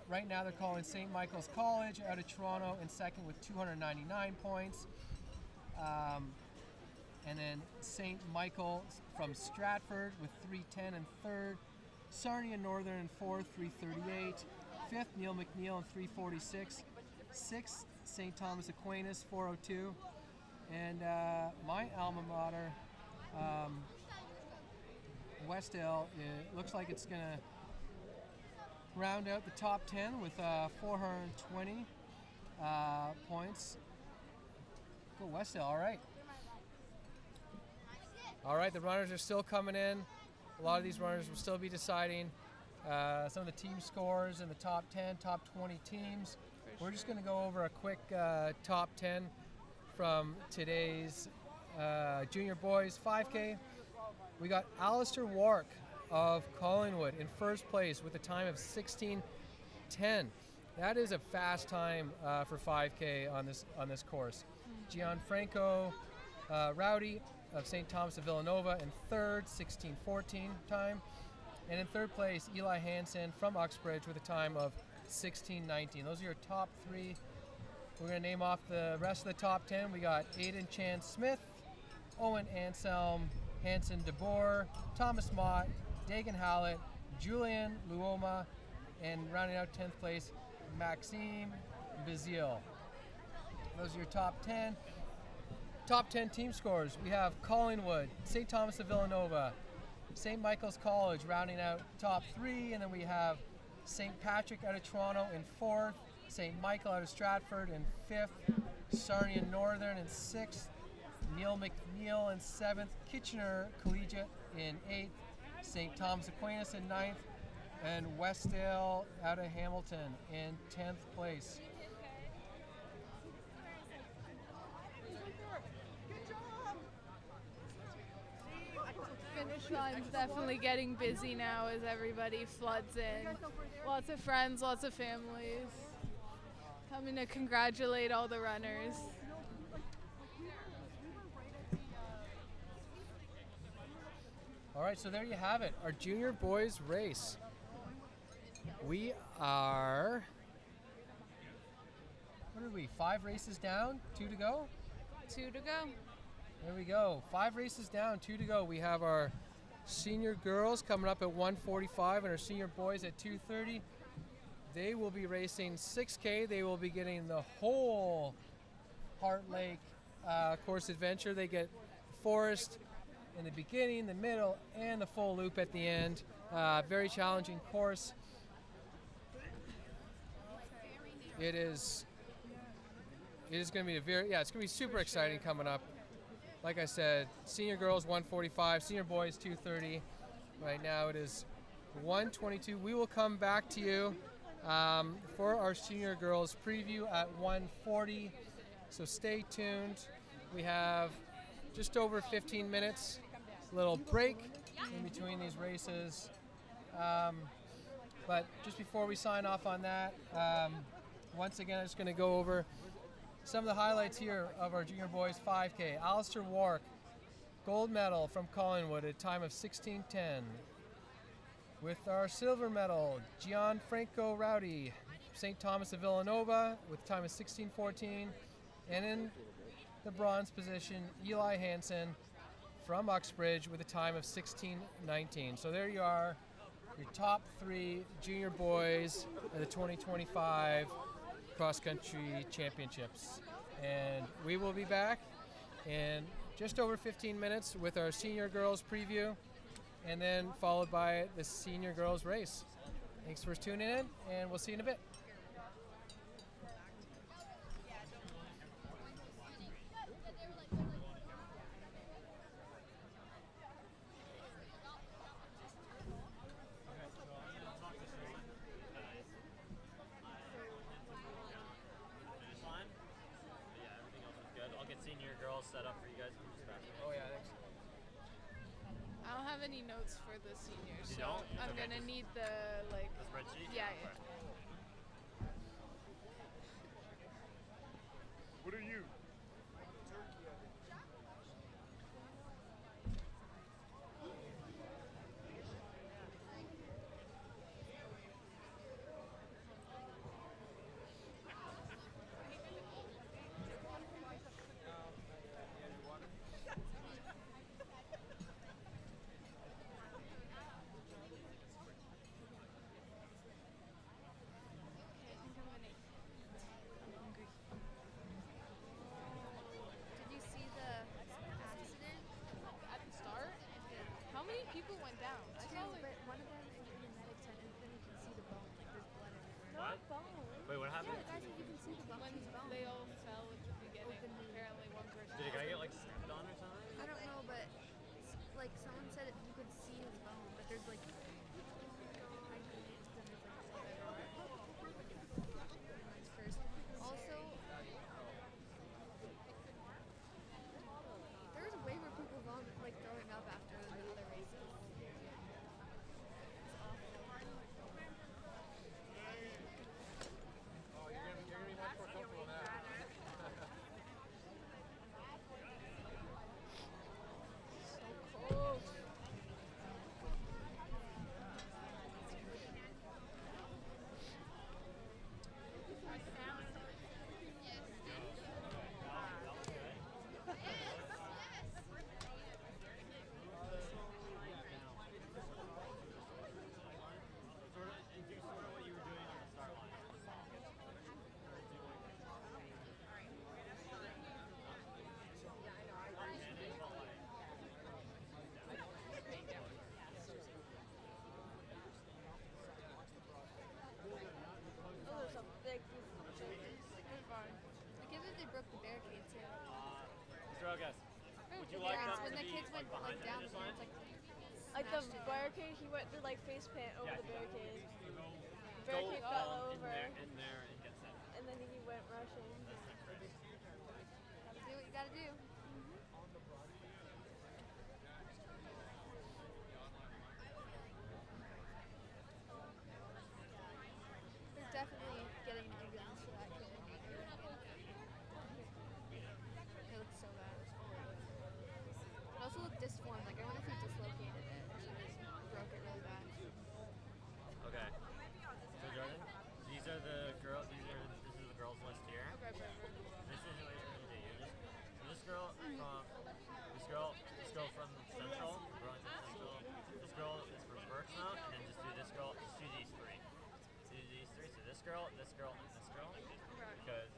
right now they're calling St. Michael's College out of Toronto in second with 299 points. And then St. Michael from Stratford with 310 in third. Sarnia Northern in fourth, 338. Fifth, Neil McNeil in 346. Sixth, St. Thomas Aquinas, 402. And my alma mater, Westdale, it looks like it's going to round out the top 10 with 420 points. Go Westdale, all right. All right, the runners are still coming in. A lot of these runners will still be deciding some of the team scores in the top 10, top 20 teams. We're just going to go over a quick top 10 from today's Junior Boys 5K. We got Alistair Wark of Collingwood in first place with a time of 16:10. That is a fast time for 5K on this course. Gianfranco Rowdy of St. Thomas of Villanova in third, 16:14 time. And in third place, Eli Hansen from Uxbridge with a time of 16:19. Those are your top 3. We're going to name off the rest of the top 10. We got Aidan Chan Smith, Owen Anselm, Hanson DeBoer, Thomas Mott, Dagan Hallett, Julian Luoma, and rounding out 10th place, Maxime Bazile. Those are your top 10. Top 10 team scores. We have Collingwood, St. Thomas of Villanova, St. Michael's College rounding out top 3, and then we have St. Patrick out of Toronto in 4th, St. Michael out of Stratford in 5th, Sarnia Northern in 6th, Neil McNeil in 7th, Kitchener Collegiate in 8th, St. Thomas Aquinas in 9th, and Westdale out of Hamilton in 10th place. Finish line's definitely getting busy now as everybody floods in. Lots of friends, lots of families coming to congratulate all the runners. All right, so there you have it, our Junior Boys race. We are, what are we, 5 races down, 2 to go? 2 to go. There we go, 5 races down, 2 to go. We have our senior girls coming up at 1:45 and our senior boys at 2:30. They will be racing 6K. They will be getting the whole Heart Lake course adventure. They get the forest in the beginning, the middle, and the full loop at the end. Very challenging course. It is going to be it's going to be super exciting coming up. Like I said, senior girls 1:45, senior boys 2:30. Right now it is 1:22. We will come back to you for our senior girls preview at 1:40. So stay tuned. We have just over 15 minutes, a little break in between these races. But just before we sign off on that, once again, I'm just going to go over some of the highlights here of our Junior Boys 5K. Alistair Wark, gold medal from Collingwood at a time of 16:10. With our silver medal, Gianfranco Rowdy, St. Thomas of Villanova with a time of 16:14. And in the bronze position, Eli Hansen from Uxbridge with a time of 16:19. So there you are, your top 3 Junior Boys at the 2025 Cross Country Championships. And we will be back in just over 15 minutes with our senior girls preview, and then followed by the senior girls race. Thanks for tuning in, and we'll see you in a bit. Set up for you guys. Oh yeah, thanks. I don't have any notes for the seniors, You so don't? I'm Okay, gonna just- need the like. The spreadsheet? Yeah, Okay. yeah. What are you? Did you see the accident? At the start, how many people went down? I Two, saw like but one of them in the medic tent, and then you can see the bone. Like there's blood everywhere. What? Wait, what Yeah, happened? the guy said you can see the bone. when His bone. they all fell at the beginning. Open knee. Apparently, one person. Did a guy get like stepped on or something? I don't know, but like someone said it, you could see his bone, but there's like. Also, there was a way where people vomit, like throwing up after the other races. It's awful. Oh, you're gonna be much more comfortable now. Close. Sort of what you were doing on the start line. I guess if they broke the barricade too. Mr. August, would you The like parents, them when to the be kids went behind like down, the the finish line? parents Like the smashed it. barricade, he went to like face plant over the barricade. Go Barricade fell in over, there and get set. and then he went rushing. Gotta do what you gotta do. They're definitely getting an ambulance for that kid. It looks so bad. It also looked disformed. Like I wonder if he dislocated it or broke it really bad. Okay. So Jordan, these are the girls. This is the girls list here. Okay, perfect. This is what you're gonna do. You're just so this girl from Central, Burlington Central. This girl is from Berksmount, and then just do this girl. Just do these three. Do these three. So this girl, and this girl. Because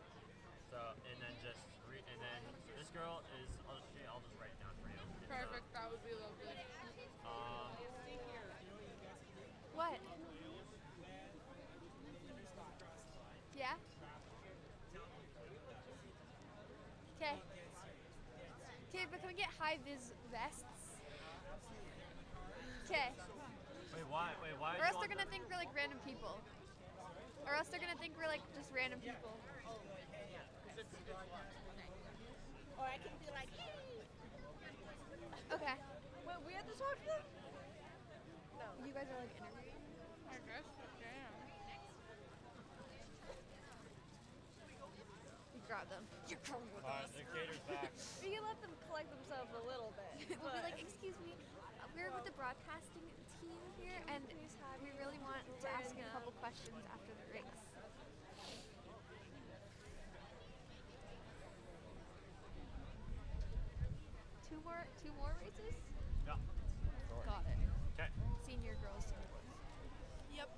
and then just and then so this girl is. I'll just write it down for you. It's, Perfect. That would be lovely. What? Yeah? Okay. Okay, but can we get high vis vests? Okay. Wait, why? Or else they're gonna think we're like random people. Or else they're gonna think we're like just random people. Or I can be like, hey. Okay. Wait, we have to talk to them? No. You guys are like interviewing? I guess we can. You grab them. You're coming with us. The cater's back. We can let them collect themselves a little bit. We'll be like, excuse me, we're with the broadcasting team here, and we really want to ask a couple questions after the race. Two more races? Yeah. Got it. Okay. Senior girls, senior boys. Yep.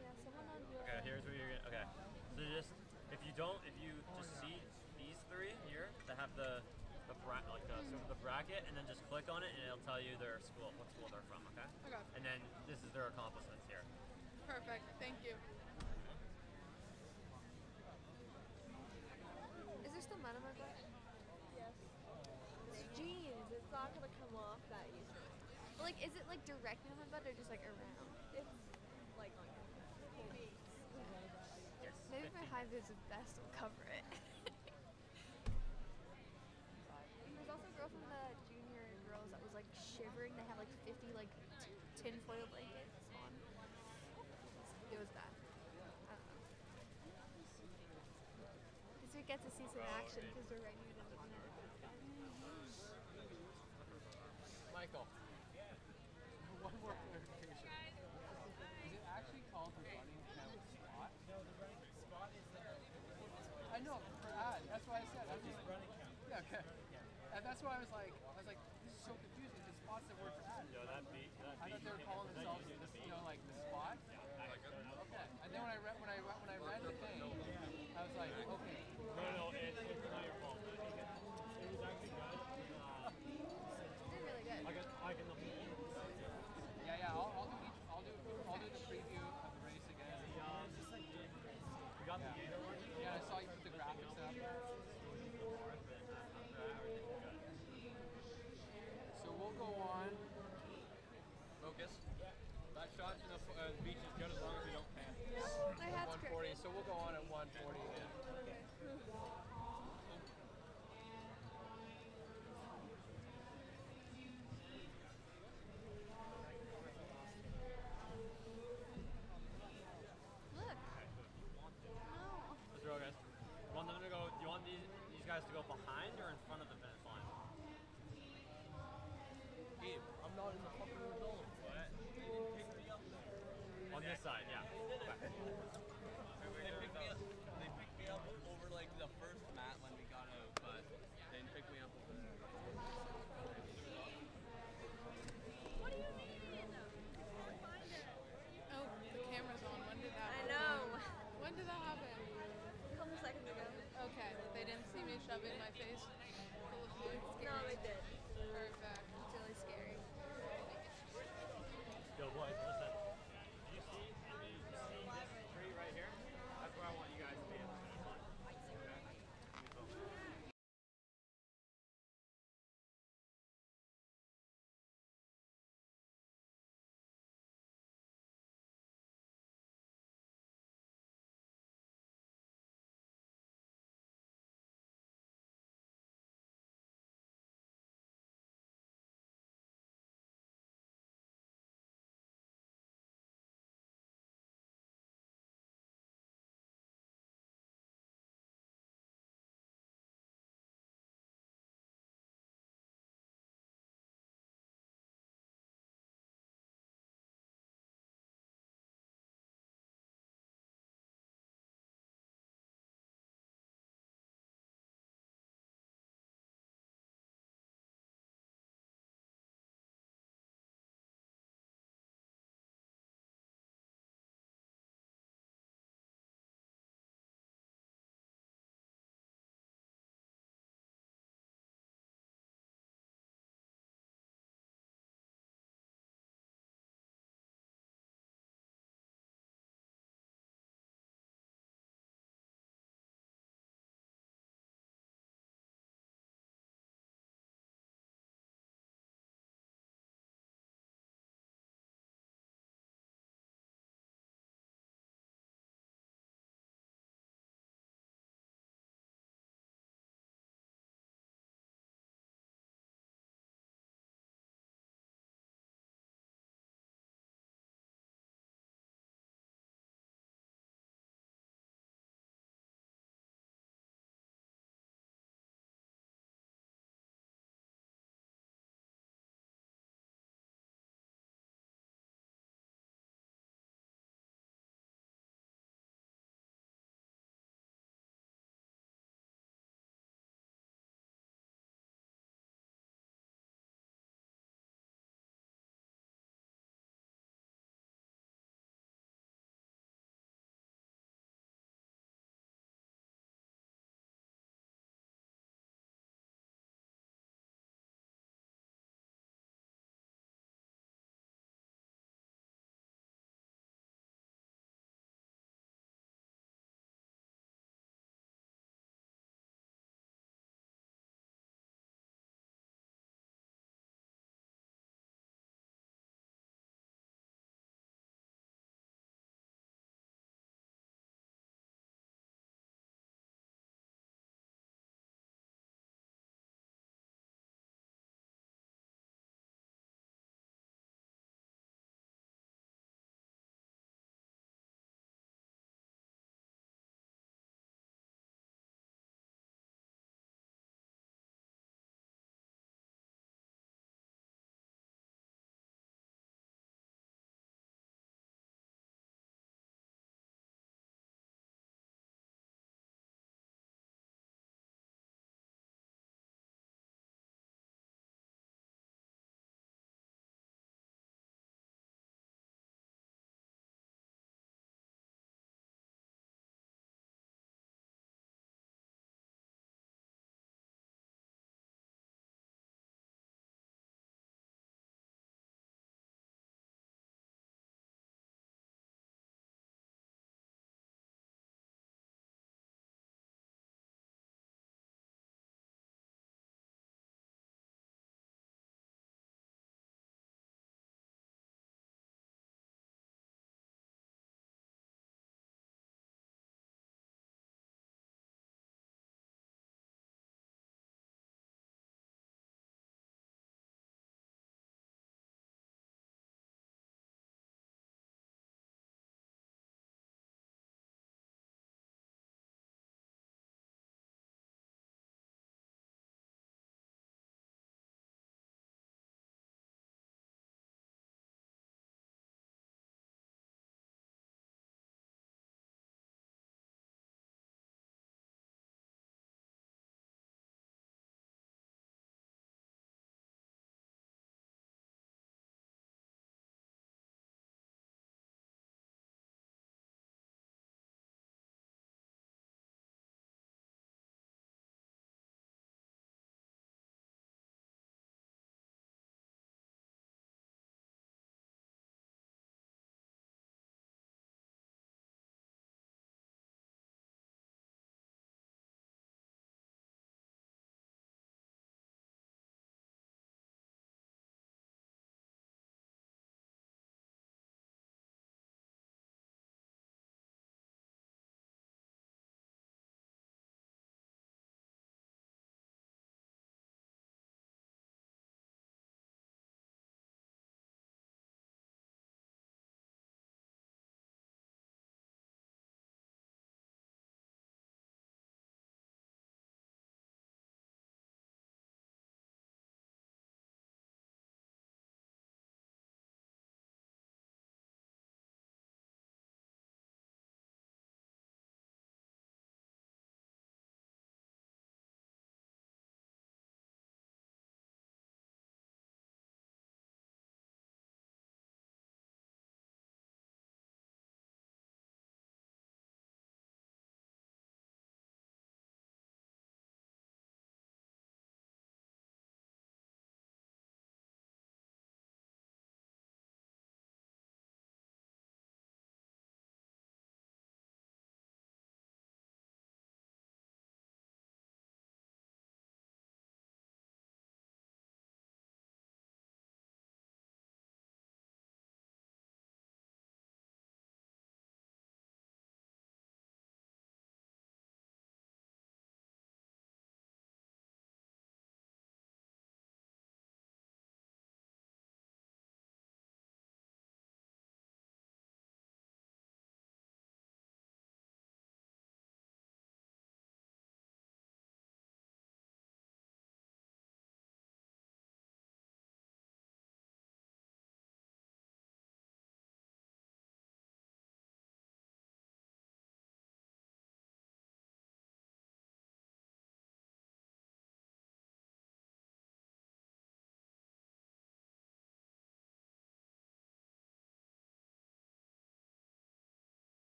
Yeah, someone on your. Okay, here's where you're gonna. Okay, so just if you just see these three here that have the bracket, and then just click on it, and it'll tell you their school, what school they're from. Okay. Okay. And then this is their accomplishments here. Perfect. Thank you. Is there still mud on my butt? Yes. It's jeans. It's not going to come off that easily. But like, is it like directly on my butt or just like around? It's like on your Yes. Maybe my high vis vest will cover it. tinfoil blankets on. It was bad. I don't know. At least we get to see some action because we're right near the net. Michael. One more clarification. Is it actually called the running count spot? No, the running spot is the. I know, for ad. That's why I said. I was just running count. Yeah, okay. And that's why I was like, this is so confusing because spots that word for ad. Yo, that beat. I thought they were calling themselves, like the spot. Okay. And then when I read the thing, I was like, okay. No, it's not your fault. It was actually good. Did really good. I can look at it. Yeah. I'll do the preview of the race again. We got the gator one. Yeah, I saw you put the graphics up. So we'll go on. Focus. That shot in the beach is good as long as we don't pan. My hat's 140. crooked. So we'll go on at 140 again. Look. No. Let's go, guys. You want them to go? Do you want these guys to go behind or in front of the finish line? Gabe, I'm not in the fucking zone. What? They didn't pick me up there. On this side, yeah. They picked me up over like the first mat when we got out, but they didn't pick me up over there. What do you mean? Oh, the camera's on. When did that I happen? know. When did that happen? A couple seconds ago. Okay, they didn't see me shove it in my face full of food. No, they did. Perfect. It's really scary. Yo, boys, listen. Do you see this tree right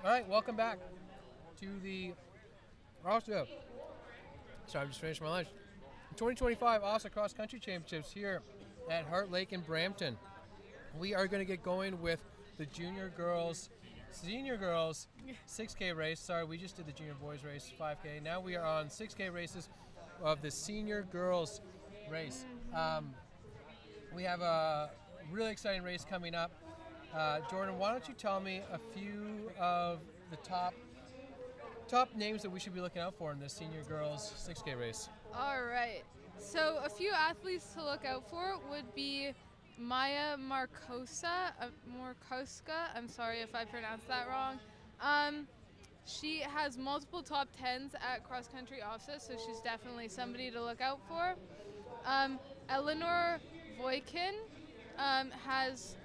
All right, welcome back to the OFSAA. Sorry, I'm just finishing my lunch. 2025 OFSAA Cross Country Championships here at Heart Lake in Brampton. We are going to get going with the senior girls 6K race. Sorry, we just did the junior boys race 5K. Now we are on 6K races of the senior girls race. We have a really exciting race coming up. Jordan, why don't you tell me a few of the top names that we should be looking out for in this senior girls 6K race? All right. So a few athletes to look out for would be Maya Markoska. I'm sorry if I pronounced that wrong. She has multiple top 10s at cross country OFSAA, so she's definitely somebody to look out for. Eleanor Voikin has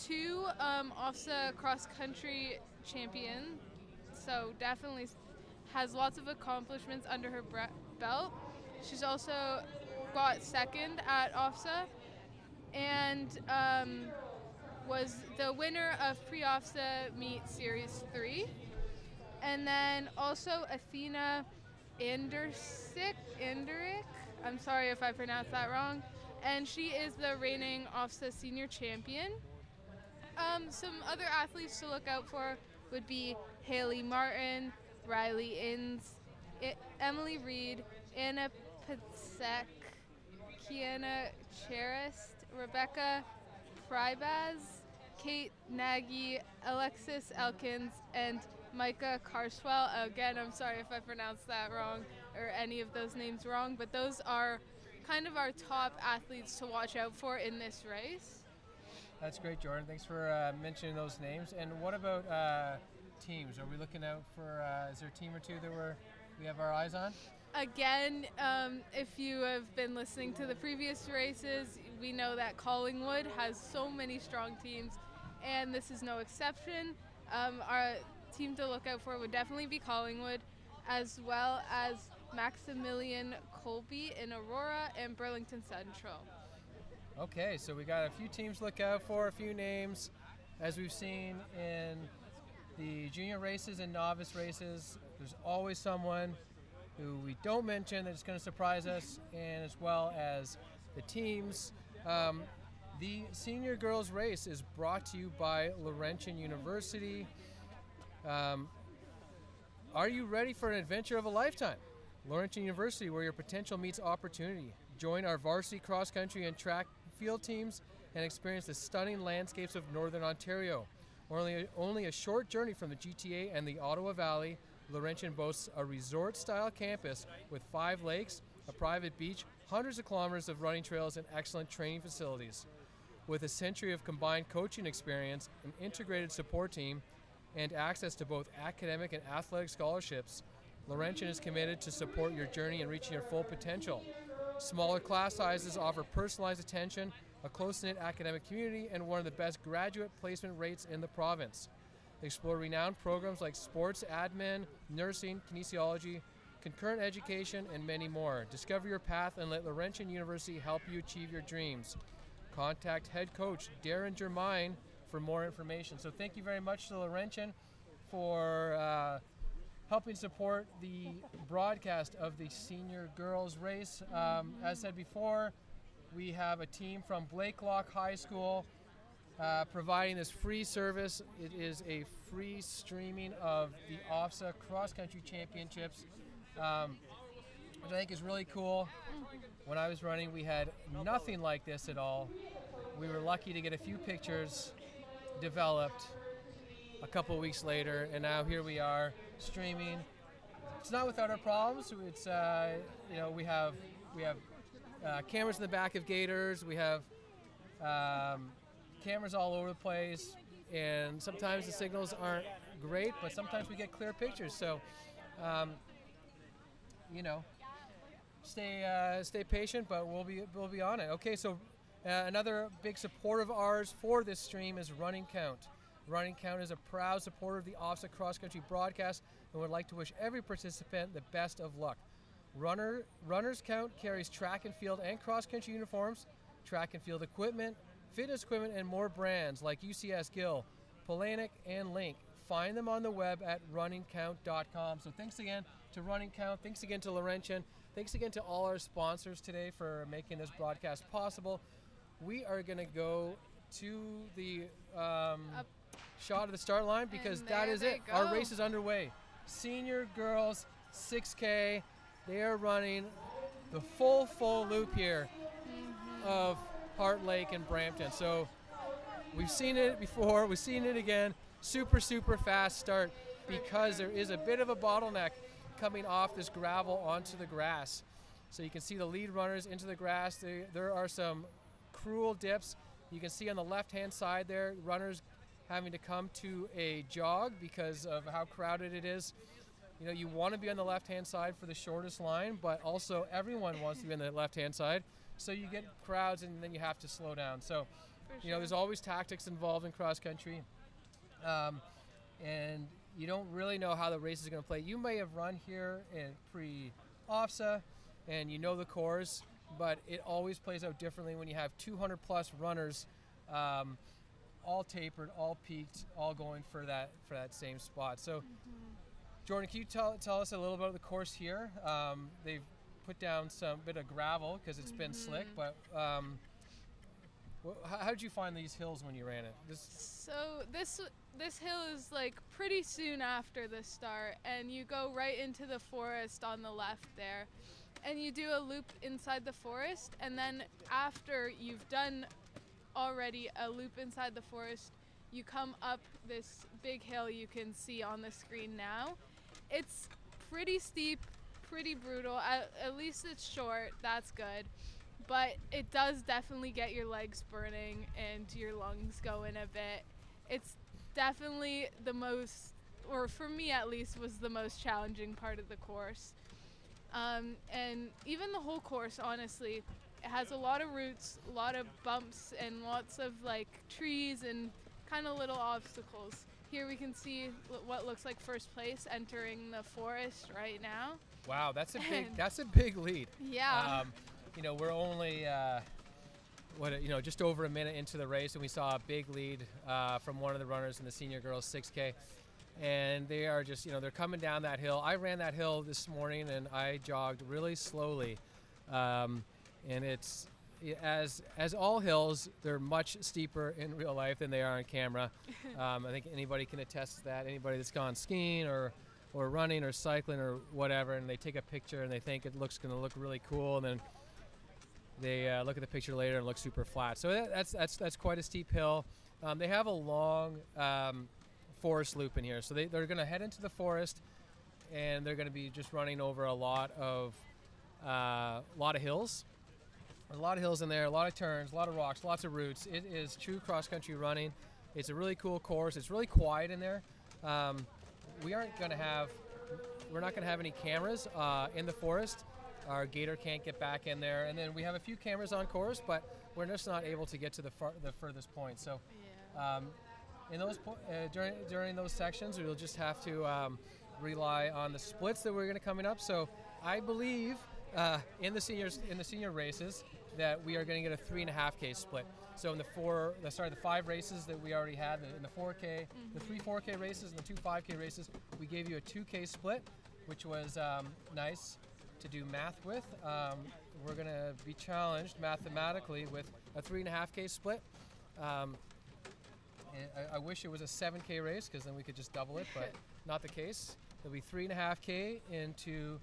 2 OFSAA cross country champions, so definitely has lots of accomplishments under her belt. She's also got second at OFSAA and was the winner of pre-OFSAA meet series 3. And then also Athena Anderick, I'm sorry if I pronounced that wrong, and she is the reigning OFSAA senior champion. Some other athletes to look out for would be Haley Martin, Riley Inns, Emily Reed, Anna Pacek, Kiana Charist, Rebecca Prybaz, Kate Nagy, Alexis Elkins, and Micah Carswell. Again, I'm sorry if I pronounced that wrong or any of those names wrong, but those are kind of our top athletes to watch out for in this race. That's great, Jordan. Thanks for mentioning those names. And what about teams? Are we looking out for, is there a team or two that we have our eyes on? Again, if you have been listening to the previous races, we know that Collingwood has so many strong teams, and this is no exception. Our team to look out for would definitely be Collingwood, as well as Maximilian Colby in Aurora and Burlington Central. Okay, so we got a few teams to look out for, a few names. As we've seen in the junior races and novice races, there's always someone who we don't mention that's going to surprise us, and as well as the teams. The senior girls race is brought to you by Laurentian University. Are you ready for an adventure of a lifetime? Laurentian University, where your potential meets opportunity. Join our varsity cross country and track field teams and experience the stunning landscapes of Northern Ontario. Only a short journey from the GTA and the Ottawa Valley, Laurentian boasts a resort-style campus with 5 lakes, a private beach, hundreds of kilometers of running trails, and excellent training facilities. With a century of combined coaching experience, an integrated support team, and access to both academic and athletic scholarships, Laurentian is committed to support your journey in reaching your full potential. Smaller class sizes offer personalized attention, a close-knit academic community, and one of the best graduate placement rates in the province. Explore renowned programs like sports, admin, nursing, kinesiology, concurrent education, and many more. Discover your path and let Laurentian University help you achieve your dreams. Contact head coach Darren Germain for more information. So thank you very much to Laurentian for helping support the broadcast of the senior girls race. As said before, we have a team from Blakelock High School providing this free service. It is a free streaming of the OFSAA Cross Country Championships, which I think is really cool. When I was running, we had nothing like this at all. We were lucky to get a few pictures developed a couple weeks later, and now here we are streaming. It's not without our problems. It's we have cameras in the back of Gators. We have cameras all over the place, and sometimes the signals aren't great, but sometimes we get clear pictures. So, stay patient, but we'll be on it. Okay, so another big support of ours for this stream is Running Count. Running Count is a proud supporter of the OFSAA Cross Country broadcast and would like to wish every participant the best of luck. Runners Count carries track and field and cross country uniforms, track and field equipment, fitness equipment, and more brands like UCS Gill, Polanic, and Link. find them on the web at runningcount.com. So thanks again to Running Count. Thanks again to Laurentian. Thanks again to all our sponsors today for making this broadcast possible. We are going to go to the shot of the start line because that is it. Go. Our race is underway. Senior girls 6K. They are running the full loop here of Heart Lake and Brampton. So we've seen it before. We've seen it again. Super fast start because there is a bit of a bottleneck coming off this gravel onto the grass. So you can see the lead runners into the grass. There are some cruel dips. You can see on the left-hand side there, runners having to come to a jog because of how crowded it is. You know, you want to be on the left-hand side for the shortest line, but also everyone wants to be on the left-hand side. So you get crowds and then you have to slow down. So, you know, there's always tactics involved in cross country. And you don't really know how the race is going to play. You may have run here in pre-OFSAA and you know the course, but it always plays out differently when you have 200 plus runners, all tapered, all peaked, all going for that same spot. So, Jordan, can you tell us a little about the course here? They've put down some bit of gravel because it's been slick, but how did you find these hills when you ran it? So this hill is like pretty soon after the start, and you go right into the forest on the left there, and you do a loop inside the forest, and then after you've done already a loop inside the forest, you come up this big hill you can see on the screen now. It's pretty steep, pretty brutal. At least it's short, that's good. But it does definitely get your legs burning and your lungs going a bit. It's definitely the most, or for me at least, was the most challenging part of the course. And even the whole course, honestly, it has a lot of roots, a lot of bumps, and lots of like trees and kind of little obstacles. Here we can see what looks like first place entering the forest right now. Wow, that's a big lead. Yeah. You know, we're only just over a minute into the race, and we saw a big lead from one of the runners in the senior girls 6K, and they are just, you know, they're coming down that hill. I ran that hill this morning, and I jogged really slowly, and it's as all hills, they're much steeper in real life than they are on camera. I think anybody can attest to that. Anybody that's gone skiing or running or cycling or whatever, and they take a picture and they think it looks going to look really cool, and then they look at the picture later and it looks super flat. So that's quite a steep hill. They have a long forest loop in here, so they're going to head into the forest, and they're going to be just running over a lot of hills. There's a lot of hills in there, a lot of turns, a lot of rocks, lots of roots. It is true cross-country running. It's a really cool course. It's really quiet in there. We're not going to have any cameras in the forest. Our gator can't get back in there, and then we have a few cameras on course, but we're just not able to get to the furthest point. So, in those during those sections, we'll just have to rely on the splits that we're going to coming up. So, I believe in the senior races that we are going to get a 3.5K split. So in the 5 races that we already had, in the 4K, the 3 4K races and the 2 5K races, we gave you a 2K split, which was nice to do math with. We're going to be challenged mathematically with a 3.5K split. I wish it was a 7K race because then we could just double it, but not the case. There'll be 3.5K into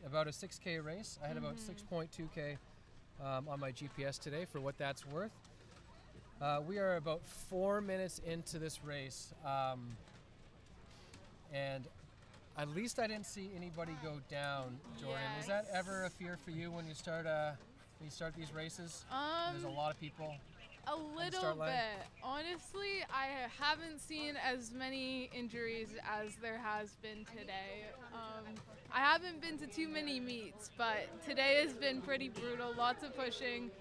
about a 6K race. I had about 6.2K on my GPS today for what that's worth. We are about 4 minutes into this race, and at least I didn't see anybody go down, Jordan. Yes. Is that ever a fear for you when you start these races? There's a lot of people. A little bit. Honestly, I haven't seen as many injuries as there has been today. I haven't been to too many meets, but today has been pretty brutal. Lots of pushing,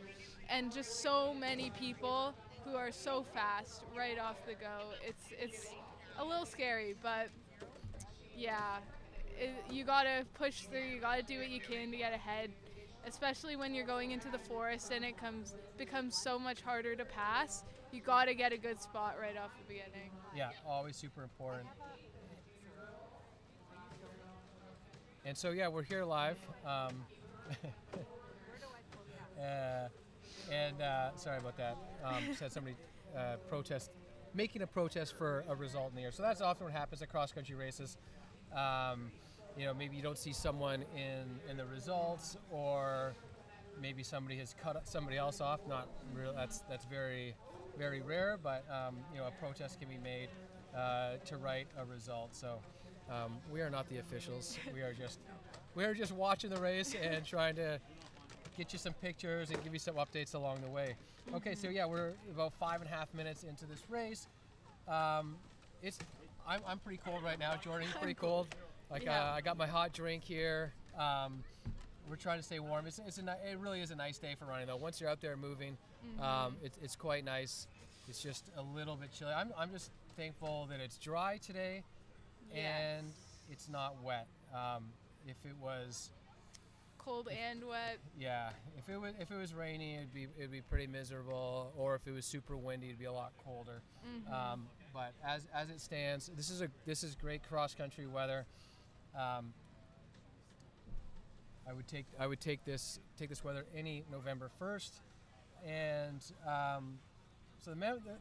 and just so many people who are so fast right off the go. It's a little scary, but yeah, you gotta push through. You gotta do what you can to get ahead. especially when you're going into the forest and it becomes so much harder to pass. You got to get a good spot right off the beginning. Yeah, always super important. And so, yeah, we're here live. Sorry about that. Just had somebody making a protest for a result in the air. So that's often what happens at cross-country races. Maybe you don't see someone in the results, or maybe somebody has cut somebody else off. Not real. That's very, very rare. But a protest can be made to right a result. So we are not the officials. We are just watching the race and trying to get you some pictures and give you some updates along the way. Okay, so yeah, we're about 5.5 minutes into this race. I'm pretty cold right now. Jordan, you're pretty cold. I got my hot drink here. We're trying to stay warm. It really is a nice day for running though. Once you're out there moving, it's quite nice. It's just a little bit chilly. I'm just thankful that it's dry today, and it's not wet. If it was cold and wet. Yeah, if it was rainy, it'd be pretty miserable. Or if it was super windy, it'd be a lot colder. But as it stands, this is great cross country weather. I would take this weather any November 1st, and so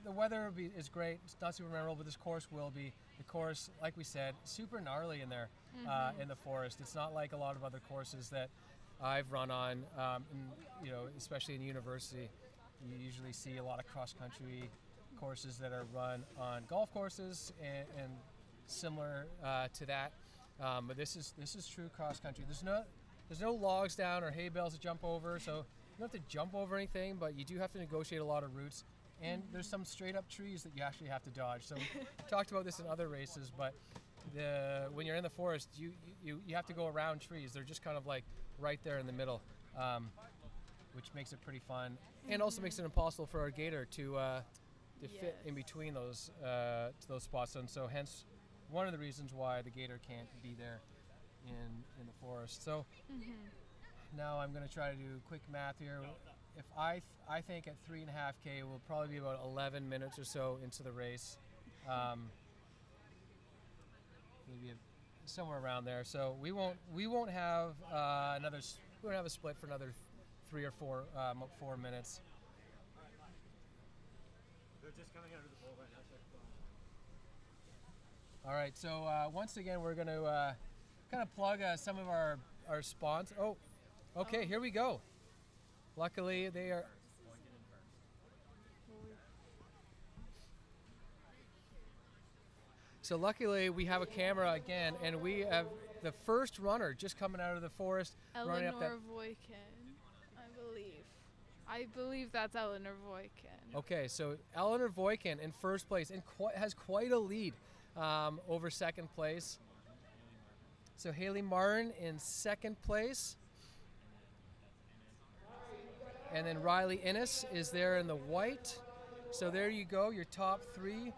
the weather is great. It's not super memorable, but this course will be. The course, like we said, super gnarly in there in the forest. It's not like a lot of other courses that I've run on, especially in university. You usually see a lot of cross-country courses that are run on golf courses and similar to that. But this is true cross-country. There's no logs down or hay bales to jump over, so you don't have to jump over anything, but you do have to negotiate a lot of routes. And there's some straight-up trees that you actually have to dodge. So we talked about this in other races, but when you're in the forest, you have to go around trees. They're just kind of like right there in the middle, which makes it pretty fun, and also makes it impossible for our gator to fit in between those spots. And so hence one of the reasons why the gator can't be there in the forest. So now I'm going to try to do quick math here. If I think at 3.5K we'll probably be about 11 minutes or so into the race, maybe somewhere around there. So we won't have a split for another 3 or 4 minutes. They're just coming out of the bowl right now. All right. So once again, we're going to kind of plug some of our sponsors. Oh, okay. Here we go. Luckily, they are. So luckily, we have a camera again, and we have the first runner just coming out of the forest, running up that. Eleanor Voikin, I believe that's Eleanor Voikin. Okay, so Eleanor Voikin in first place and has quite a lead over second place. So Haley Martin in second place. And then Riley Innes is there in the white. So there you go, your top three.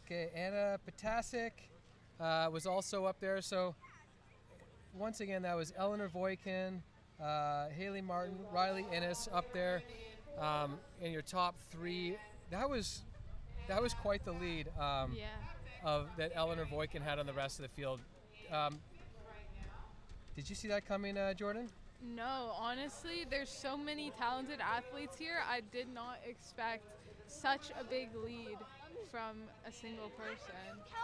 Okay, Anna Potasic was also up there. So once again, that was Eleanor Voikin, Haley Martin, Riley Innes up there in your top three. That was quite the lead. That Eleanor Voikin had on the rest of the field. Did you see that coming, Jordan? No, honestly, there's so many talented athletes here. I did not expect such a big lead from a single person.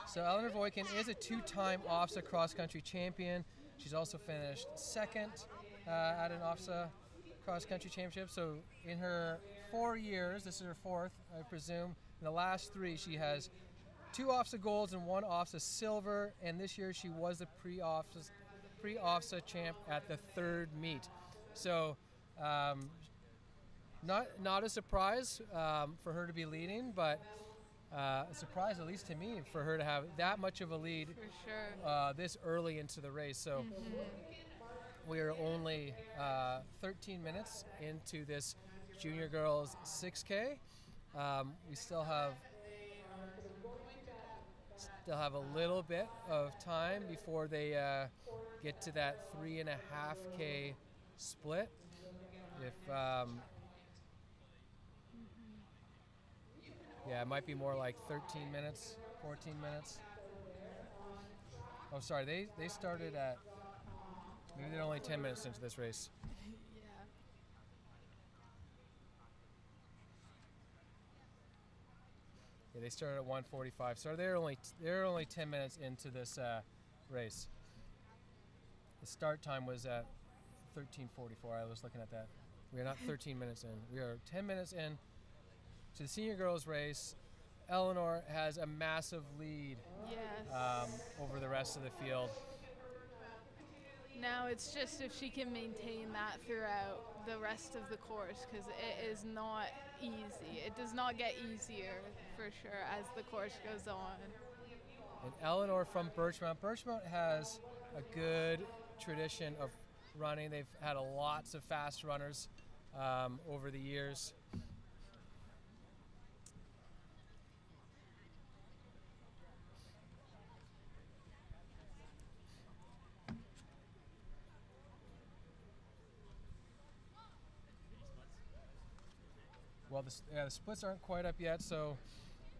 So Eleanor Voikin is a 2-time OFSAA Cross Country Champion. She's also finished second at an OFSAA Cross Country Championship. So in her 4 years, this is her fourth, I presume. In the last 3, she has 2 OFSAA golds and 1 OFSAA silver, and this year she was the pre-OFSAA champ at the 3rd meet. So not a surprise for her to be leading, but a surprise, at least to me, for her to have that much of a lead for sure. This early into the race. So we are only 13 minutes into this junior girls 6K. We still have They'll have a little bit of time before they get to that 3.5K split. If yeah, it might be more like 13 minutes, 14 minutes. Oh, sorry, they started at, maybe they're only 10 minutes into this race. Yeah, they started at 1:45, so they're only 10 minutes into this race. The start time was at 13:44. I was looking at that. We are not 13 minutes in. We are 10 minutes in to the senior girls race. Eleanor has a massive lead over the rest of the field. Now it's just if she can maintain that throughout the rest of the course, because it is not easy. It does not get easier for sure as the course goes on. And Eleanor from Birchmount. Birchmount has a good tradition of running. They've had lots of fast runners over the years. Well, the splits aren't quite up yet, so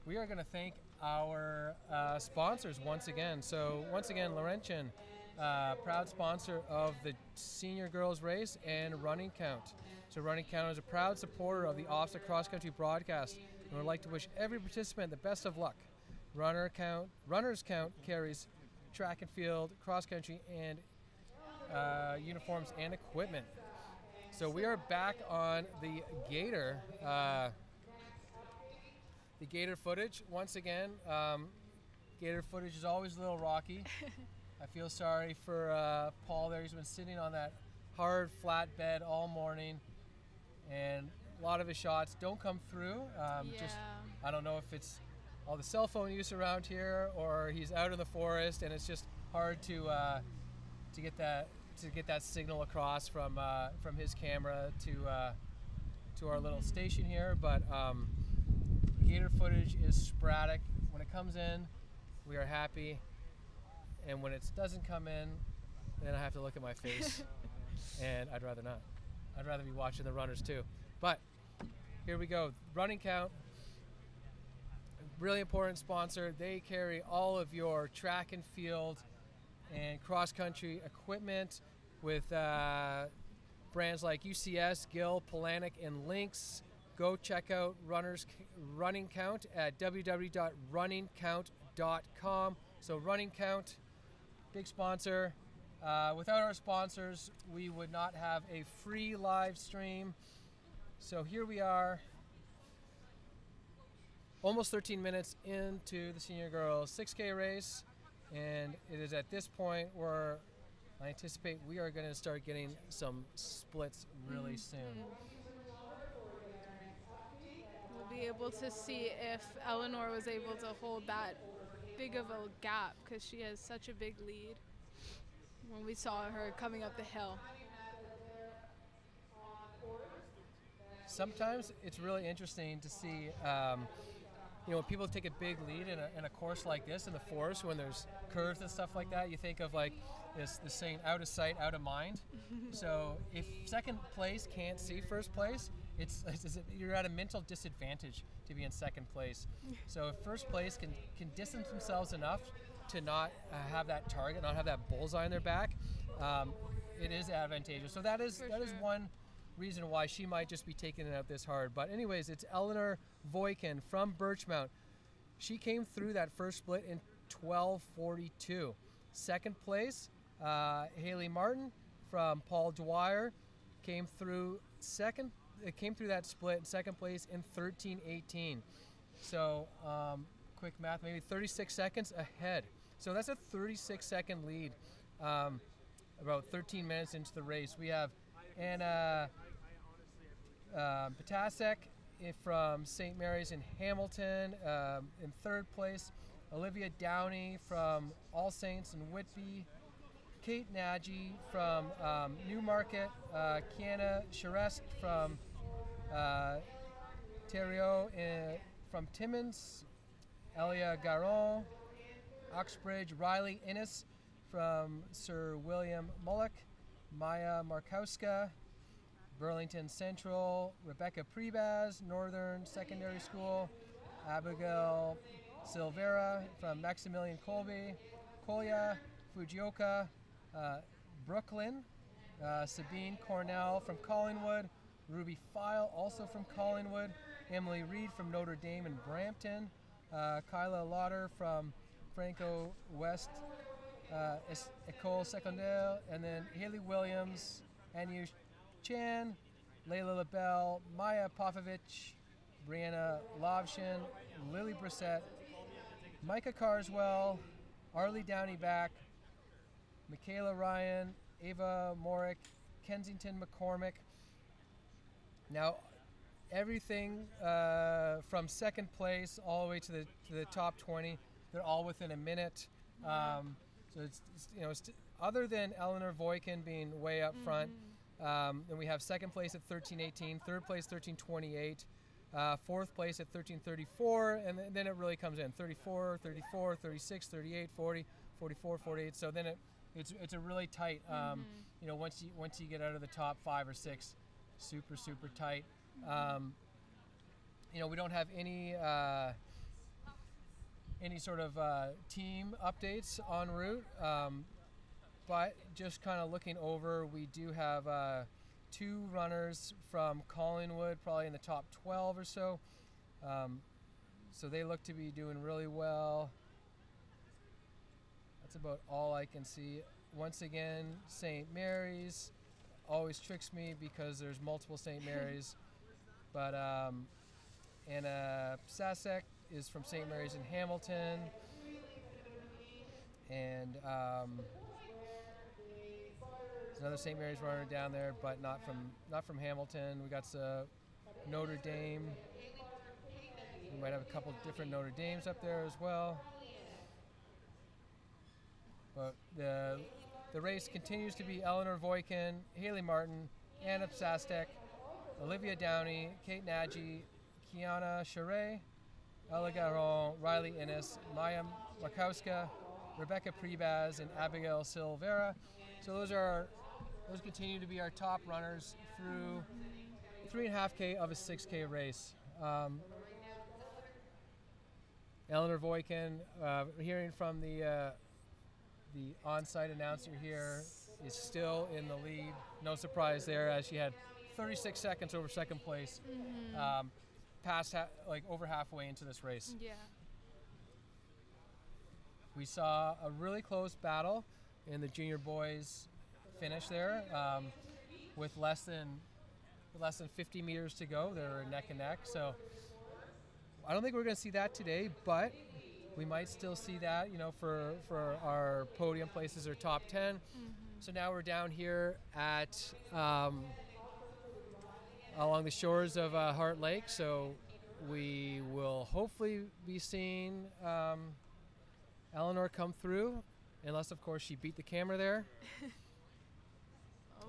we are going to thank our sponsors once again. So once again, Laurentian, proud sponsor of the senior girls race and Running Count. So Running Count is a proud supporter of the OFSAA Cross Country broadcast and would like to wish every participant the best of luck. Runners Count carries track and field, cross country, and uniforms and equipment. So we are back on the Gator footage once again. Gator footage is always a little rocky. I feel sorry for Paul there. He's been sitting on that hard flat bed all morning, and a lot of his shots don't come through. Just I don't know if it's all the cell phone use around here or he's out in the forest and it's just hard to get that signal across from his camera to our little station here. But Gator footage is sporadic. When it comes in, we are happy, and when it doesn't come in, then I have to look at my face, and I'd rather not. I'd rather be watching the runners too. But here we go. Running Count, really important sponsor. They carry all of your track and field and cross-country equipment with brands like UCS, Gill, Polanic, and Lynx. Go check out Running Count at www.runningcount.com. So Running Count, big sponsor. Without our sponsors, we would not have a free live stream. So here we are, almost 13 minutes into the senior girls 6K race. And it is at this point where I anticipate we are going to start getting some splits really soon. We'll be able to see if Eleanor was able to hold that big of a gap, because she has such a big lead when we saw her coming up the hill. Sometimes it's really interesting to see when people take a big lead in a course like this in the forest, when there's curves and stuff like that, you think of like this saying, out of sight, out of mind. So if second place can't see first place, you're at a mental disadvantage to be in second place. So if first place can distance themselves enough to not have that target, not have that bullseye in their back, it is advantageous. So that is one reason why she might just be taking it out this hard. But anyways, it's Eleanor Voikin from Birchmount. She came through that first split in 12:42. Second place, Haley Martin from Paul Dwyer came through that split in second place in 13:18. So quick math, maybe 36 seconds ahead. So that's a 36-second lead about 13 minutes into the race. We have Anna Patasek from St. Mary's in Hamilton in third place. Olivia Downey from All Saints in Whitby. Kate Nagy from Newmarket. Kiana Charest from Thériault from Timmins. Elia Garon Uxbridge, Riley Innes from Sir William Mullock, Maya Markowska, Burlington Central, Rebecca Prebaz, Northern Secondary School, Abigail Silvera from Maximilian Colby, Kolya Fujioka, Brooklyn, Sabine Cornell from Collingwood, Ruby File also from Collingwood, Emily Reed from Notre Dame and Brampton, Kyla Lauder from Franco West École Secondaire, and then Haley Williams, Anu Chan, Layla LaBelle, Maya Povovich, Brianna Lovshin, Lily Brissett, Micah Carswell, Arlie Downey-Back, Michaela Ryan, Ava Morick, Kensington McCormick. Now, everything from second place all the way to the top 20, they're all within a minute. So it's other than Eleanor Voikin being way up front, and we have second place at 13:18, third place 13:28, fourth place at 13:34, and then it really comes in 34, 34, 36, 38, 40, 44, 48. So then it's a really tight. Once you get out of the top 5 or 6, super tight. We don't have any sort of team updates en route, but just kind of looking over, we do have 2 runners from Collingwood, probably in the top 12 or so. So they look to be doing really well. That's about all I can see. Once again, St. Mary's always tricks me because there's multiple St. Mary's. But Anna Sasek is from St. Mary's in Hamilton. And there's another St. Mary's runner down there, but not from Hamilton. We got Notre Dame. We might have a couple different Notre Dames up there as well. But the race continues to be Eleanor Voikin, Haley Martin, Anna Sastek, Olivia Downey, Kate Nagy, Kiana Charret, Ella Garon, Riley Innes, Maya Markowska, Rebecca Prebaz, and Abigail Silvera. So those continue to be our top runners through 3.5K of a 6K race. Eleanor Voikin, hearing from the on-site announcer here, is still in the lead. No surprise there, as she had 36 seconds over second place, past over halfway into this race. Yeah. We saw a really close battle in the junior boys finish there, with less than 50 meters to go. They were neck and neck. So I don't think we're going to see that today, but we might still see that, for our podium places or top 10. So now we're down here at along the shores of Heart Lake. So we will hopefully be seeing Eleanor come through, unless of course she beat the camera there.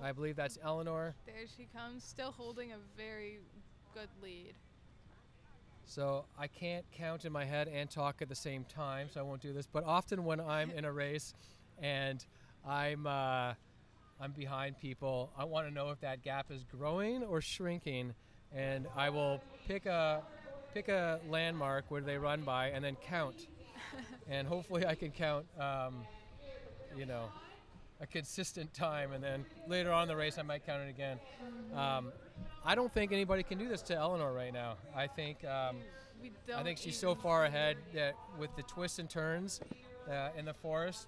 I believe that's Eleanor. There she comes, still holding a very good lead. So I can't count in my head and talk at the same time, so I won't do this. But often when I'm in a race and I'm behind people, I want to know if that gap is growing or shrinking, and I will pick a landmark where they run by and then count, and hopefully I can count, a consistent time, and then later on in the race I might count it again. I don't think anybody can do this to Eleanor right now. I think she's so far ahead that with the twists and turns in the forest,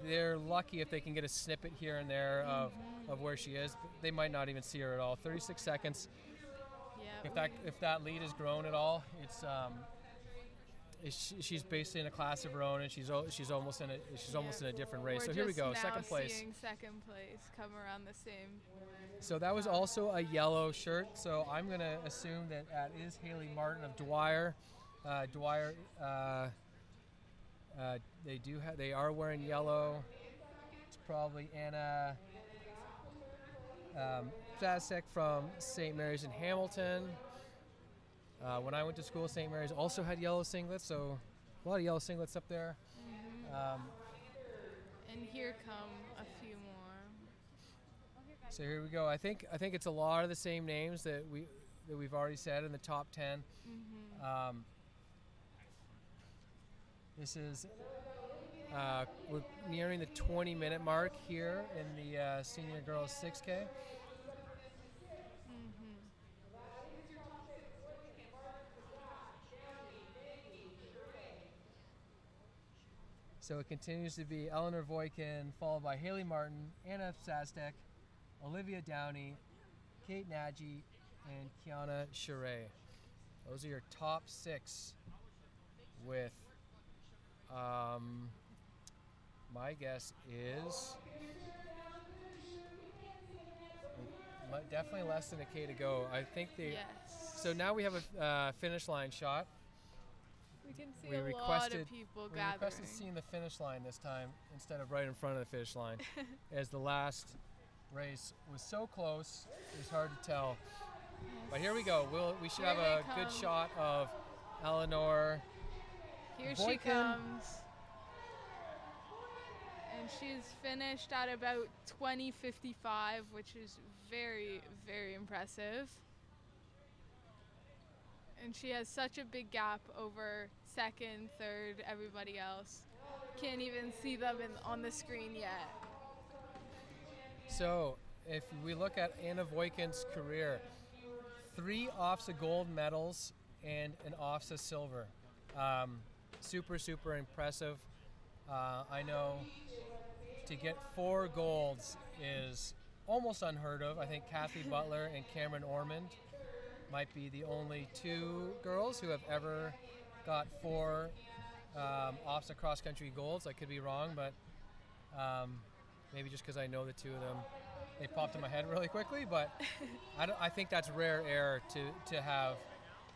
they're lucky if they can get a snippet here and there of where she is. They might not even see her at all. 36 seconds. Yeah. If that lead has grown at all, she's basically in a class of her own, and she's almost in a different race. So here we go, second place. Seeing second place come around the same. So that was also a yellow shirt. So I'm gonna assume that is Haley Martin of Dwyer. Dwyer. They are wearing yellow. It's probably Anna Zasek from St. Mary's in Hamilton. When I went to school, St. Mary's also had yellow singlets, so a lot of yellow singlets up there. And here come a few more. So here we go. I think it's a lot of the same names that we've already said in the top 10. This is we're nearing the 20-minute mark here in the senior girls 6K. So it continues to be Eleanor Voikin, followed by Haley Martin, Anna Sastek, Olivia Downey, Kate Nagy, and Kiana Charest. Those are your top 6 with, my guess is definitely less than a K to go. I think Yes. So now we have a finish line shot. We can see We a lot requested- of people We gathering. requested seeing the finish line this time instead of right in front of the finish line, as the last race was so close, it was hard to tell. But here we go. We should have Here a they good come. shot of Eleanor. Here she Voikin. comes. And she's finished at about 20:55, which is very, very impressive. And she has such a big gap over second, third, everybody else. Can't even see them on the screen yet. So if we look at Anna Voikin's career, 3 OFSAA gold medals and an OFSAA silver. Super, super impressive. I know to get 4 golds is almost unheard of. I think Kathy Butler and Cameron Ormond might be the only 2 girls who have ever got 4 OFSAA Cross Country golds. I could be wrong, but maybe just because I know the 2 of them, they popped in my head really quickly. But I think that's rare air to have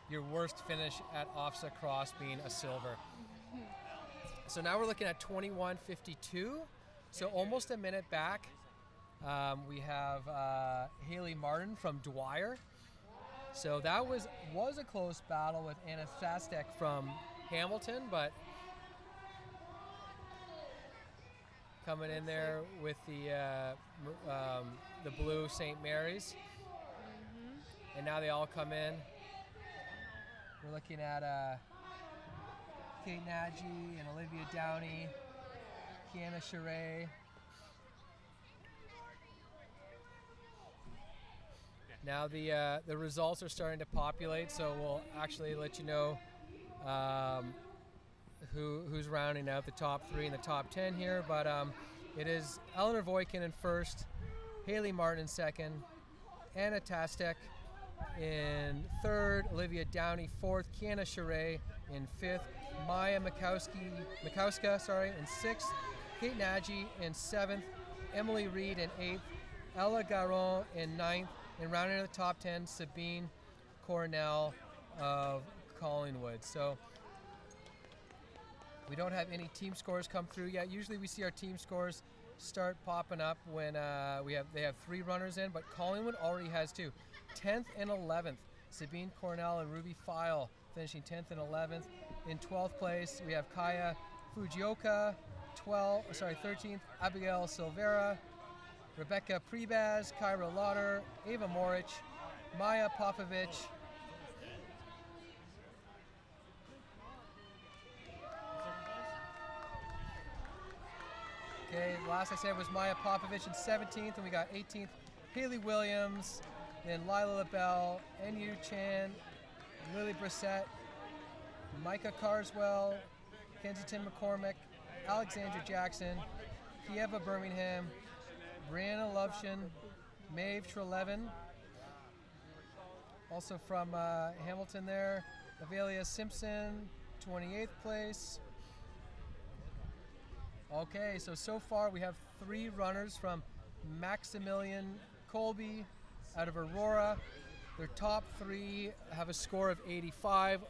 your worst finish at OFSAA Cross being a silver. So now we're looking at 21:52, so almost a minute back. We have Haley Martin from Dwyer. So that was a close battle with Anna Sastek from Hamilton, but coming in there with the blue St. Mary's. And now they all come in. We're looking at Kate Nagy and Olivia Downey, Kiana Charest. Now the results are starting to populate, so we'll actually let you know who's rounding out the top 3 and the top 10 here. But it is Eleanor Voikin in first, Haley Martin in second, Anna Tastek in third, Olivia Downey fourth, Kiana Charest in fifth, Maya Mikowska in sixth, Kate Nagy in seventh, Emily Reed in eighth, Ella Garon in ninth, and rounding out the top 10, Sabine Cornell of Collingwood. So we don't have any team scores come through yet. Usually we see our team scores start popping up when they have 3 runners in, but Collingwood already has 2. 10th and 11th, Sabine Cornell and Ruby File finishing 10th and 11th. In 12th place, we have Kaya Fujioka, 13th, Abigail Silvera, Rebecca Prebaz, Kyra Lauder, Ava Morich, Maya Popovich, okay, last I said was Maya Popovich in 17th, and we got 18th, Haley Williams, then Lila LaBelle, Enyu Chan, Lily Brissett, Micah Carswell, Kensington McCormick, Alexandra Jackson, Kieva Birmingham, Brianna Lovshin, Maeve Trelevin, also from Hamilton there, Avelia Simpson, 28th place. Okay, so far we have 3 runners from Maximilian Colby out of Aurora. Their top 3 have a score of 85.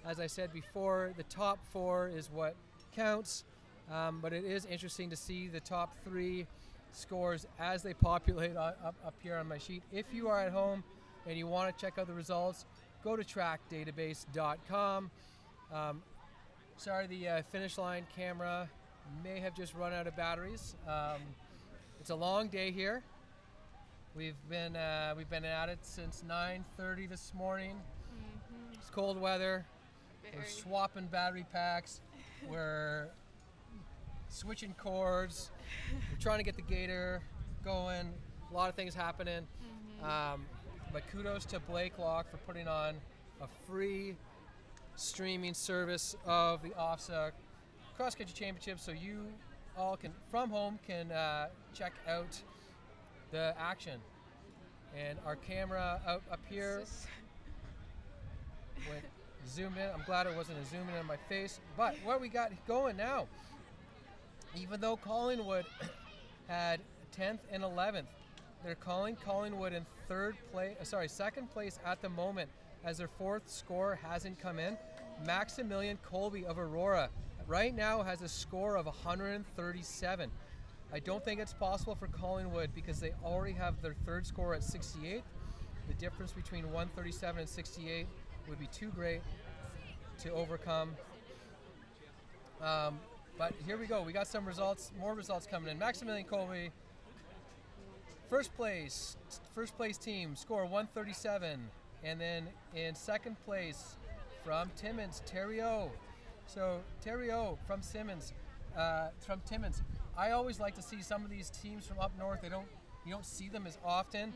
As I said before, the top 4 is what counts, but it is interesting to see the top 3 scores as they populate up here on my sheet. If you are at home and you want to check out the results, go to trackdatabase.com. Sorry, the finish line camera may have just run out of batteries. It's a long day here. We've been at it since 9:30 this morning. It's cold weather. We're swapping battery packs. We're switching cords. We're trying to get the gator going. A lot of things happening. But kudos to Blake Locke for putting on a free streaming service of the OFSAA Cross Country Championships, so you all can, from home, can check out the action. And our camera up here went zoomed in. I'm glad it wasn't a zoom in on my face. But what we got going now, even though Collingwood had 10th and 11th, they're calling Collingwood in second place at the moment, as their fourth score hasn't come in. Maximilian Colby of Aurora right now has a score of 137. I don't think it's possible for Collingwood because they already have their third score at 68. The difference between 137 and 68 would be too great to overcome. But here we go. We got some results, more results coming in. Maximilian Colby, first place team, score 137. And then in second place from Timmins, Terrio. So Terrio from Timmins. I always like to see some of these teams from up north. You don't see them as often.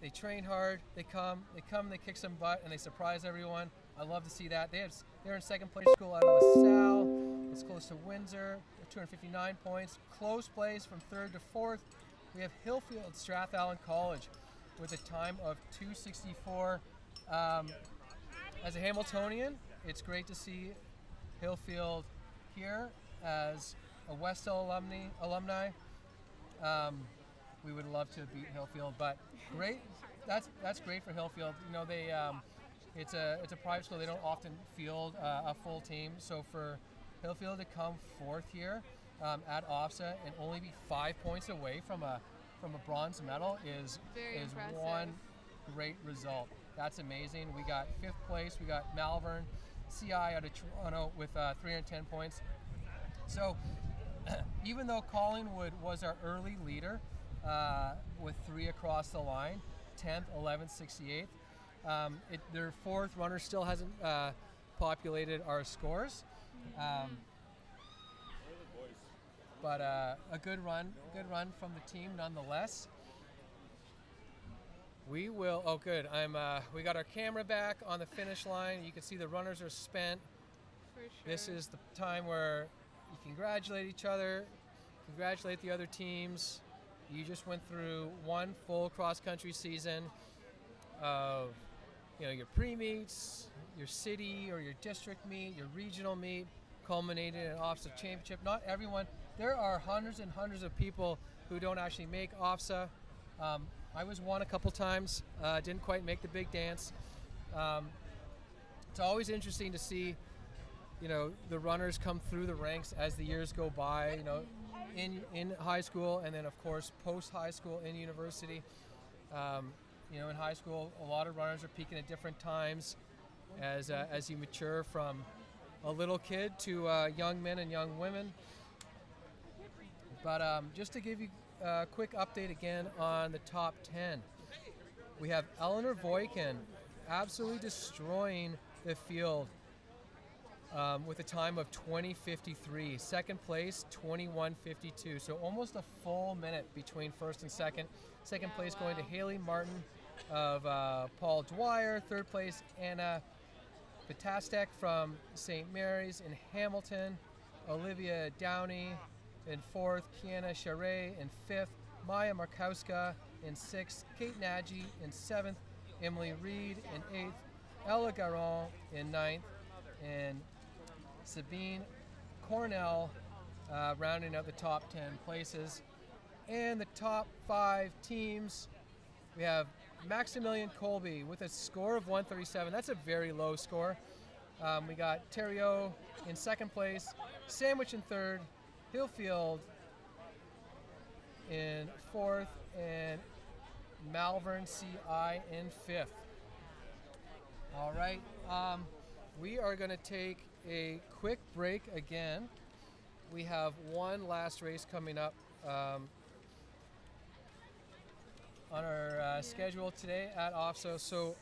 They train hard. They come. They kick some butt, and they surprise everyone. I love to see that. They're in second place. School out of LaSalle. It's close to Windsor. 259 points. Close place from third to fourth. We have Hillfield Strathallan College with a time of 264. As a Hamiltonian, it's great to see Hillfield here as a Westall alumni. We would love to beat Hillfield, but great. That's great for Hillfield. You know, it's a private school. They don't often field a full team. So for Hillfield to come fourth here at OFSAA and only be 5 points away from a bronze medal is one great result. That's amazing. We got fifth place. We got Malvern C.A. out of Toronto with 310 points. So even though Collingwood was our early leader with 3 across the line, 10th, 11th, 68th, their fourth runner still hasn't populated our scores. But a good run from the team nonetheless. We will. Oh, good. We got our camera back on the finish line. You can see the runners are spent. For sure. This is the time where you congratulate each other, congratulate the other teams. You just went through one full cross-country season of, your pre-meets, your city or your district meet, your regional meet, culminated in an OFSAA championship. Not everyone. There are hundreds and hundreds of people who don't actually make OFSAA. I was one a couple times, didn't quite make the big dance. It's always interesting to see, the runners come through the ranks as the years go by, in high school, and then of course post-high school in university. In high school, a lot of runners are peaking at different times as you mature from a little kid to young men and young women. But just to give you a quick update again on the top 10. We have Eleanor Voikin absolutely destroying the field with a time of 20:53. Second place, 21:52. So almost a full minute between first and second. Second place going to Haley Martin of Paul Dwyer. Third place, Anna Batastek from St. Mary's in Hamilton. Olivia Downey in fourth, Kiana Charret in fifth, Maya Markowska in sixth, Kate Nagy in seventh, Emily Reed in eighth, Ella Garon in ninth, and Sabine Cornell rounding out the top 10 places. And the top 5 teams, we have Maximilian Colby with a score of 137. That's a very low score. We got Terrio in second place, Sandwich in third, Hillfield in fourth, and Malvern C.I. in fifth. All right, we are going to take a quick break again. we have one last race coming up on our schedule today at OFSAA. So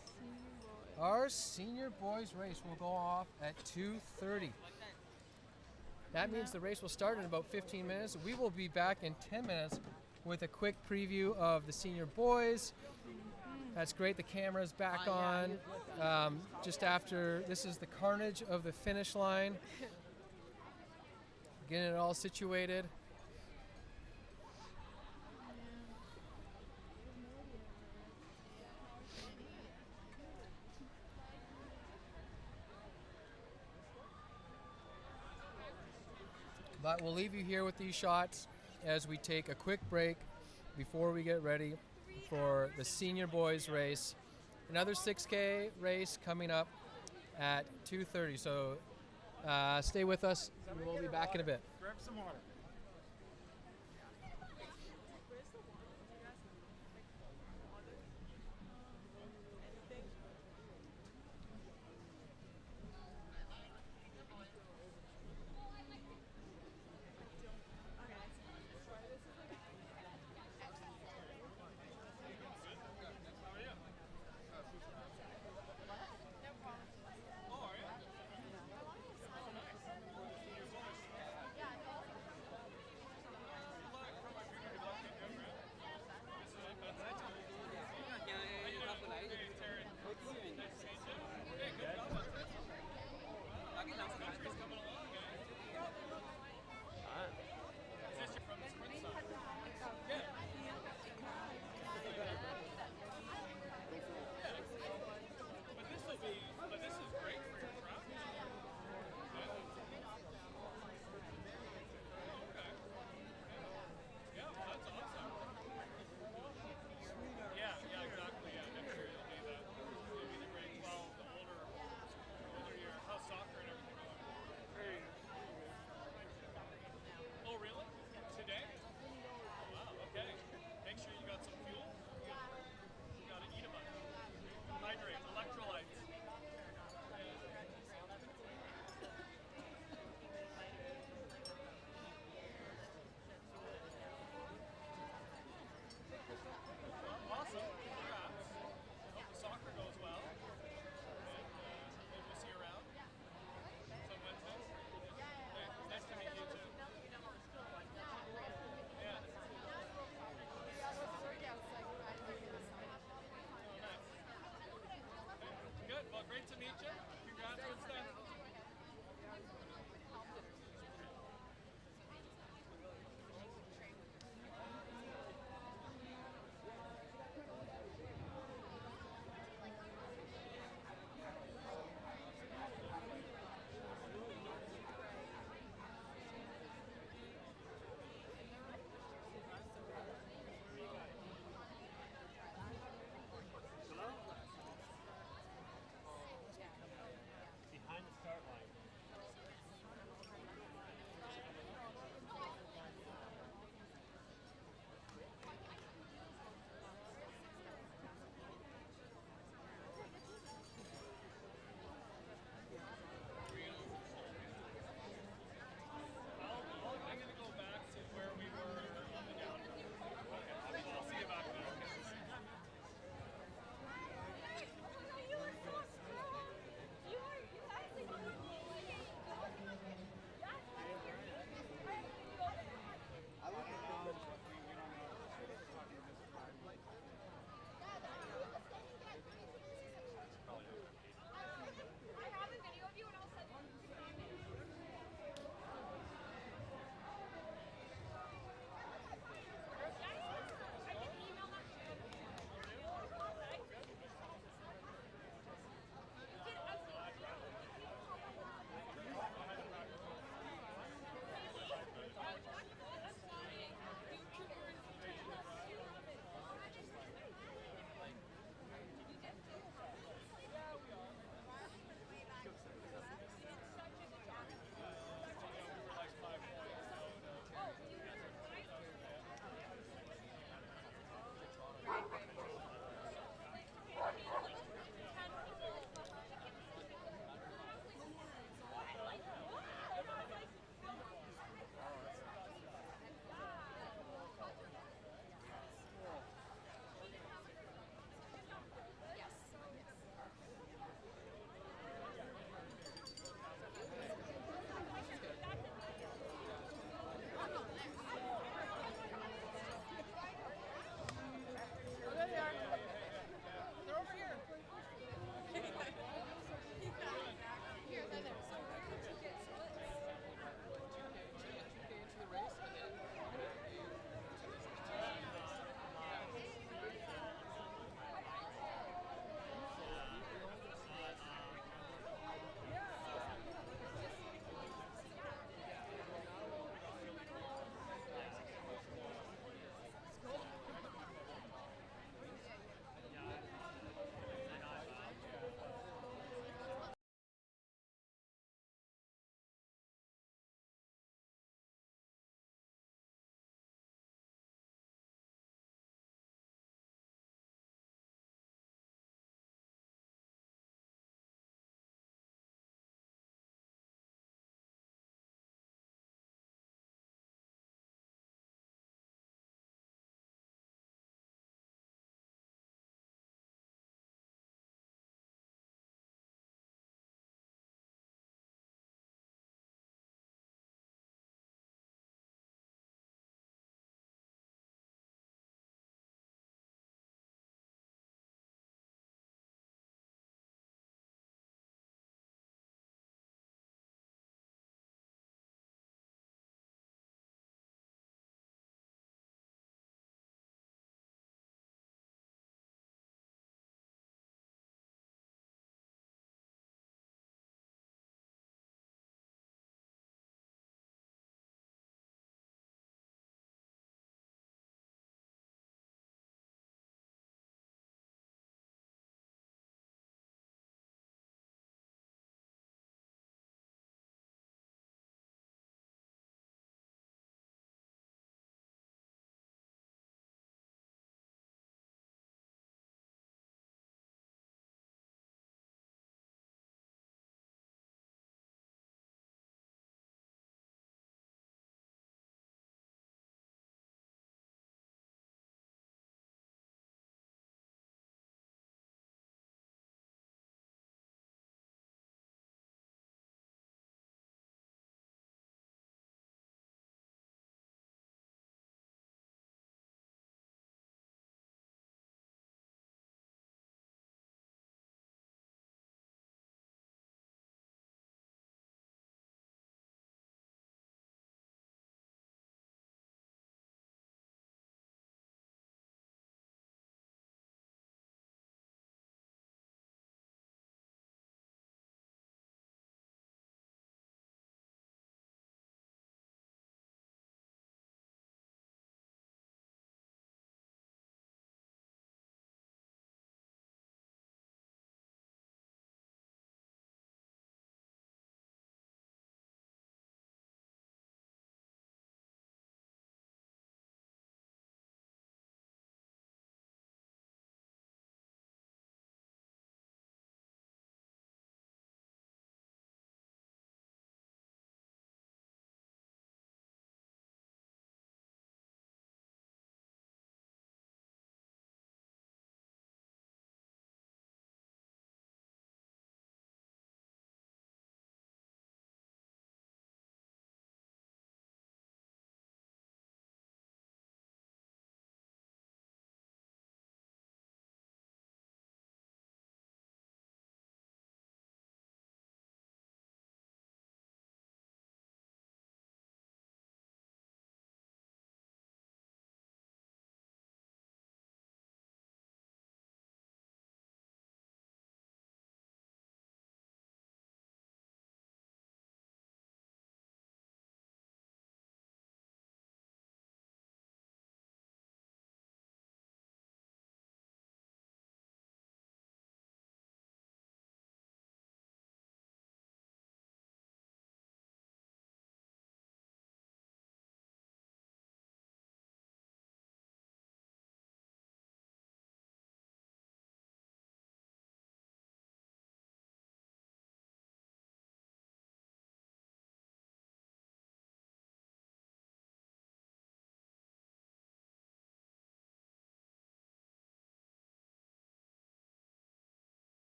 our senior boys race will go off at 2:30. That means the race will start in about 15 minutes. We will be back in 10 minutes with a quick preview of the senior boys. That's great. The camera's back on. Just after, this is the carnage of the finish line. Getting it all situated. But we'll leave you here with these shots as we take a quick break before we get ready for the senior boys race. Another 6K race coming up at 2:30. So stay with us. We'll be back in a bit. Grab some water.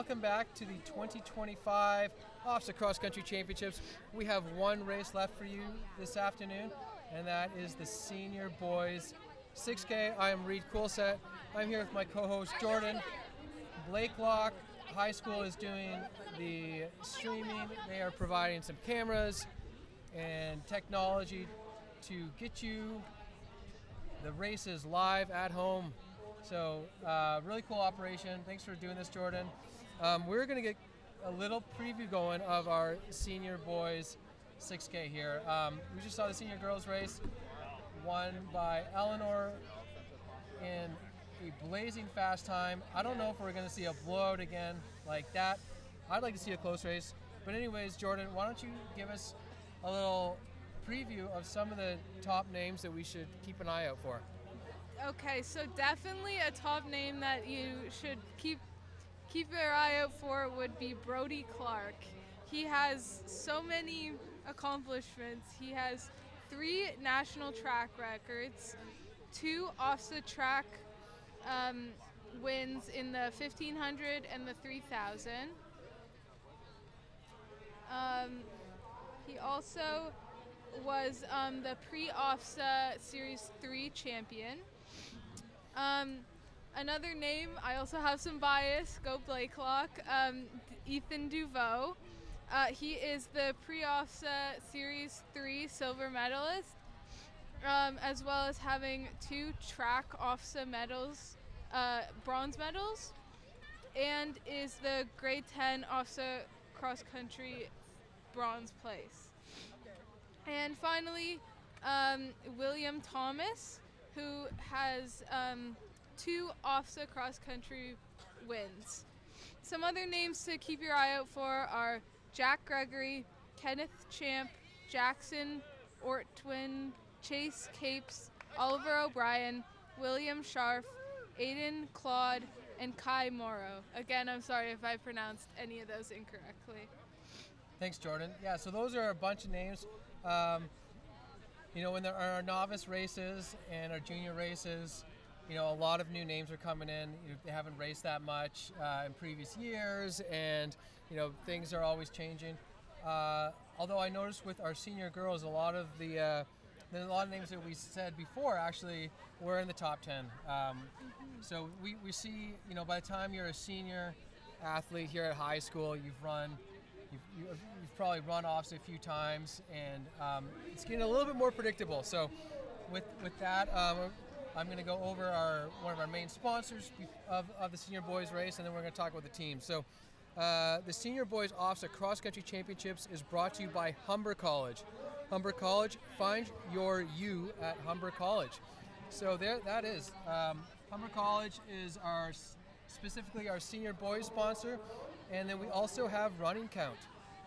welcome back to the 2025 OFSAA Cross Country Championships. We have one race left for you this afternoon, and that is the senior boys 6K. I am Reed Coolset. I'm here with my co-host Jordan. Blakelock High School is doing the streaming. They are providing some cameras and technology to get you the races live at home. So really cool operation. Thanks for doing this, Jordan. We're going to get a little preview going of our senior boys 6K here. We just saw the senior girls race, won by Eleanor in a blazing fast time. I don't know if we're going to see a blowout again like that. I'd like to see a close race. But anyways, Jordan, why don't you give us a little preview of some of the top names that we should keep an eye out for? Okay, so definitely a top name that you should keep your eye out for would be Brody Clark. He has so many accomplishments. He has 3 national track records, 2 OFSAA track wins in the 1500 and the 3000. He also was the pre-OFSAA Series 3 champion. Another name, I also have some bias, go Blakelock, Ethan Duveau. He is the pre-OFSAA Series 3 silver medalist, as well as having 2 track OFSAA medals, bronze medals, and is the grade 10 OFSAA cross country bronze place. And finally, William Thomas, who has 2 OFSAA cross-country wins. Some other names to keep your eye out for are Jack Gregory, Kenneth Champ, Jackson Ortwin, Chase Capes, Oliver O'Brien, William Scharf, Aiden Claude, and Kai Morrow. Again, I'm sorry if I pronounced any of those incorrectly. Thanks, Jordan. Yeah, so those are a bunch of names. When there are our novice races and our junior races, a lot of new names are coming in. They haven't raced that much in previous years, and things are always changing. Although I noticed with our senior girls, a lot of names that we said before actually were in the top 10. So we see, by the time you're a senior athlete here at high school, you've probably run OFSAA a few times, and it's getting a little bit more predictable. So with that, I'm going to go over one of our main sponsors of the senior boys race, and then we're going to talk about the team. So the senior boys OFSAA Cross Country Championships is brought to you by Humber College. Humber College, find your you at Humber College. So there, that is. Humber College is specifically our senior boys sponsor. And then we also have Running Count.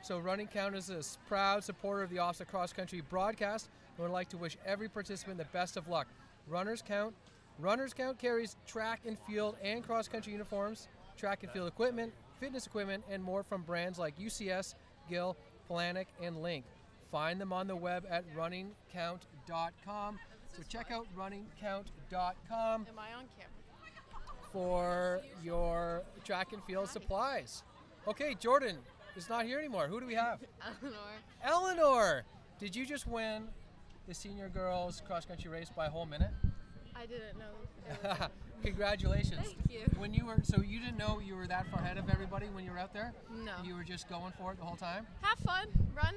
So Running Count is a proud supporter of the OFSAA Cross Country broadcast and would like to wish every participant the best of luck. Runners Count carries track and field and cross country uniforms, track and field equipment, fitness equipment, and more from brands like UCS, Gill, Polanic, and Link. Find them on the web at runningcount.com. So check out runningcount.com. Am I on camera? For your track and field supplies. Okay, Jordan is not here anymore. Who do we have? Eleanor! Did you just win the senior girls cross country race by a whole minute? I didn't know. Congratulations. Thank you. So you didn't know you were that far ahead of everybody when you were out there? No. You were just going for it the whole time? Have fun, run,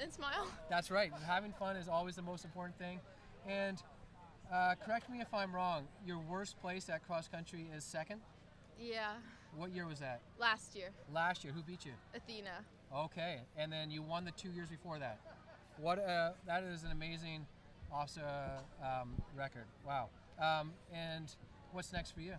and smile. That's right. Having fun is always the most important thing. And correct me if I'm wrong, your worst place at cross country is second? Yeah. What year was that? Last year. Last year. Who beat you? Athena. Okay. And then you won the 2 years before that. That is an amazing OFSAA record. Wow. And what's next for you?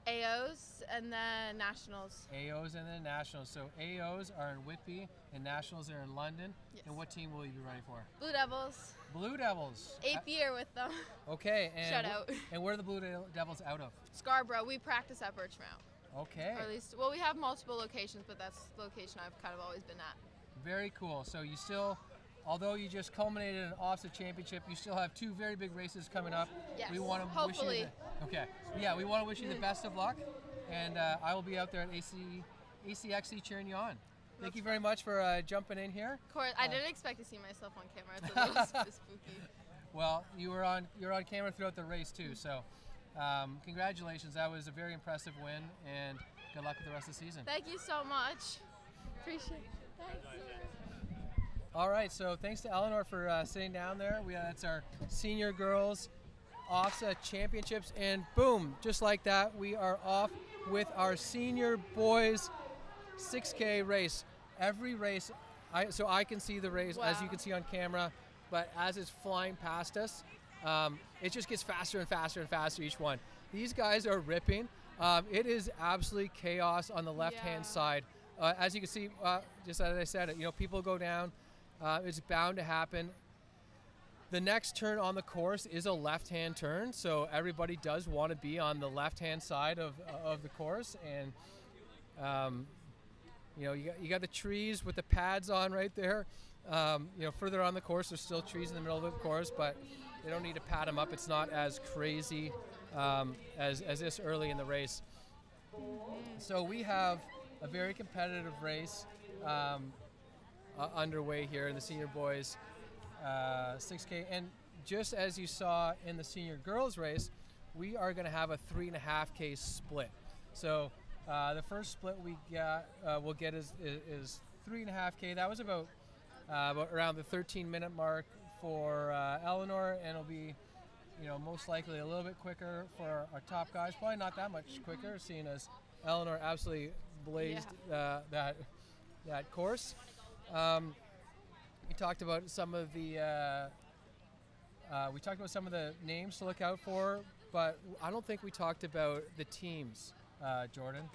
AOs and then Nationals. AOs and then Nationals. So AOs are in Whitby and Nationals are in London. Yes. And what team will you be running for? Blue Devils. Blue Devils. 8th year with them. Okay. And Shout out. And where are the Blue Devils out of? Scarborough. We practice at Birchmount. Okay. Or at least, well, we have multiple locations, but that's the location I've kind of always been at. Very cool. So you still, although you just culminated an OFSAA championship, you still have 2 very big races coming up. Yes. We want to hopefully. wish you we want to wish you the best of luck. And I will be out there at ACXC cheering you on. Thank you very much for jumping in here. Of course, I didn't expect to see myself on camera. It's a little spooky. Well, you're on camera throughout the race too, so congratulations. That was a very impressive win, and good luck with the rest of the season. Thank you so much. Appreciate it. Thanks. All right, so thanks to Eleanor for sitting down there. That's our senior girls OFSAA Championships, and boom, just like that, we are off with our senior boys 6K race. Every race, so I can see the race, as you can see on camera, but as it's flying past us, it just gets faster and faster and faster each one. These guys are ripping. It is absolutely chaos on the left-hand side. As you can see, just as I said, people go down. It's bound to happen. The next turn on the course is a left-hand turn, so everybody does want to be on the left-hand side of the course. And you got the trees with the pads on right there. Further on the course, there's still trees in the middle of the course, but they don't need to pad them up. It's not as crazy as this early in the race. So we have a very competitive race underway here in the senior boys 6K. And just as you saw in the senior girls race, we are going to have a 3.5K split. So the first split we'll get is 3.5K. That was about around the 13-minute mark for Eleanor, and it'll be most likely a little bit quicker for our top guys. Probably not that much quicker, seeing as Eleanor absolutely blazed that course. We talked about some of the names to look out for, but I don't think we talked about the teams, Jordan.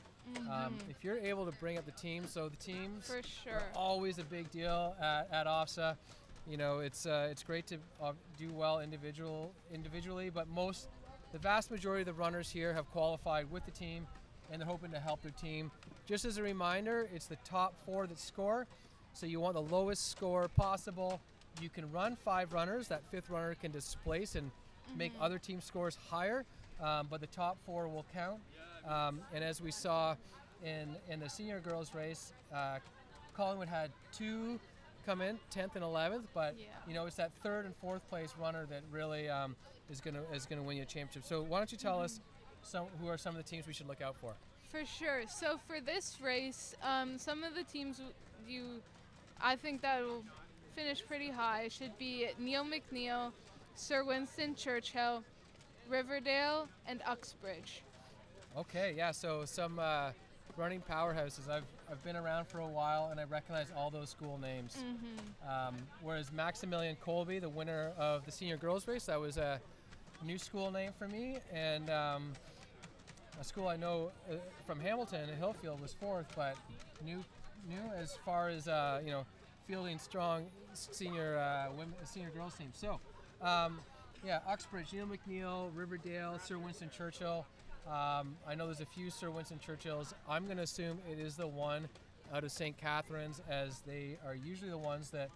If you're able to bring up the teams, so the teams For sure. are always a big deal at OFSAA. It's great to do well individually, but the vast majority of the runners here have qualified with the team, and they're hoping to help their team. Just as a reminder, it's the top 4 that score, so you want the lowest score possible. You can run 5 runners. That 5th runner can displace and make other team scores higher, but the top 4 will count. And as we saw in the senior girls race, Collingwood had 2 come in, 10th and 11th, but it's that 3rd and 4th place runner that really is gonna win you a championship. So why don't you tell us who are some of the teams we should look out for? For sure. So for this race, some of the teams I think that will finish pretty high should be Neil McNeil, Sir Winston Churchill, Riverdale, and Uxbridge. Okay, yeah. So some running powerhouses. I've been around for a while, and I recognize all those school names. Whereas Maximilian Colby, the winner of the senior girls race, that was a new school name for me, and a school I know from Hamilton, Hillfield, was 4th, but new as far as fielding strong senior girls team. So Uxbridge, Neil McNeil, Riverdale, Sir Winston Churchill. I know there's a few Sir Winston Churchills. I'm going to assume it is the one out of St. Catharines, as they are usually the ones that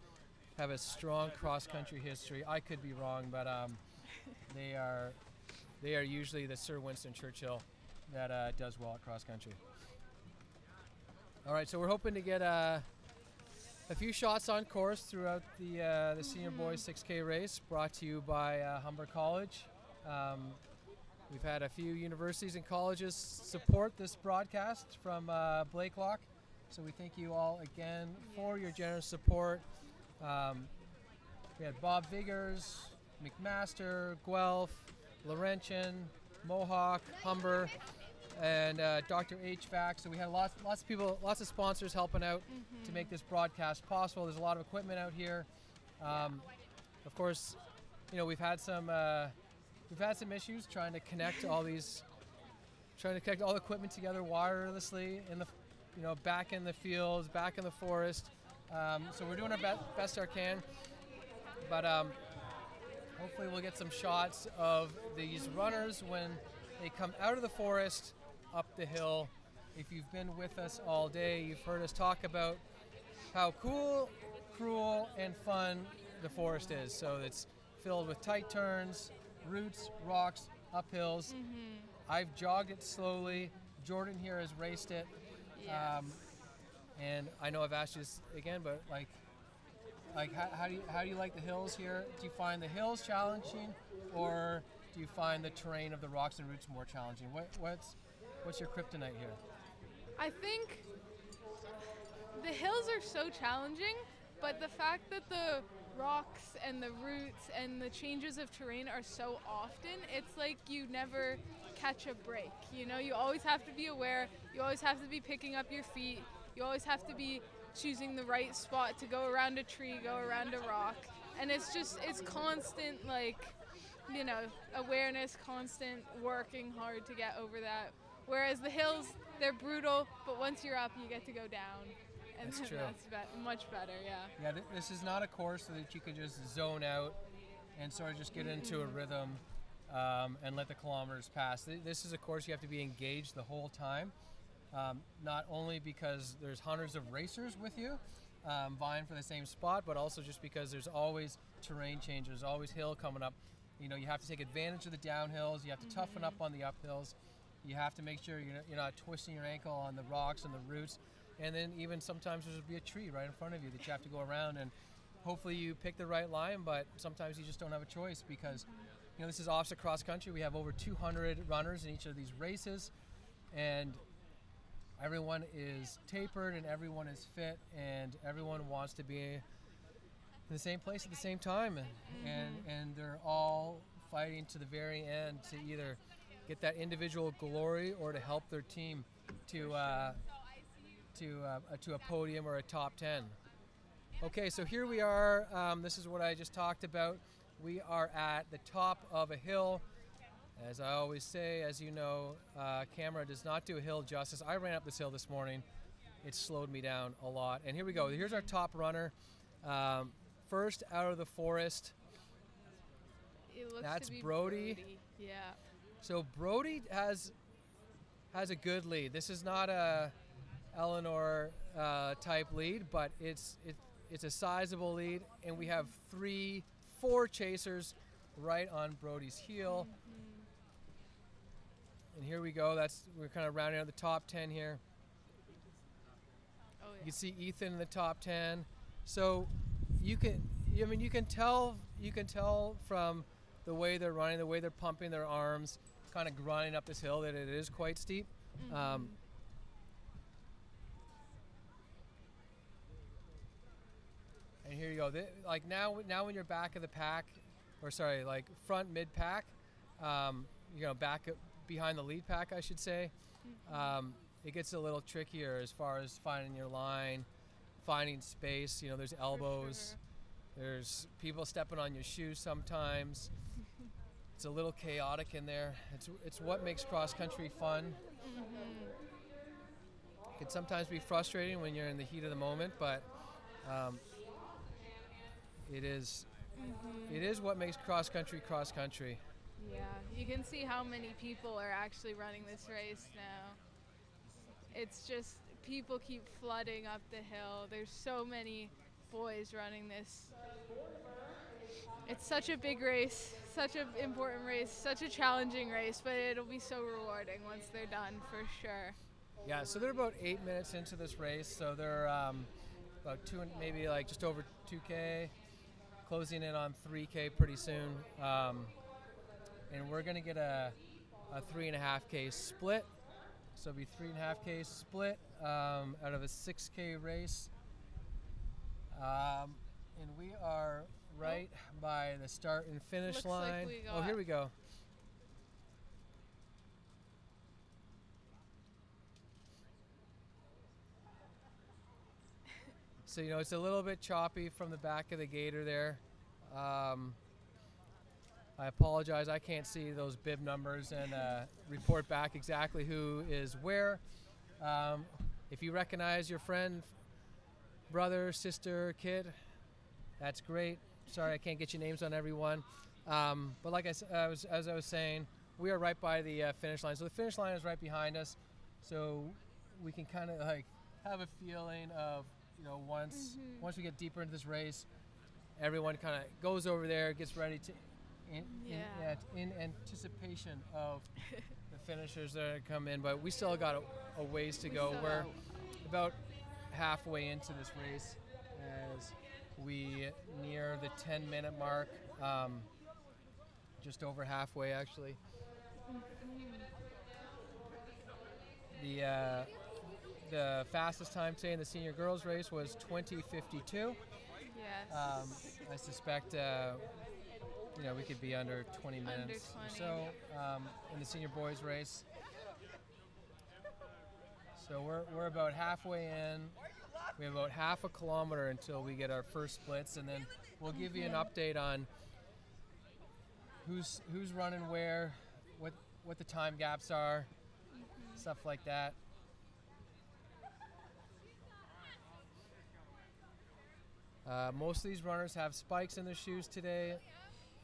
have a strong cross-country history. I could be wrong, but they are usually the Sir Winston Churchill that does well at cross-country. All right, so we're hoping to get a few shots on course throughout the senior boys 6K race, brought to you by Humber College. We've had a few universities and colleges support this broadcast from Blakelock, so we thank you all again for your generous support. We had Bob Viggers, McMaster, Guelph, Laurentian, Mohawk, Humber, and Dr. HVAC. So we had lots of people, lots of sponsors helping out to make this broadcast possible. There's a lot of equipment out here. Of course, we've had some issues trying to connect all the equipment together wirelessly in the, back in the fields, back in the forest. So we're doing our best our can, but hopefully we'll get some shots of these runners when they come out of the forest up the hill. If you've been with us all day, you've heard us talk about how cool, cruel, and fun the forest is. So it's filled with tight turns, roots, rocks, uphills. I've jogged it slowly. Jordan here has raced it. Yes. And I know I've asked you this again, but like how do you like the hills here? Do you find the hills challenging, or do you find the terrain of the rocks and roots more challenging? What's your kryptonite here? I think the hills are so challenging, but the fact that the rocks and the roots and the changes of terrain are so often, it's like you never catch a break. You know, you always have to be aware, you always have to be picking up your feet, you always have to be choosing the right spot to go around a tree, go around a rock. And it's constant, like, you know, awareness, constant working hard to get over that. Whereas the hills, they're brutal, but once you're up, you get to go down. And That's true. That's much better, yeah. Yeah, this is not a course so that you can just zone out and sort of just get into a rhythm and let the kilometers pass. This is a course you have to be engaged the whole time, not only because there's hundreds of racers with you vying for the same spot, but also just because there's always terrain changes, there's always hill coming up. You know, you have to take advantage of the downhills, you have to toughen up on the uphills, you have to make sure you're not twisting your ankle on the rocks and the roots. And then even sometimes there'll be a tree right in front of you that you have to go around, and hopefully you pick the right line, but sometimes you just don't have a choice because, you know, this is OFSAA Cross Country. We have over 200 runners in each of these races, and everyone is tapered and everyone is fit and everyone wants to be in the same place at the same time, and they're all fighting to the very end to either get that individual glory or to help their team to a podium or a top 10. Okay, so here we are. This is what I just talked about. We are at the top of a hill. As I always say, as you know, camera does not do a hill justice. I ran up this hill this morning. It slowed me down a lot. And here we go. Here's our top runner. First out of the forest. That's Brody. Yeah. So Brody has a good lead. This is not a Eleanor type lead, but it's a sizable lead, and we have 4 chasers right on Brody's heel. And here we go. We're kind of rounding out the top 10 here. Oh, yeah. You can see Ethan in the top 10. So you can tell from the way they're running, the way they're pumping their arms, kind of grinding up this hill, that it is quite steep. And here you go. Like now when you're back of the pack, or sorry, like front mid pack, back behind the lead pack, I should say, it gets a little trickier as far as finding your line, finding space. You know, there's elbows, there's people stepping on your shoes sometimes. It's a little chaotic in there. It's what makes cross country fun. It can sometimes be frustrating when you're in the heat of the moment, but it is what makes cross country. Yeah, you can see how many people are actually running this race now. It's just people keep flooding up the hill. There's so many boys running this. It's such a big race, such an important race, such a challenging race, but it'll be so rewarding once they're done for sure. Yeah, so they're about 8 minutes into this race, so they're about maybe like just over 2K, closing in on 3K pretty soon. And we're gonna get a 3.5K split. So it'll be 3.5K split out of a 6K race. And we are right by the start and finish line. Like here we go. So, it's a little bit choppy from the back of the gator there. I apologize, I can't see those bib numbers and report back exactly who is where. If you recognize your friend, brother, sister, kid, that's great. Sorry, I can't get your names on everyone. But like as I was saying, we are right by the finish line. So the finish line is right behind us. So we can kind of like have a feeling of, once we get deeper into this race, everyone kind of goes over there, gets ready to, in anticipation of the finishers that come in. But we still got a ways to go. about halfway into this race as we near the 10-minute mark, just over halfway actually. The fastest time today in the senior girls race was 20:52. Yes. I suspect we could be under 20 minutes or so in the senior boys race. So we're about halfway in. We have about half a kilometer until we get our first splits, and then we'll give you an update on who's running where, what the time gaps are, stuff like that. Most of these runners have spikes in their shoes today.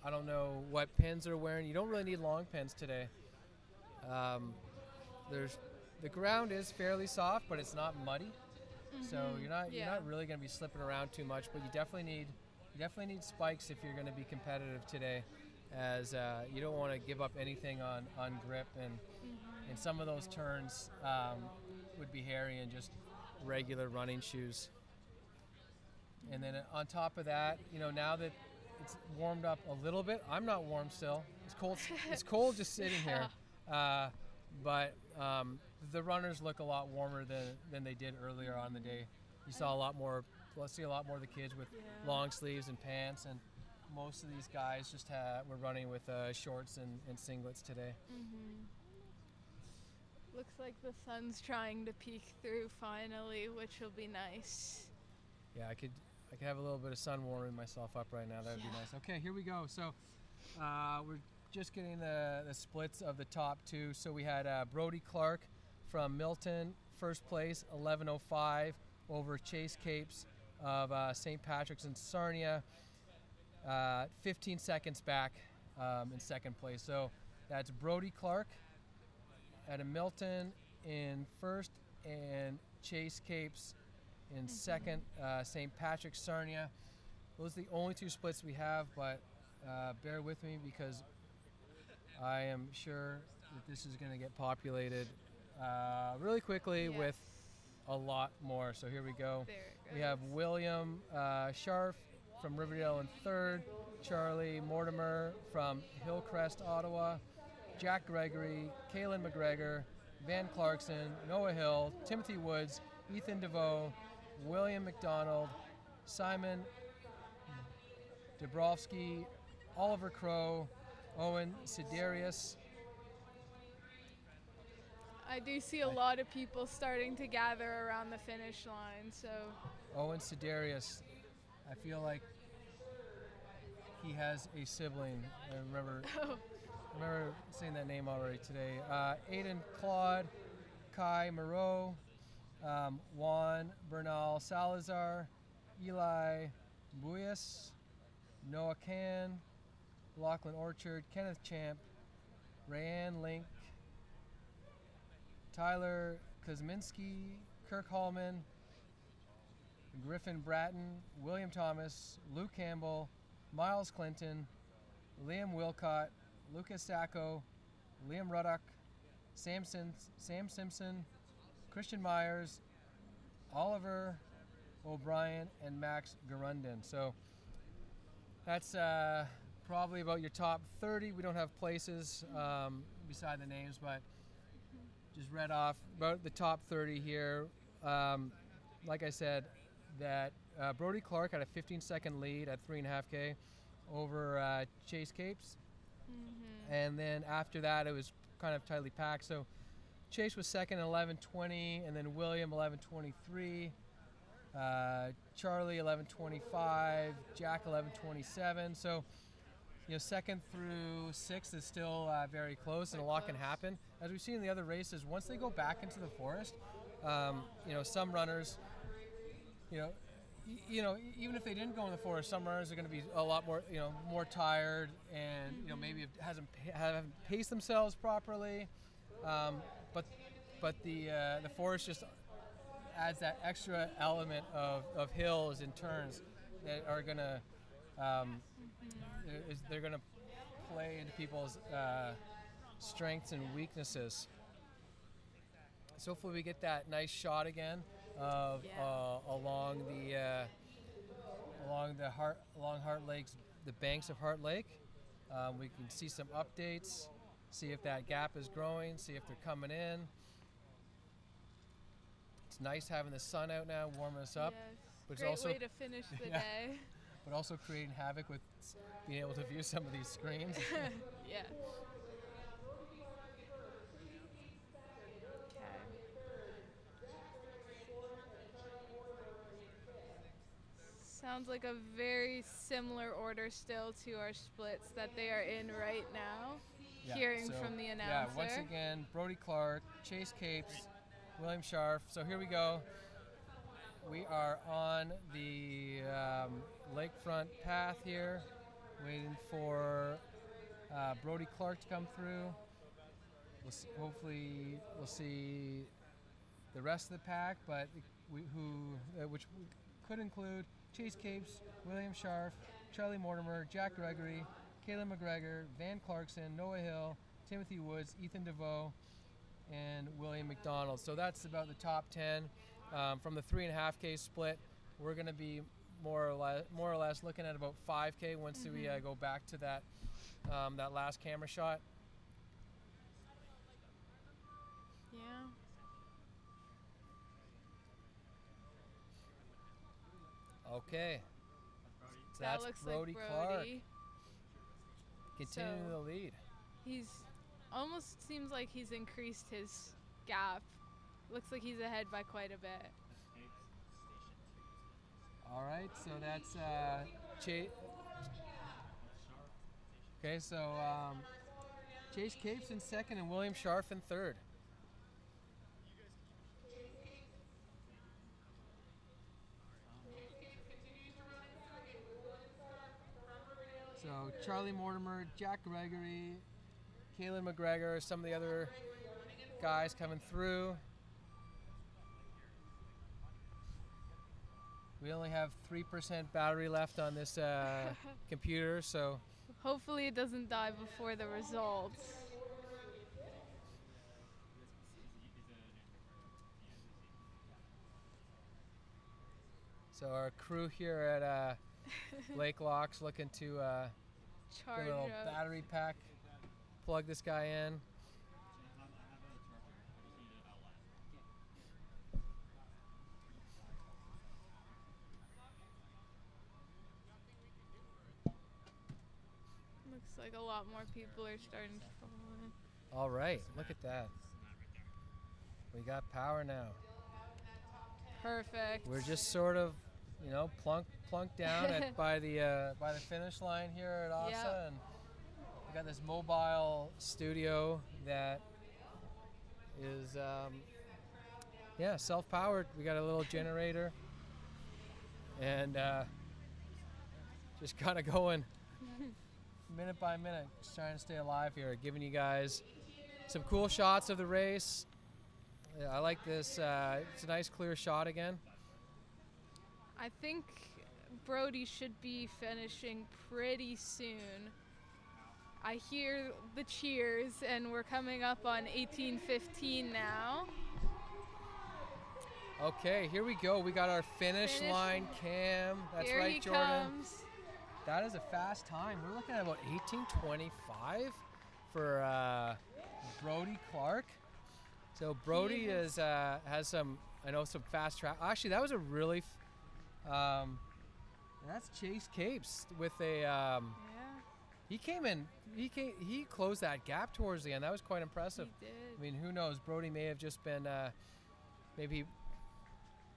I don't know what pins they're wearing. You don't really need long pins today. The ground is fairly soft, but it's not muddy, so you're not really going to be slipping around too much. But you definitely need spikes if you're going to be competitive today, as you don't want to give up anything on grip, and some of those turns would be hairy in just regular running shoes. And then on top of that, now that it's warmed up a little bit, I'm not warm still. It's cold. It's cold just sitting here. But the runners look a lot warmer than they did earlier on the day. You saw a lot more. Let's see a lot more of the kids with long sleeves and pants, and most of these guys just were running with shorts and singlets today. Looks like the sun's trying to peek through finally, which will be nice. Yeah, I could have a little bit of sun warming myself up right now. That would be nice. Okay, here we go. So we're just getting the splits of the top two. So we had Brody Clark from Milton, first place, 11:05 over Chase Capes of St. Patrick's in Sarnia, 15 seconds back in second place. So that's Brody Clark out of Milton in first, and Chase Capes in second, St. Patrick's Sarnia. Those are the only two splits we have, but bear with me because I am sure that this is going to get populated really quickly with a lot more. So here we go. We have William Scharf from Riverdale in third, Charlie Mortimer from Hillcrest, Ottawa, Jack Gregory, Kaylin McGregor, Van Clarkson, Noah Hill, Timothy Woods, Ethan DeVoe, William McDonald, Simon Dabrowski, Oliver Crow, Owen Siderius. I do see a lot of people starting to gather around the finish line, so. Owen Siderius, I feel like he has a sibling. I remember saying that name already today. Aiden Claude, Kai Moreau, Juan Bernal Salazar, Eli Buyas, Noah Can, Lachlan Orchard, Kenneth Champ, Rayanne Link, Tyler Kuzminski, Kirk Hallman, Griffin Bratton, William Thomas, Luke Campbell, Miles Clinton, Liam Wilcott, Lucas Sacco, Liam Ruddock, Sam Simpson, Christian Myers, Oliver O'Brien, and Max Garundin. So that's probably about your top 30. We don't have places beside the names, but just read off about the top 30 here. Like I said, that Brody Clark had a 15-second lead at 3.5K over Chase Capes. And then after that, it was kind of tightly packed. So Chase was second at 11:20, and then William 11:23, Charlie 11:25, Jack 11:27. So second through sixth is still very close, and a lot can happen. As we've seen in the other races, once they go back into the forest, some runners, even if they didn't go in the forest, some runners are going to be a lot more, more tired, and maybe haven't paced themselves properly. But the forest just adds that extra element of hills and turns that are going to they're going to play into people's strengths and weaknesses. So hopefully we get that nice shot again of along Heart Lake's the banks of Heart Lake. We can see some updates, see if that gap is growing, see if they're coming in. It's nice having the sun out now, warming us up. Yes. But it's Great also way to finish the day. But also creating havoc with being able to view some of these screens. Yeah. Sounds like a very similar order still to our splits that they are in right now. Hearing from the announcer. Yeah, once again, Brody Clark, Chase Capes, William Scharf. So here we go. We are on the lakefront path here, waiting for Brody Clark to come through. Hopefully we'll see the rest of the pack, but which could include Chase Capes, William Scharf, Charlie Mortimer, Jack Gregory, Kaylin McGregor, Van Clarkson, Noah Hill, Timothy Woods, Ethan DeVoe, and William McDonald. So that's about the top 10. From the 3.5K split, we're going to be more or less looking at about 5K once we go back to that that last camera shot. Yeah. Okay. So That that's looks Brody like Clark Brody. continuing the lead. He's almost seems like he's increased his gap. Looks like he's ahead by quite a bit. All right, so that's Chase. Okay, so Chase Capes in second and William Scharf in third. So Charlie Mortimer, Jack Gregory, Kaylin McGregor, some of the other guys coming through. We only have 3% battery left on this computer, so Hopefully it doesn't die before the results. So our crew here at Lake Locks looking to get a little battery pack, plug this guy in. Looks like a lot more people are starting to fall in. All right, look at that. We got power now. Perfect. We're just sort of, plunked down by the finish line here at OFSAA, and we got this mobile studio that is, self-powered. We got a little generator, and just kind of going minute by minute, just trying to stay alive here, giving you guys some cool shots of the race. Yeah, I like this. It's a nice clear shot again. I think Brody should be finishing pretty soon. I hear the cheers, and we're coming up on 18:15 now. Okay, here we go. We got our finish line cam. That's Here right, he Jordan. comes. That is a fast time. We're looking at about 18:25 for Brody Clark. So Brody has some fast track. Actually, that was a really, that's Chase Capes with a, he came in, he closed that gap towards the end. That was quite impressive. He did. I mean, who knows? Brody may have just been, maybe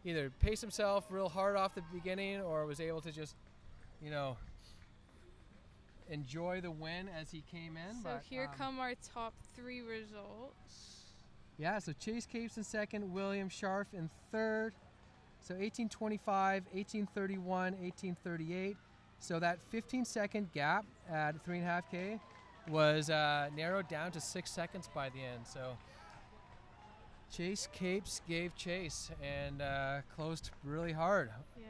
either paced himself real hard off the beginning or was able to just, enjoy the win as he came in. So but, here come our top 3 results. Yeah, so Chase Capes in second, William Scharf in third. So 18:25, 18:31, 18:38. So that 15-second gap at 3.5K was narrowed down to 6 seconds by the end. So Chase Capes gave chase and closed really hard. Yeah.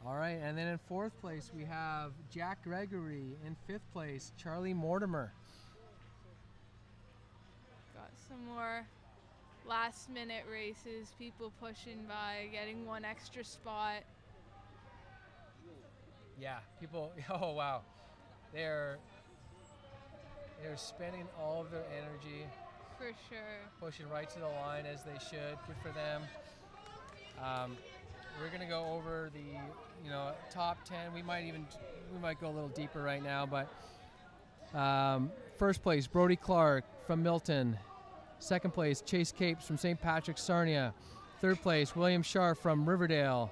All right, and then in fourth place we have Jack Gregory. In fifth place, Charlie Mortimer. some more last minute races, people pushing by, getting one extra spot. Yeah, people, oh wow. They're spending all of their energy. For sure. Pushing right to the line as they should. Good for them. We're gonna go over the, top 10. We might go a little deeper right now, but first place, Brody Clark from Milton. Second place, Chase Capes from St. Patrick's Sarnia. Third place, William Sharp from Riverdale.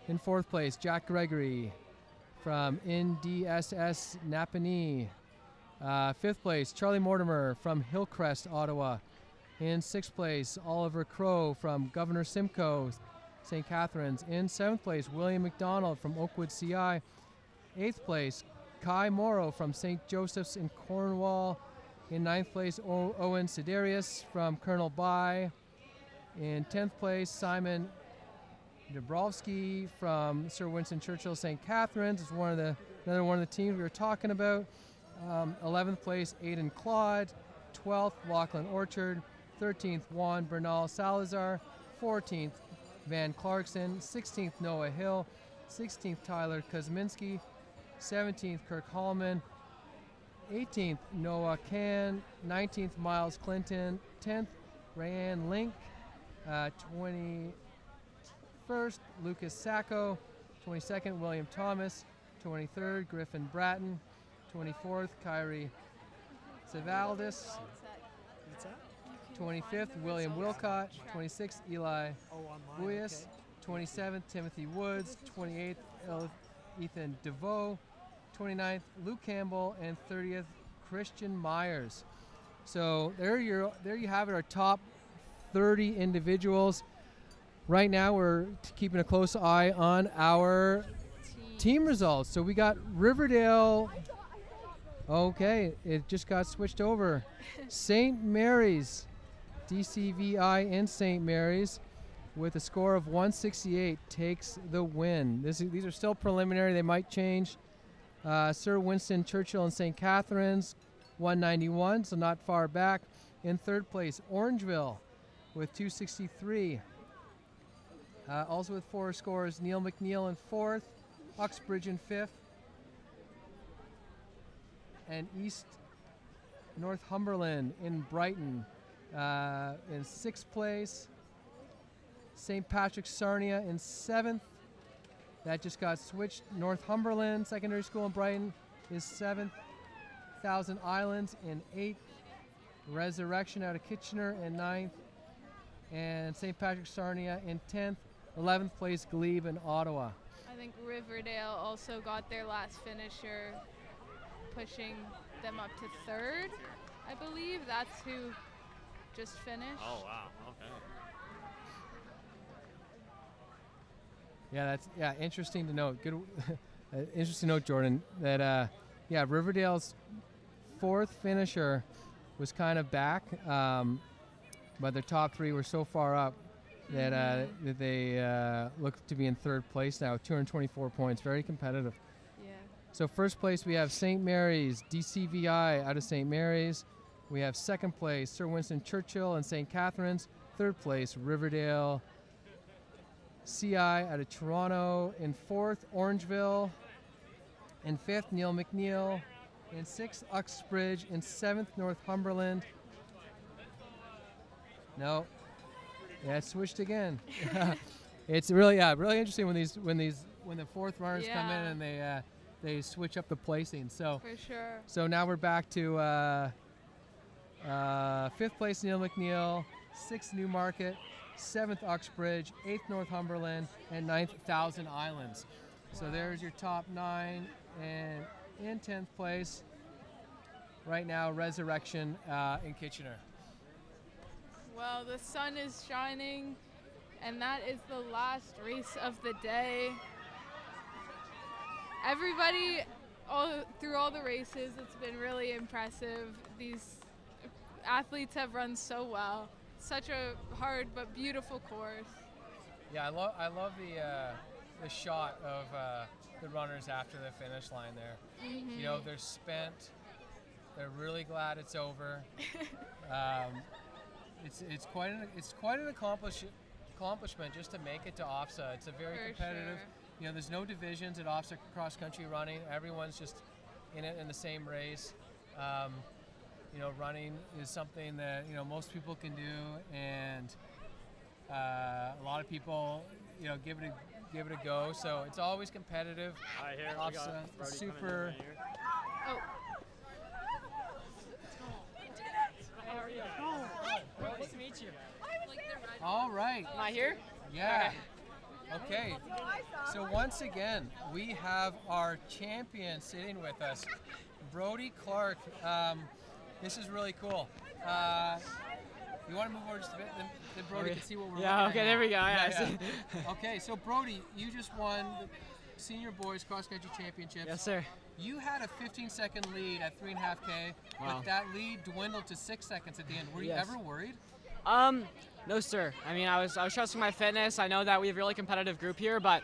In fourth place, Jack Gregory from NDSS Napanee. Fifth place, Charlie Mortimer from Hillcrest, Ottawa. In sixth place, Oliver Crow from Governor Simcoe, St. Catharines. In seventh place, William McDonald from Oakwood CI. Eighth place, Kai Morrow from St. Joseph's in Cornwall. In ninth place, Owen Siderius from Colonel By. In 10th place, Simon Dabrowski from Sir Winston Churchill St. Catharines. It's another one of the teams we were talking about. 11th place, Aidan Claude. 12th, Lachlan Orchard. 13th, Juan Bernal Salazar. 14th, Van Clarkson. 16th, Noah Hill. 16th, Tyler Kuzminski. 17th, Kirk Hallman. 18th, Noah Can. 19th, Miles Clinton. 10th, Rayanne Link. 21st, Lucas Sacco. 22nd, William Thomas. 23rd, Griffin Bratton. 24th, Kyrie Savaldis. 25th, William Wilcott. 26th, Eli Buyas. 27th, Timothy Woods. 28th, Ethan DeVoe. 29th, Luke Campbell. And 30th, Christian Myers. So there you have it, our top 30 individuals. Right now we're keeping a close eye on our team results. So we got Riverdale. Okay, it just got switched over. St. Mary's, DCVI in St. Mary's with a score of 168 takes the win. These are still preliminary. They might change. Sir Winston Churchill in St. Catharines, 191, so not far back. In third place, Orangeville with 263. Also with 4 scores, Neil McNeil in fourth, Uxbridge in fifth, and East Northumberland in Brighton in sixth place. St. Patrick's Sarnia in seventh. That just got switched. Northumberland Secondary School in Brighton is seventh. Thousand Islands in eighth. Resurrection out of Kitchener in ninth. And St. Patrick's Sarnia in 10th. 11th place, Glebe in Ottawa. I think Riverdale also got their last finisher, pushing them up to third, I believe. That's who just finished. Oh, wow. Okay. Yeah, that's interesting to note. Good, interesting to note, Jordan. That Riverdale's fourth finisher was kind of back, but their top 3 were so far up that they look to be in third place now, 224 points. Very competitive. Yeah. So first place we have St. Mary's, DCVI out of St. Mary's. We have second place, Sir Winston Churchill and St. Catharines. Third place, Riverdale CI out of Toronto. In fourth, Orangeville. In fifth, Neil McNeil. In sixth, Uxbridge. In seventh, Northumberland. No. Yeah, it switched again. It's really interesting when the fourth runners come in and they switch up the placing. So for sure. So now we're back to fifth place Neil McNeil, sixth Newmarket, seventh Uxbridge, eighth Northumberland, and ninth Thousand Islands. So there's your top 9, and in 10th place right now, Resurrection in Kitchener. Well, the sun is shining, and that is the last race of the day. Everybody, through all the races, it's been really impressive. These athletes have run so well. Such a hard but beautiful course. Yeah, I love the shot of the runners after the finish line there. Mm-hmm. You know, they're spent. They're really glad it's over. it's quite an accomplishment just to make it to OFSAA. It's a very For competitive. sure. You know, there's no divisions at OFSAA cross country running. Everyone's just in it in the same race. You know, running is something that most people can do, and a lot of people give it a go. So it's always competitive. Hi, here we got OFSAA, Brody super. coming in right here. Oh. Nice to meet you. All right. Am I here? Yeah. Okay. So once again, we have our champion sitting with us, Brody Clark. This is really cool. You want to move over just a bit, then Brody can see what we're looking at. Okay, there we go. Yeah, I see. Okay, so Brody, you just won the Senior Boys Cross Country Championships. Yes, sir. You had a 15-second lead at 3.5K, Wow. but that lead dwindled to 6 seconds at the end. Were you Yes. ever worried? No, sir. I mean, I was trusting my fitness. I know that we have a really competitive group here, but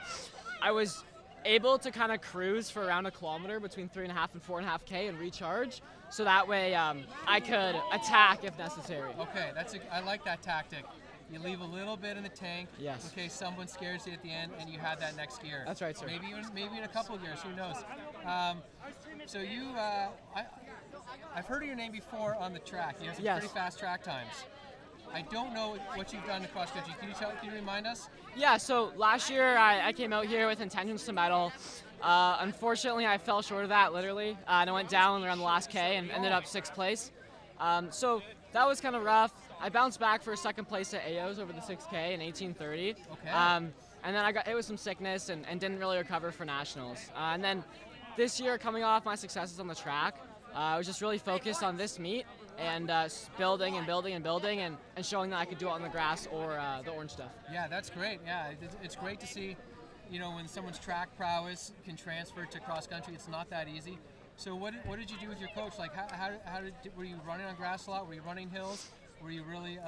I was able to kind of cruise for around a kilometer between 3.5 and 4.5K and recharge, so that way I could attack if necessary. Okay, I like that tactic. You leave a little bit in the tank Yes. in case someone scares you at the end, and you had that next gear. That's right, sir. Maybe in a couple of years, who knows? So you, I've heard of your name before on the track. You have some Yes. pretty fast track times. I don't know what you've done in cross country. Can you remind us? Yeah, so last year I came out here with intentions to medal. Unfortunately, I fell short of that, literally. And I went down around the last K and ended up 6th place. So that was kind of rough. I bounced back for 2nd place at AOs over the 6K in 18:30. Okay. And then I got hit with some sickness and didn't really recover for nationals. And then this year, coming off my successes on the track, I was just really focused on this meet and building and showing that I could do it on the grass or the orange stuff. Yeah, that's great. Yeah, it's great to see, when someone's track prowess can transfer to cross country. It's not that easy. So what did you do with your coach? Like, were you running on grass a lot? Were you running hills? Were you really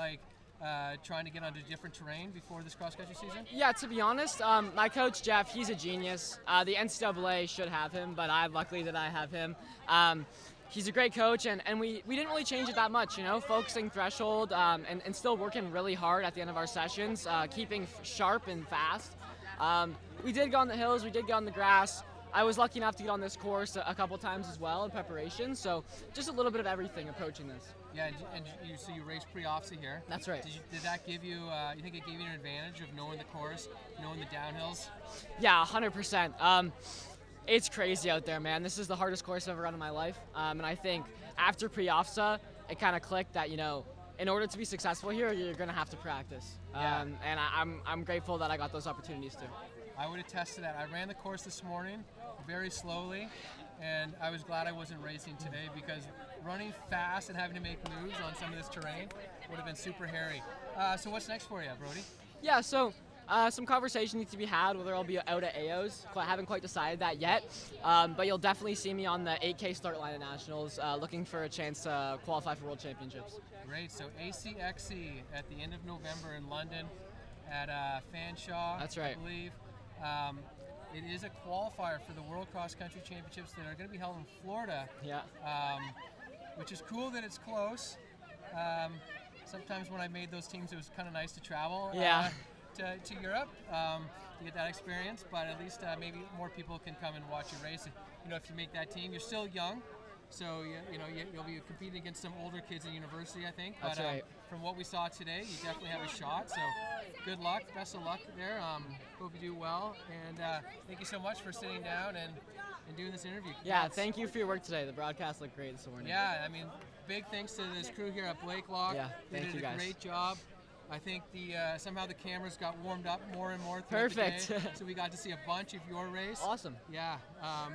trying to get onto different terrain before this cross country season? Yeah, to be honest, my coach Jeff, he's a genius. The NCAA should have him, but luckily that I have him. He's a great coach, and we didn't really change it that much, focusing threshold and still working really hard at the end of our sessions, keeping sharp and fast. We did go on the hills, we did go on the grass. I was lucky enough to get on this course a couple times as well in preparation, so just a little bit of everything approaching this. Yeah, and you raced pre-OFSAA here. That's right. Did that give you, you think it gave you an advantage of knowing the course, knowing the downhills? Yeah, 100%. It's crazy out there, man. This is the hardest course I've ever run in my life. And I think after pre-OFSAA, it kind of clicked that, in order to be successful here, you're going to have to practice. Yeah. And I'm grateful that I got those opportunities too. I would attest to that. I ran the course this morning very slowly, and I was glad I wasn't racing today because running fast and having to make moves on some of this terrain would have been super hairy. So what's next for you, Brody? Yeah, so some conversation needs to be had whether I'll be out at AOs. I haven't quite decided that yet, but you'll definitely see me on the 8K start line at Nationals, looking for a chance to qualify for World Championships. Great, so ACXC at the end of November in London at Fanshawe. That's right. I believe. It is a qualifier for the World Cross Country Championships that are going to be held in Florida. Yeah. Which is cool that it's close. Sometimes when I made those teams, it was kind of nice to travel to Europe to get that experience. But at least maybe more people can come and watch you race. If you make that team, you're still young, so you'll be competing against some older kids in university, I think. That's but right. From what we saw today, you definitely have a shot. So good luck, best of luck there. Hope you do well, and thank you so much for sitting down and doing this interview. Yeah, thank you for your work today. The broadcast looked great this morning. Yeah, I mean, big thanks to this crew here at Blakelock. Yeah, they thank did you a guys. great job. I think somehow the cameras got warmed up more and more throughout Perfect. the day, so we got to see a bunch of your race. Awesome. Yeah,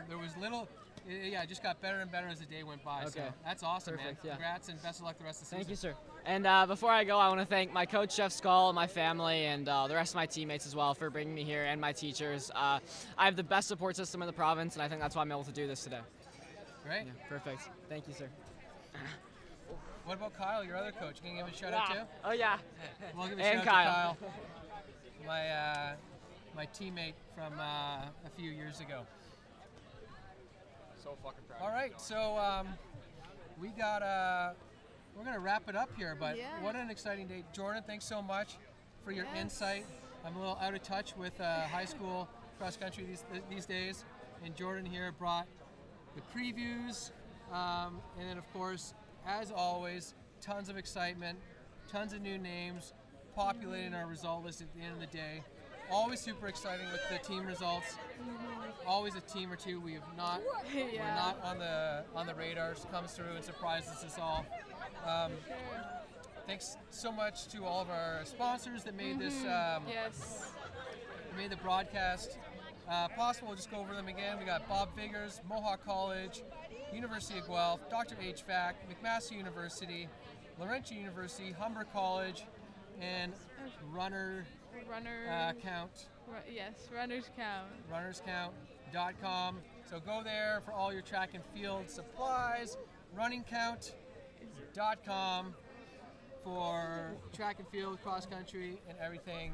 there was little. It just got better and better as the day went by. Okay. So that's awesome, Perfect, man. yeah. Congrats and best of luck the rest of the season. Thank you, sir. And before I go, I want to thank my coach, Jeff Skull, my family, and the rest of my teammates as well for bringing me here, and my teachers. I have the best support system in the province, and I think that's why I'm able to do this today. Great. Yeah, perfect. Thank you, sir. What about Kyle, your other coach? Can you give him a shout out too? Oh, yeah. We'll give a And shout out to Kyle, my teammate from a few years ago. So fucking proud. All right, so we got we're gonna wrap it up here. But Yeah. what an exciting day, Jordan! Thanks so much for your insight. I'm a little out of touch with high school cross country these days, and Jordan here brought the previews, and then of course, as always, tons of excitement, tons of new names, populating our result list at the end of the day. Always super exciting with the team results. Always a team or two we're not on the radars comes through and surprises us all. Thanks so much to all of our sponsors that made this made the broadcast possible. We'll just go over them again. We got Bob Viggers, Mohawk College, University of Guelph, Dr. HVAC, McMaster University, Laurentian University, Humber College, and Runner Count. Runners Count. RunnersCount.com. So go there for all your track and field supplies. RunningCount.com for track and field, cross country, and everything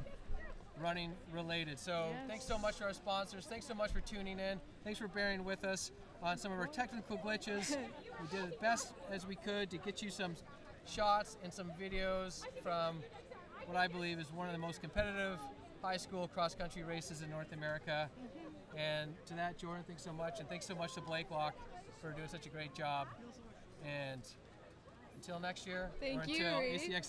running related. So thanks so much to our sponsors. Thanks so much for tuning in. Thanks for bearing with us on some of our technical glitches. We did as best as we could to get you some shots and some videos from what I believe is one of the most competitive high school cross country races in North America. And to that, Jordan, thanks so much. And thanks so much to Blake Locke for doing such a great job. And until next year, Thank or you, until Reed. ACX